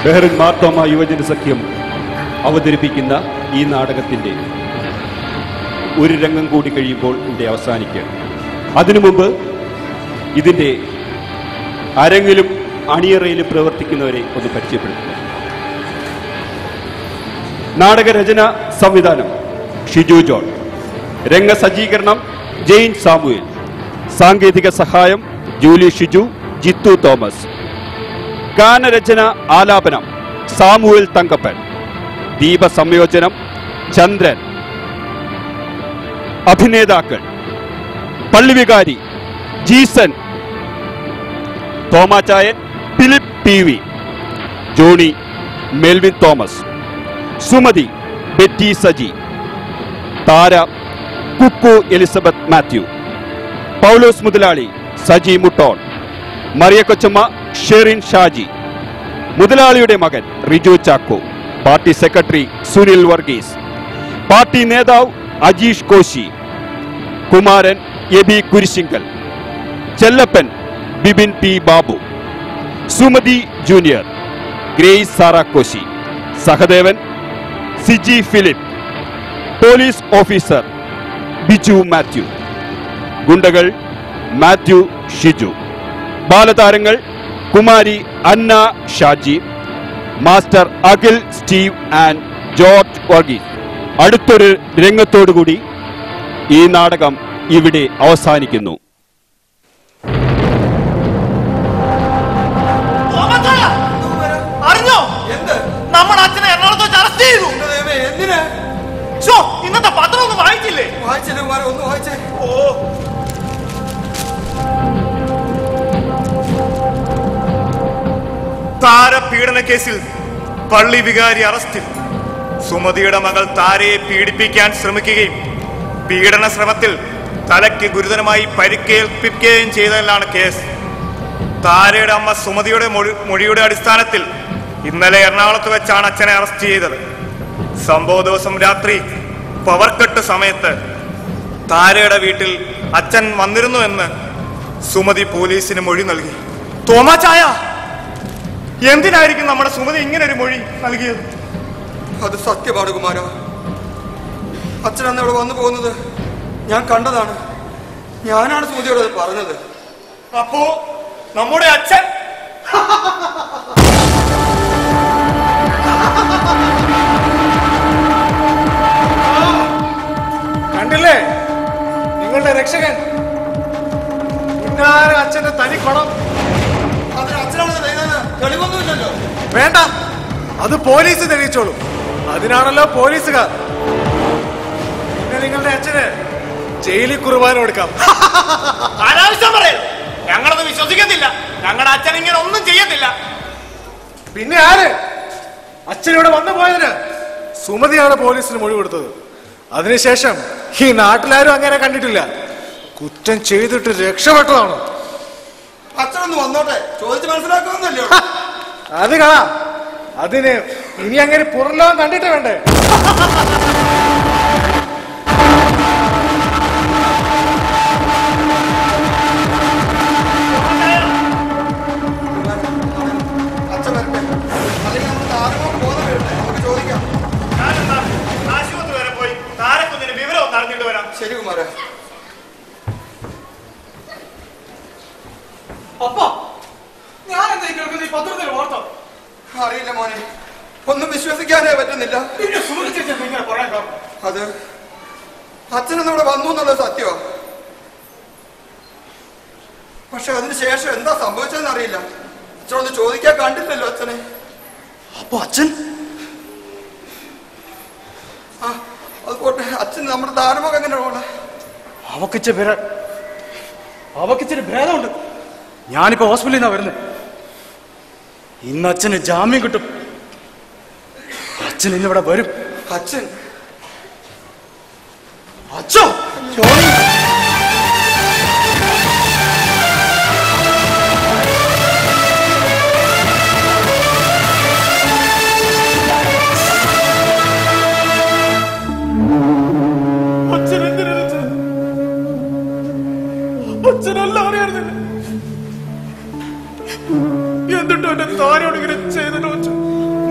ബെഹ്റിൻ മാർത്തോമ യുവജന സഖ്യം അവതരിപ്പിക്കുന്ന ഈ നാടകത്തിൻ്റെ ഒരു രംഗം കൂടി കഴിയുമ്പോൾ ഇവിടെ അവസാനിക്കുകയാണ്. അതിനു മുമ്പ് ഇതിൻ്റെ അരങ്ങിലും അണിയറയിലും പ്രവർത്തിക്കുന്നവരെ ഒന്ന് പരിചയപ്പെടുത്തുക. നാടകരചന സംവിധാനം ഷിജു ജോൺ, രംഗസജ്ജീകരണം ജെയിൻ സാമുവേൽ, സാങ്കേതിക സഹായം ജൂലി ഷിജു, ജിത്തു തോമസ്, ഗാനരചന ആലാപനം സാമുവേൽ തങ്കപ്പൻ, ദീപസംയോജനം ചന്ദ്രൻ, അഭിനേതാക്കൾ പള്ളിവികാരി ജീസൻ, തോമാച്ചായൻ ഫിലിപ്പ് ടി വി, ജോണി മെൽവിൻ തോമസ്, സുമതി ബെറ്റി സജി, താര കുക്കു എലിസബത്ത് മാത്യു, പൗലോസ് മുതലാളി സജി മുട്ടോൺ, മറിയ കൊച്ചമ്മ ഷെറിൻ ഷാജി, മുതലാളിയുടെ മകൻ Riju Chacko, party secretary Sunil Varghese, party നേതാവ് Ajeesh Koshy, Kumaran Abi Kurisinkal, Chellappan Bibin P Babu, Sumathi junior Grace Sara Koshy, Sahadevan Siji Philip, police officer Biju Mathew, ഗുണ്ടകൾ മാത്യു ഷിജു, ബാലതാരങ്ങൾ Kumari Anna Shaji, master Akhil Steve and George Varghese. അടുത്തൊരു രംഗത്തോടുകൂടി ഈ നാടകം ഇവിടെ അവസാനിക്കുന്നു. അറിഞ്ഞോ? നമ്മുടെ അച്ഛനെ എറണാകുളത്ത് വെച്ച് അറസ്റ്റ് ചെയ്തു. എന്തിനാ? ഇന്നത്തെ പത്രം ഒന്നും വായിച്ചില്ലേ? വായിച്ചില്ല കുമാര, ഒന്ന് വായിച്ചേ. ഓ, താരപീഡന കേസിൽ പള്ളി വികാരി അറസ്റ്റിൽ. സുമതിയുടെ മകൾ താരയെ പീഡിപ്പിക്കാൻ ശ്രമിക്കുകയും പീഡന ശ്രമത്തിൽ തലയ്ക്ക് ഗുരുതരമായി പരിക്കേൽപ്പിക്കുകയും ചെയ്തതിലാണ് കേസ്. താരയുടെ അമ്മ സുമതിയുടെ മൊഴിയുടെ അടിസ്ഥാനത്തിൽ ഇന്നലെ എറണാകുളത്ത് വെച്ചാണ് അച്ഛനെ അറസ്റ്റ് ചെയ്തത്. സംഭവ ദിവസം രാത്രി പവർക്കട്ട് സമയത്ത് താരയുടെ വീട്ടിൽ അച്ഛൻ വന്നിരുന്നുവെന്ന് സുമതി പോലീസിന് മൊഴി നൽകി. തോമാച്ചായ, എന്തിനായിരിക്കും നമ്മുടെ സുമതി ഇങ്ങനെ ഒരു മൊഴി നൽകിയത്? അത് സത്യമാണ് കുമാര. അച്ഛൻ അന്ന് ഇവിടെ വന്നു പോകുന്നത് ഞാൻ കണ്ടതാണ്. ഞാനാണ് സുമതിയോട് അത് പറഞ്ഞത്. അപ്പോ നമ്മുടെ അച്ഛൻ കണ്ടില്ലേ നിങ്ങളുടെ രക്ഷകൻ ഇന്നാര അച്ഛന്റെ തനി കുണം. അതിന് അച്ഛനാണ് ചെയ്തത്, തെളിവൊന്നുമില്ലല്ലോ. വേണ്ട, അത് പോലീസ് തെളിയിച്ചോളൂ. അതിനാണല്ലോ പോലീസുകാർ. പിന്നെ നിങ്ങളുടെ അച്ഛന് ജയിലിൽ കുർബാന കൊടുക്കാം. അനാവശ്യം പറയരുത്. ഞങ്ങളത് വിശ്വസിക്കത്തില്ല. ഞങ്ങളുടെ അച്ഛൻ ഇങ്ങനെ ഒന്നും ചെയ്യത്തില്ല. പിന്നെ ആര്? അച്ഛനിവിടെ വന്നു പോയതിന് സുമതിയാണ് പോലീസിന് മൊഴി കൊടുത്തത്. അതിനുശേഷം ഈ നാട്ടിലാരും അങ്ങനെ കണ്ടിട്ടില്ല. കുറ്റം ചെയ്തിട്ട് രക്ഷപ്പെട്ടതാണ്. അച്ഛനൊന്ന് വന്നോട്ടെ, ചോദിച്ച് മനസ്സിലാക്കാന്നല്ലോ. അത് കാണാം. അതിന് ഇനി അങ്ങനെ പുറലോകം കണ്ടിട്ട് വേണ്ടേ? അച്ഛൻ വരട്ടെ, അല്ലെങ്കിൽ നമുക്ക് ആരെങ്കിലും ബോധം വരട്ടെ, നമുക്ക് ചോദിക്കാം. ഞാനെന്താ ആശുപത്രി വരെ പോയി താരക്കുന്നിന് വിവരം ഒന്ന് അറിഞ്ഞിട്ട് വരാം. ശരി കുമാര. അറിയില്ല മോനെ, ഒന്നും വിശ്വസിക്കാനേ പറ്റുന്നില്ല. അത് അച്ഛനൊന്നും ഇവിടെ വന്നു എന്നുള്ളത് സത്യമാ. പക്ഷെ അതിനുശേഷം എന്താ സംഭവിച്ചതെന്ന് അറിയില്ല. അച്ഛനൊന്ന് ചോദിക്കാൻ കണ്ടില്ലല്ലോ അച്ഛനെ. അപ്പൊ അച്ഛൻ അത് പോട്ടെ, അച്ഛൻ നമ്മുടെ താരമൊക്കെ എങ്ങനെയാണ്? അവക്കിച്ചിരി ഭേദമുണ്ട്. ഞാനിപ്പോ ഹോസ്പിറ്റലിൽ നിന്നാ വരുന്നത്. ഇന്ന് അച്ഛന് ജാമ്യം കിട്ടും. അച്ഛൻ ഇന്നിവിടെ വരും. അച്ഛൻ അച്ഛോ അച്ഛനെല്ലാം അറിയാറുന്നില്ല. എന്നിട്ടും എന്റെ താരോട് ഇങ്ങനെ ചെയ്തല്ലോ.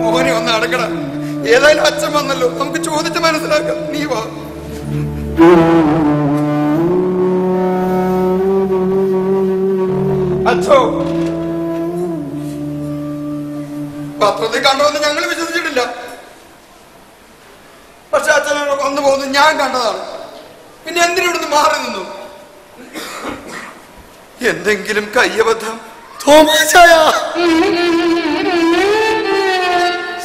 മോനെ ഒന്ന് അടക്കണം. ഏതായാലും അച്ഛൻ വന്നല്ലോ, നമുക്ക് ചോദിച്ച് മനസ്സിലാക്കാം. നീ വാ. അച്ഛോ, പത്രത്തിൽ കണ്ടോന്ന് ഞങ്ങൾ വിശ്വസിച്ചിട്ടില്ല. പക്ഷെ അച്ഛനോട് വന്നു പോകുന്നത് ഞാൻ കണ്ടതാണ്. പിന്നെ എന്തിനിവിടുന്ന് മാറി നിന്നു? എന്തെങ്കിലും കയ്യബദ്ധം?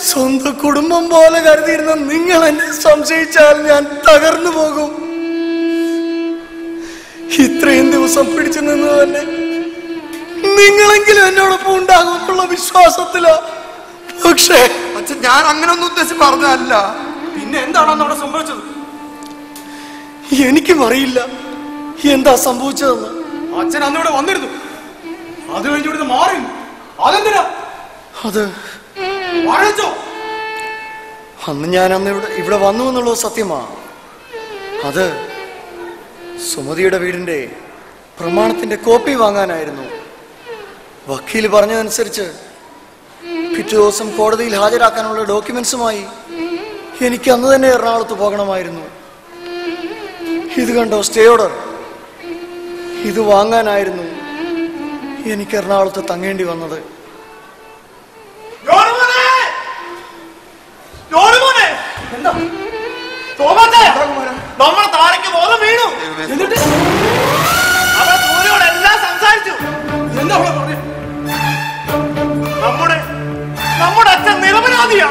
സ്വന്തം കുടുംബം പോലെ കരുതിയിരുന്ന നിങ്ങൾ എന്നെ സംശയിച്ചാൽ ഞാൻ തകർന്നു പോകും. ഇത്രയും ദിവസം പിടിച്ചു നിന്ന് തന്നെ നിങ്ങളെങ്കിലും എന്നോടൊപ്പം ഉണ്ടാകുമെന്നുള്ള വിശ്വാസത്തിലാ. പക്ഷേ അച്ഛൻ ഞാൻ അങ്ങനെ ഒന്നും ഉദ്ദേശിച്ച് പറഞ്ഞതല്ല. പിന്നെ എന്താണോ അവിടെ സംഭവിച്ചത്? എനിക്കും അറിയില്ല എന്താ സംഭവിച്ചതെന്ന്. അച്ഛൻ അന്നിവിടെ വന്നിരുന്നു. അത് കഴിഞ്ഞ് ഇവിടുന്ന് മാറി. അതെന്തിനാ? അത് വാഴച്ചോ? അന്ന് ഞാൻ ഇവിടെ വന്നു എന്നുള്ളത് സത്യമാ. അത് സുമതിയുടെ വീടിന്റെ പ്രമാണത്തിന്റെ കോപ്പി വാങ്ങാനായിരുന്നു. വക്കീൽ പറഞ്ഞതനുസരിച്ച് പിറ്റേ ദിവസം കോടതിയിൽ ഹാജരാക്കാനുള്ള ഡോക്യുമെന്റ്സുമായി എനിക്ക് അന്ന് തന്നെ എറണാകുളത്ത് പോകണമായിരുന്നു. ഇത് കണ്ടോ, സ്റ്റേ ഓർഡർ. ഇത് വാങ്ങാനായിരുന്നു എനിക്ക് എറണാകുളത്ത് തങ്ങേണ്ടി വന്നത്. നമ്മുടെ താരയ്ക്ക് ബോധം വീണു. എന്നിട്ട് അവൻ സൂര്യോട് എല്ലാം സംസാരിച്ചു. എന്താ പറഞ്ഞു? നമ്മുടെ അച്ഛൻ നിരപരാധിയാ.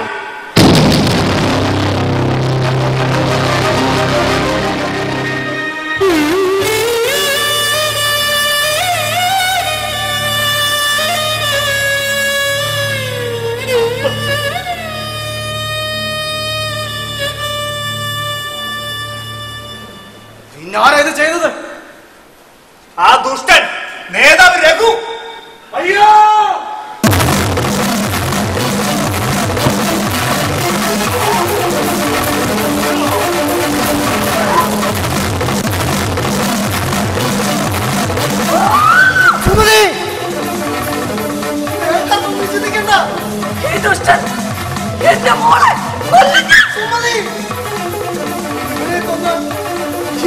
ഞാനാ ഇത് ചെയ്തത്.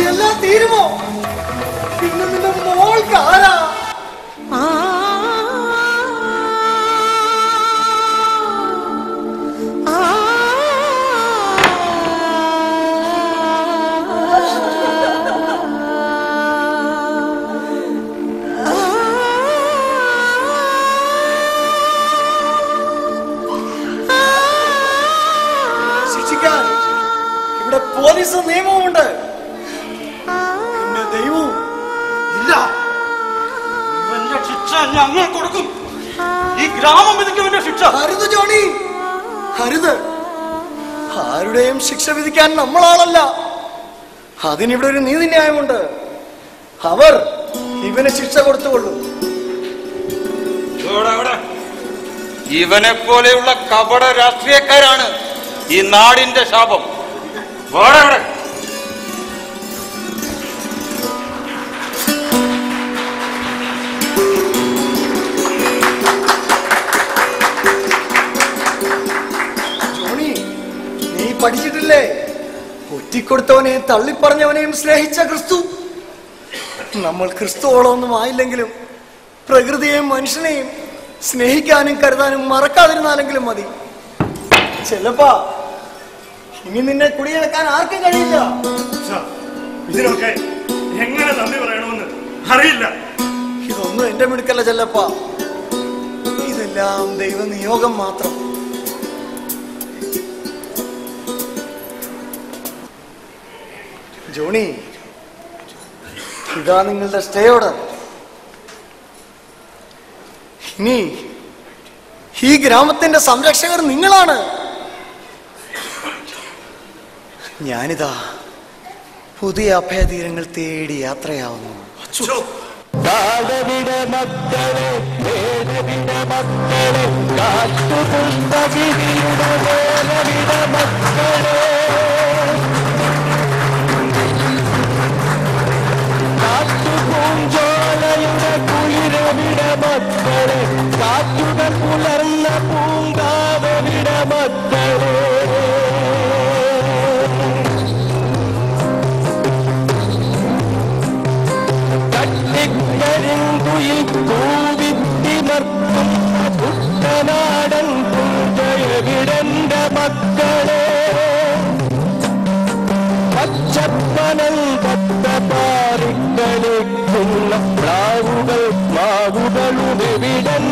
എല്ലാം തീരുമോ? പിന്നെ നിന്റെ മോൾക്ക് ആരാ? ശിക്ഷിക്കാൻ ഇവിടെ പോലീസ് നിയമമുണ്ട്. പിന്നെ ദൈവവും ഇല്ല. ഇവന്റെ ശിക്ഷ ഞങ്ങൾ കൊടുക്കും. ഈ ഗ്രാമം വിധിക്കും ശിക്ഷ. ഹരിത് ജോണി, ഹരിത്. ആരുടെയും ശിക്ഷ വിധിക്കാൻ നമ്മളാളല്ല. അതിനിവിടെ ഒരു നീതിന്യായമുണ്ട്. അവർ ഇവന് ശിക്ഷ കൊടുത്തുകൊള്ളും. ഇവനെ പോലെയുള്ള കപട രാഷ്ട്രീയക്കാരാണ് ഈ നാടിന്റെ ശാപം. ജോണി, നീ പഠിച്ചിട്ടില്ലേ? ഒറ്റിക്കൊടുത്തവനെയും തള്ളിപ്പറഞ്ഞവനെയും സ്നേഹിച്ച ക്രിസ്തു. നമ്മൾ ക്രിസ്തുവോളൊന്നും ആയില്ലെങ്കിലും പ്രകൃതിയെയും മനുഷ്യനെയും സ്നേഹിക്കാനും കരുതാനും മറക്കാതിരുന്നാലെങ്കിലും മതി. ചെലപ്പാ ഇനി നിന്നെ കുടിയെടുക്കാൻ ആർക്കും കഴിയില്ല. ഇതിനൊക്കെ എങ്ങനെ നന്ദി പറയണമെന്ന് അറിയില്ല. ഇതൊന്നും എന്റെ മിടുക്കല്ല ചെല്ലപ്പാ, ഇതെല്ലാം ദൈവ നിയോഗം മാത്രം. ജോണി, ഇതാ നിങ്ങളുടെ സ്റ്റേ ഓർഡർ. ഇനി ഈ ഗ്രാമത്തിന്റെ സംരക്ഷകർ നിങ്ങളാണ്. ഞാനിതാ പുതിയ അഭയതീരങ്ങൾ തേടി യാത്രയാവുന്നു. കാടവിട മക്കളെ, വേദവിട മക്കളെ, കാറ്റുപുഷ്പഗിരിയുടെ വേദവിട മക്കളെ, കാറ്റുപൂഞ്ചോലയുടെ കുളിരവിട മക്കളെ, കാറ്റുകൾ പുലർന്ന പൂങ്കാവവിട മക്കളെ, കരിങ്കുയിൽ കൂവിത്തിമർത്തും കുട്ടനാടൻ പുഞ്ചയവിടന്റെ മക്കളെ, പച്ചപ്പനൽ പത്തപാറിക്കളിക്കുന്ന പ്ലാവുകൾ മാവുകളും എവിടൻ